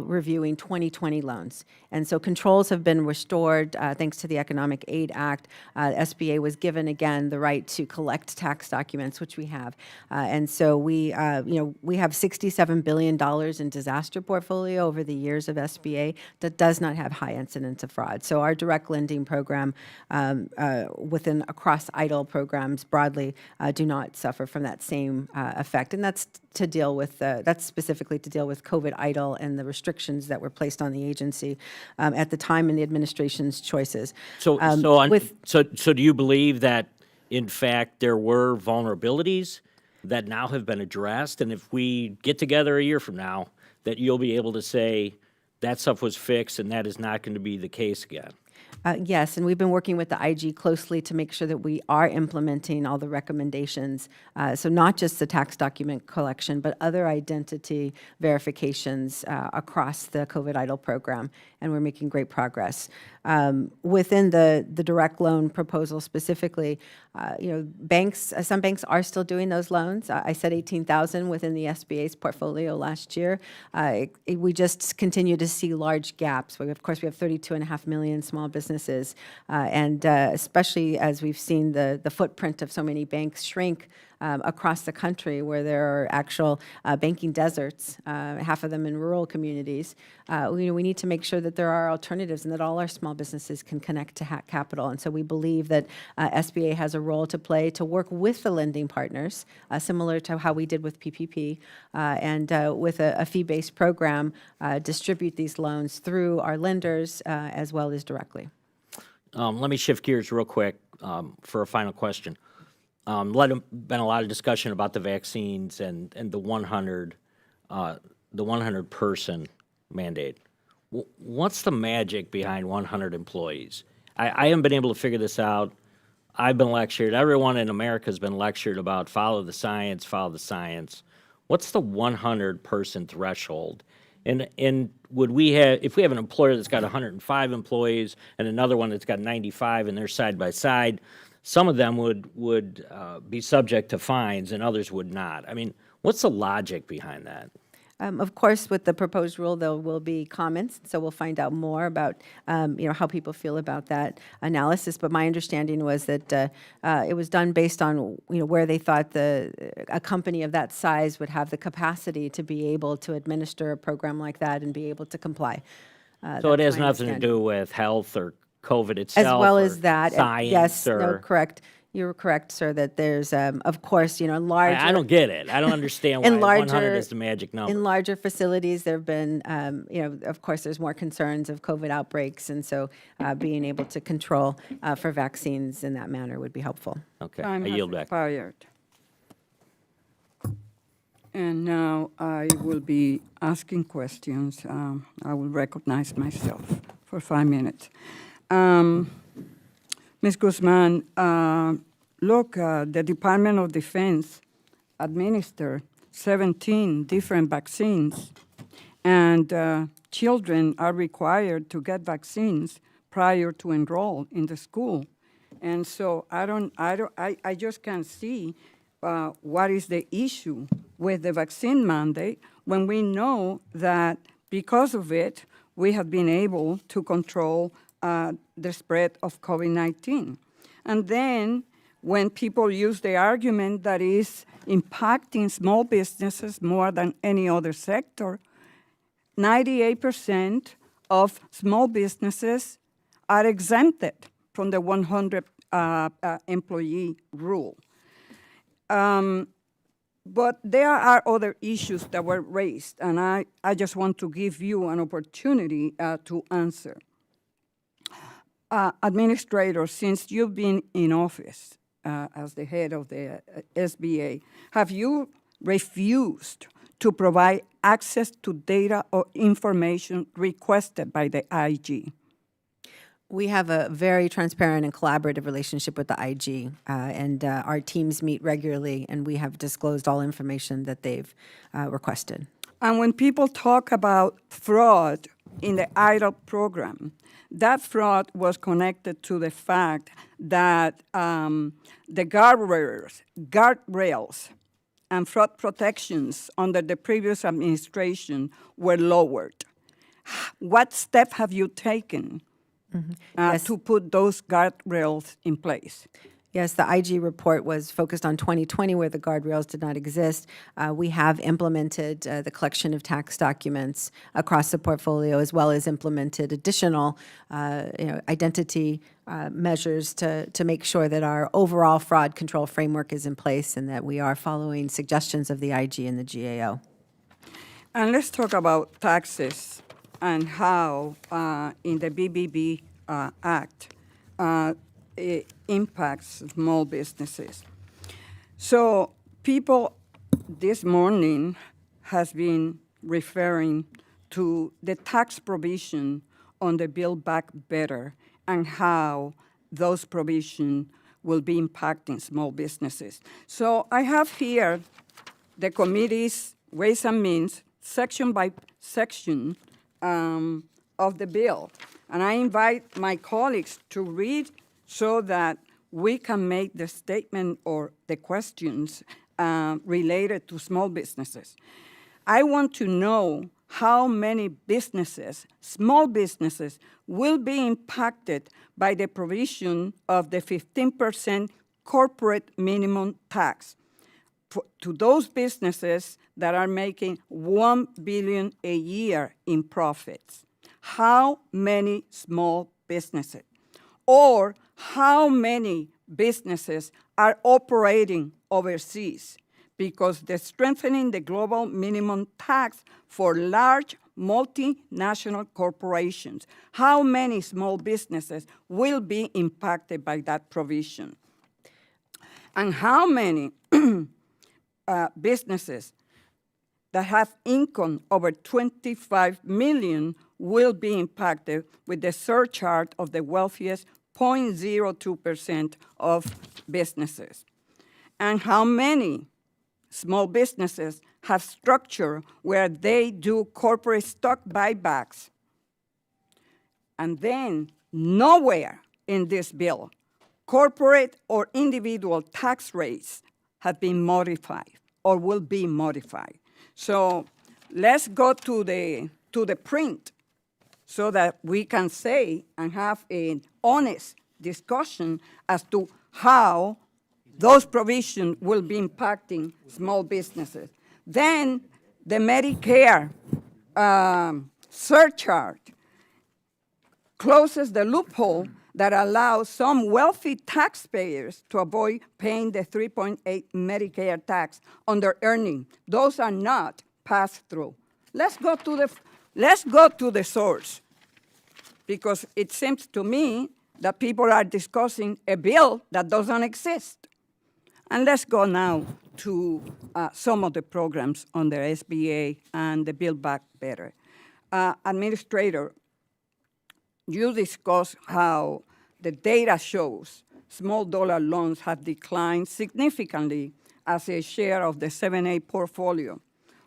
reviewing 2020 loans. And so controls have been restored thanks to the Economic Aid Act. SBA was given again the right to collect tax documents, which we have. And so we have $67 billion in disaster portfolio over the years of SBA that does not have high incidence of fraud. So our direct lending program within across EIDL programs broadly do not suffer from that same effect, and that's to deal with that's specifically to deal with COVID EIDL and the restrictions that were placed on the agency at the time in the administration's choices. So do you believe that in fact there were vulnerabilities that now have been addressed, and if we get together a year from now, that you'll be able to say that stuff was fixed and that is not going to be the case again? Yes, and we've been working with the IG closely to make sure that we are implementing all the recommendations. So not just the tax document collection, but other identity verifications across the COVID EIDL program, and we're making great progress. Within the direct loan proposal specifically, banks, some banks are still doing those loans. I said 18,000 within the SBA's portfolio last year. We just continue to see large gaps. Of course, we have 32.5 million small businesses, and especially as we've seen the footprint of so many banks shrink across the country where there are actual banking deserts, half of them in rural communities. We need to make sure that there are alternatives and that all our small businesses can connect to capital. And so we believe that SBA has a role to play to work with the lending partners, similar to how we did with PPP, and with a fee-based program, distribute these loans through our lenders as well as directly. Let me shift gears real quick for a final question. Been a lot of discussion about the vaccines and the 100 person mandate. What's the magic behind 100 employees? I haven't been able to figure this out. I've been lectured. Everyone in America has been lectured about follow the science, follow the science. What's the 100 person threshold? And would we have, if we have an employer that's got 105 employees and another one that's got 95 and they're side by side, some of them would be subject to fines and others would not. I mean, what's the logic behind that? Of course, with the proposed rule, there will be comments, so we'll find out more about, how people feel about that analysis. But my understanding was that it was done based on, where they thought a company of that size would have the capacity to be able to administer a program like that and be able to comply. So it That's has my nothing to understanding. do with health or COVID itself? As well or as that, science yes, or, no, correct. You're correct, sir, that there's, of course, larger. I don't get it. I don't understand why in 100 is the magic number. In larger facilities, there have been, of course, there's more concerns of COVID outbreaks, and so being able to control for vaccines in that manner would be helpful. Okay, Time I has yield back. expired. And now I will be asking questions. I will recognize myself for 5 minutes. Ms. Guzman, look, the Department of Defense administered 17 different vaccines, and children are required to get vaccines prior to enroll in the school. And so I just can't see what is the issue with the vaccine mandate when we know that because of it, we have been able to control the spread of COVID-19. And then when people use the argument that is impacting small businesses more than any other sector, 98% of small businesses are exempted from the 100 employee rule. But there are other issues that were raised, and I just want to give you an opportunity to answer. Administrator, since you've been in office as the head of the SBA, have you refused to provide access to data or information requested by the IG? We have a very transparent and collaborative relationship with the IG, and our teams meet regularly, and we have disclosed all information that they've requested. And when people talk about fraud in the IDLE program, that fraud was connected to the fact that the guardrails and fraud protections under the previous administration were lowered. What step have you taken to put those guardrails in place? Yes, the IG report was focused on 2020 where the guardrails did not exist. We have implemented the collection of tax documents across the portfolio, as well as implemented additional identity measures to make sure that our overall fraud control framework is in place and that we are following suggestions of the IG and the GAO. And let's talk about taxes and how in the BBB Act, it impacts small businesses. So people this morning has been referring to the tax provision on the Build Back Better and how those provisions will be impacting small businesses. So I have here the committee's Ways and Means, section by section of the bill. And I invite my colleagues to read so that we can make the statement or the questions related to small businesses. I want to know how many businesses, small businesses, will be impacted by the provision of the 15% corporate minimum tax. to those businesses that are making $1 billion a year in profits. How many small businesses? Or how many businesses are operating overseas? Because they're strengthening the global minimum tax for large multinational corporations. How many small businesses will be impacted by that provision? And how many businesses that have income over 25 million will be impacted with the surcharge of the wealthiest 0.02% of businesses? And how many small businesses have structure where they do corporate stock buybacks? And then nowhere in this bill, corporate or individual tax rates have been modified or will be modified. So let's go to the print so that we can say and have an honest discussion as to how those provisions will be impacting small businesses. Then the Medicare surcharge closes the loophole that allows some wealthy taxpayers to avoid paying the 3.8 Medicare tax on their earnings. Those are not passed through. Let's go to the source, because it seems to me that people are discussing a bill that doesn't exist. And let's go now to some of the programs on the SBA and the Build Back Better. Administrator, you discussed how the data shows small dollar loans have declined significantly as a share of the 7A portfolio,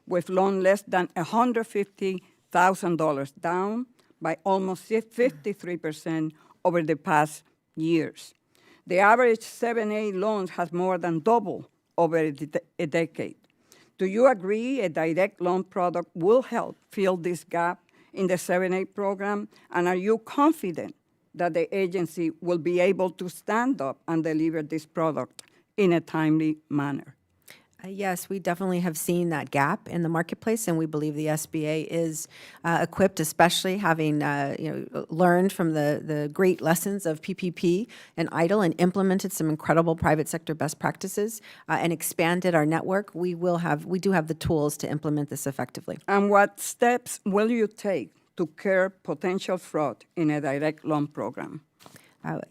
with loans less than $150,000 down by almost 53% over the past years. The average 7A loans has more than doubled over a decade. Do you agree a direct loan product will help fill this gap in the 7A program? And are you confident that the agency will be able to stand up and deliver this product in a timely manner? Yes, we definitely have seen that gap in the marketplace, and we believe the SBA is equipped, especially having learned from the great lessons of PPP and EIDL and implemented some incredible private sector best practices and expanded our network. We do have the tools to implement this effectively. And what steps will you take to curb potential fraud in a direct loan program?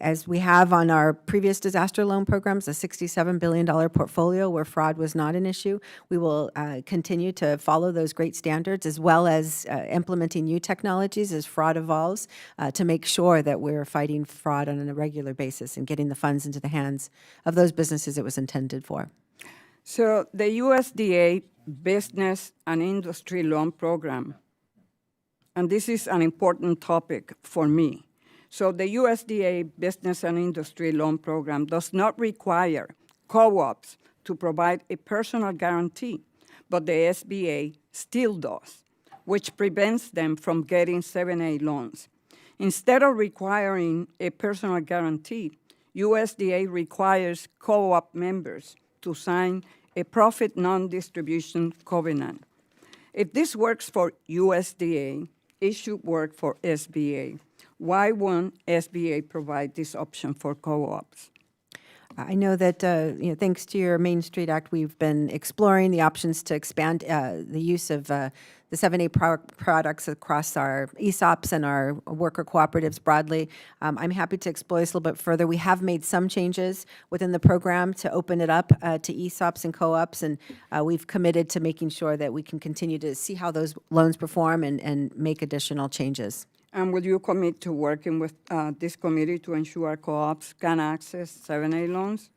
As we have on our previous disaster loan programs, a $67 billion portfolio where fraud was not an issue, we will continue to follow those great standards, as well as implementing new technologies as fraud evolves, to make sure that we're fighting fraud on a regular basis and getting the funds into the hands of those businesses it was intended for. So the USDA Business and Industry Loan Program, and this is an important topic for me. So the USDA Business and Industry Loan Program does not require co-ops to provide a personal guarantee, but the SBA still does, which prevents them from getting 7A loans. Instead of requiring a personal guarantee, USDA requires co-op members to sign a profit non-distribution covenant. If this works for USDA, it should work for SBA. Why won't SBA provide this option for co-ops? I know that, thanks to your Main Street Act, we've been exploring the options to expand the use of the 7A products across our ESOPs and our worker cooperatives broadly. I'm happy to explore this a little bit further. We have made some changes within the program to open it up to ESOPs and co-ops, and we've committed to making sure that we can continue to see how those loans perform and make additional changes. And will you commit to working with this committee to ensure co-ops can access 7A loans?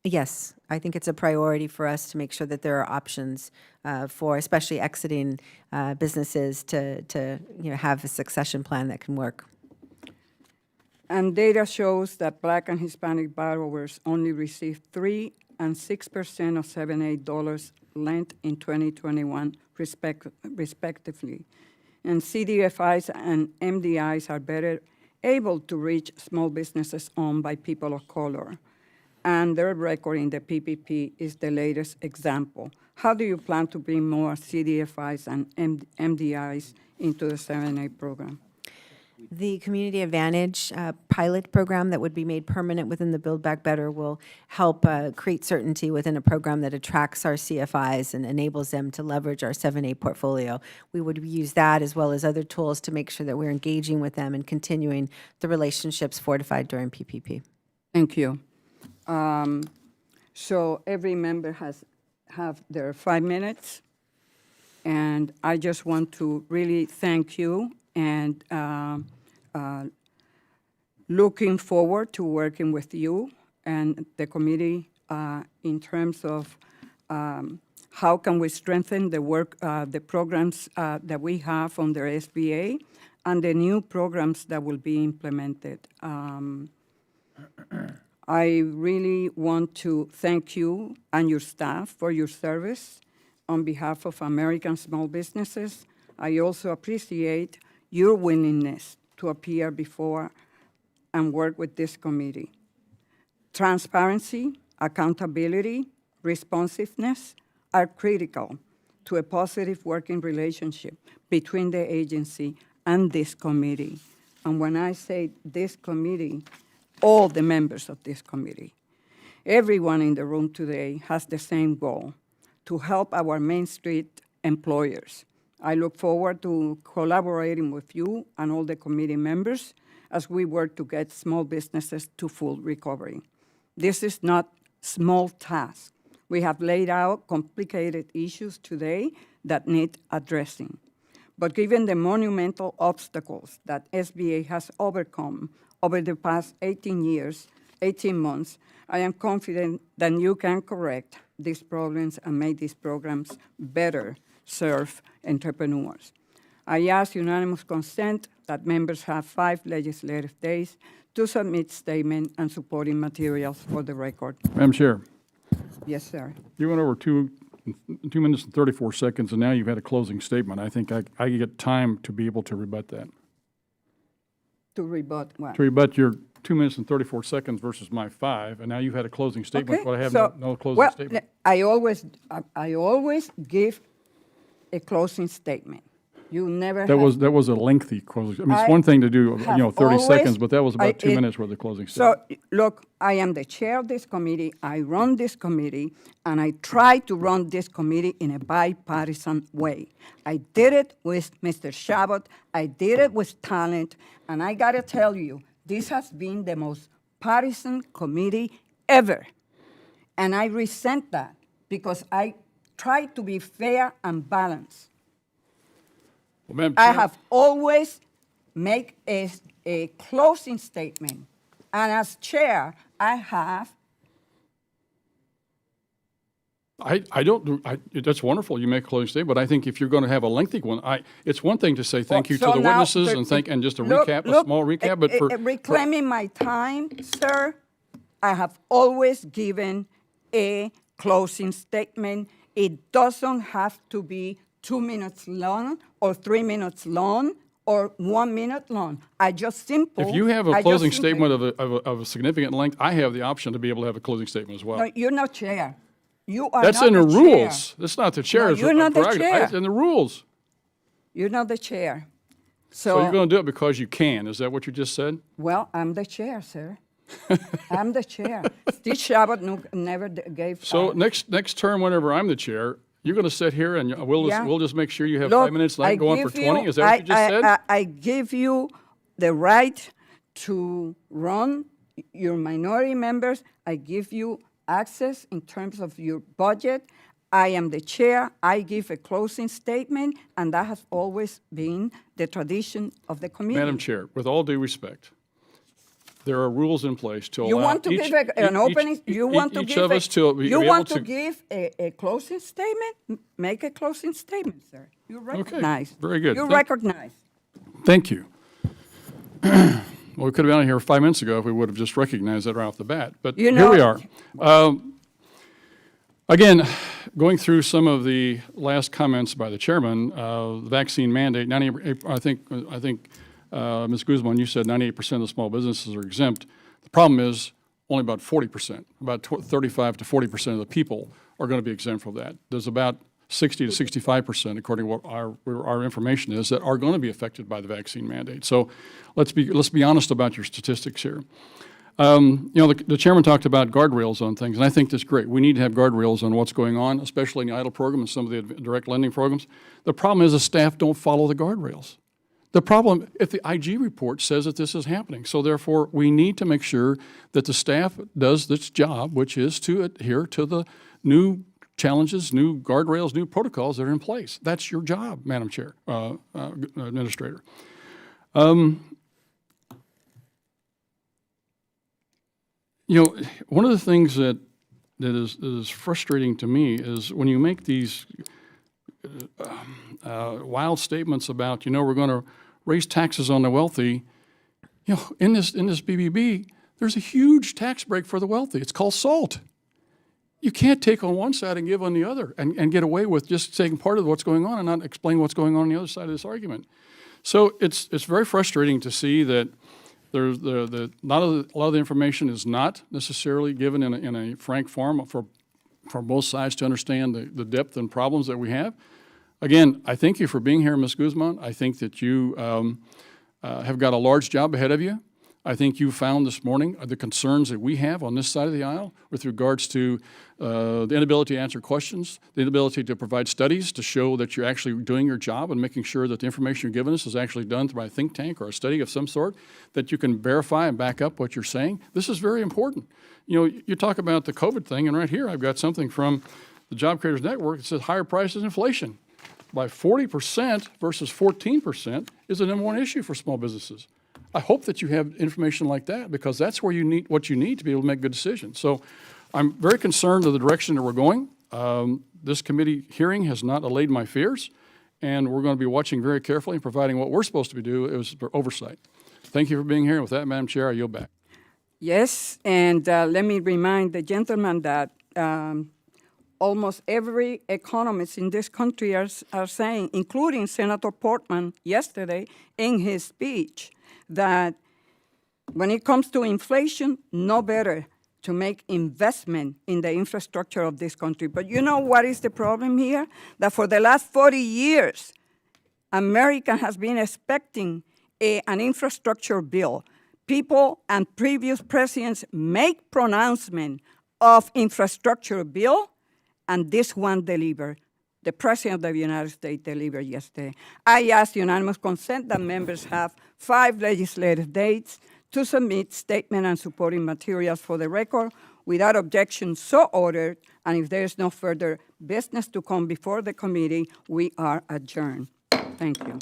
Yes, I think it's a priority for us to make sure that there are options for especially exiting businesses to have a succession plan that can work. And data shows that Black and Hispanic borrowers only received 3% and 6% of 7A dollars lent in 2021, respectively. And CDFIs and MDIs are better able to reach small businesses owned by people of color. and their record in the PPP is the latest example. How do you plan to bring more CDFIs and MDIs into the 7A program? The Community Advantage pilot program that would be made permanent within the Build Back Better will help create certainty within a program that attracts our CFIs and enables them to leverage our 7A portfolio. We would use that as well as other tools to make sure that we're engaging with them and continuing the relationships fortified during PPP. Thank you. So every member have their 5 minutes, and I just want to really thank you and looking forward to working with you and the committee in terms of how can we strengthen the work, the programs that we have under SBA and the new programs that will be implemented. I really want to thank you and your staff for your service on behalf of American small businesses. I also appreciate your willingness to appear before and work with this committee. Transparency, accountability, responsiveness are critical to a positive working relationship between the agency and this committee. And when I say this committee, all the members of this committee, everyone in the room today has the same goal, to help our Main Street employers. I look forward to collaborating with you and all the committee members as we work to get small businesses to full recovery. This is not small task. We have laid out complicated issues today that need addressing. But given the monumental obstacles that SBA has overcome over the past 18 months, I am confident that you can correct these problems and make these programs better serve entrepreneurs. I ask unanimous consent that members have 5 legislative days to submit statement and supporting materials for the record. Madam Chair, Yes, sir. you went over 2 minutes and 34 seconds, and now you've had a closing statement. I think I get time to be able to rebut that. To rebut what? To rebut your 2 minutes and 34 seconds versus my 5, and now you've had a closing statement, but I have no closing statement. I always give a closing statement. You never That was a lengthy closing. I mean, it's one thing to do, 30 seconds, but that was about 2 minutes worth of closing statement. So, look, I am the chair of this committee, I run this committee, and I try to run this committee in a bipartisan way. I did it with Mr. Chabot, I did it with Talent, and I gotta tell you, this has been the most partisan committee ever. And I resent that because I try to be fair and balanced. Well, Madam I Chair, have always make a closing statement. And as chair, I have. I don't do, that's wonderful, you make a closing statement, but I think if you're going to have a lengthy one, it's one thing to say thank you to So the now witnesses and just a recap, a small recap, but for. Reclaiming my time, sir, I have always given a closing statement. It doesn't have to be 2 minutes long or 3 minutes long or 1 minute long. I just If you have a closing statement of a significant length, I have the option to be able to have a closing statement as well. No, you're not chair. You are That's not in the chair. rules. That's not the chair's you're not the prerogative. chair. It's in the rules. You're not the chair. So you're going to do it because you can. Is that what you just said? Well, I'm the chair, sir. I'm the chair. Steve Chabot never gave. So next term, whenever I'm the chair, you're going to sit here and we'll just make sure you have Look, 5 minutes and I can go on for give 20? you- Is that what you just said? I give you the right to run your minority members. I give you access in terms of your budget. I am the chair. I give a closing statement, and that has always been the tradition of the committee. Madam Chair, with all due respect, there are rules in place to allow. You want to give an opening? You want to give a closing statement? Make a closing statement, sir. You recognize. Very good. You recognize. Thank you. Well, we could have been out here 5 minutes ago if we would have just recognized that right off the bat, but here we are. Again, going through some of the last comments by the chairman, the vaccine mandate, I think Ms. Guzman, you said 98% of small businesses are exempt. The problem is only about 40%, about 35 to 40% of the people are going to be exempt from that. There's about 60 to 65%, according to what our information is, that are going to be affected by the vaccine mandate. So let's be honest about your statistics here. You know, the chairman talked about guardrails on things, and I think that's great. We need to have guardrails on what's going on, especially in the EIDL program and some of the direct lending programs. The problem is the staff don't follow the guardrails. The problem, if the IG report says that this is happening, so therefore we need to make sure that the staff does this job, which is to adhere to the new challenges, new guardrails, new protocols that are in place. That's your job, Madam Chair, Administrator. You know, one of the things that is frustrating to me is when you make these wild statements about, you know, we're going to raise taxes on the wealthy. You know, in this BBB, there's a huge tax break for the wealthy. It's called SALT. You can't take on one side and give on the other and get away with just taking part of what's going on and not explain what's going on the other side of this argument. So it's very frustrating to see that there's a lot of the information is not necessarily given in a frank form for both sides to understand the depth and problems that we have. Again, I thank you for being here, Ms. Guzman. I think that you have got a large job ahead of you. I think you found this morning the concerns that we have on this side of the aisle with regards to the inability to answer questions, the inability to provide studies to show that you're actually doing your job and making sure that the information you're giving us is actually done by a think tank or a study of some sort, that you can verify and back up what you're saying. This is very important. You know, you talk about the COVID thing, and right here I've got something from the Job Creators Network that says higher prices, inflation. By 40% versus 14% is the number one issue for small businesses. I hope that you have information like that, because that's where you need what you need to be able to make good decisions. So I'm very concerned of the direction that we're going. This committee hearing has not allayed my fears, and we're going to be watching very carefully and providing what we're supposed to be doing is for oversight. Thank you for being here. And with that, Madam Chair, I yield back. Yes, and let me remind the gentleman that almost every economist in this country are saying, including Senator Portman yesterday in his speech, that when it comes to inflation, no better to make investment in the infrastructure of this country. But you know what is the problem here? That for the last 40 years, America has been expecting an infrastructure bill. People and previous presidents make pronouncement of infrastructure bill, and this one delivered. The President of the United States delivered yesterday. I ask unanimous consent that members have 5 legislative dates to submit statement and supporting materials for the record. Without objection, so ordered, and if there is no further business to come before the committee, we are adjourned. Thank you.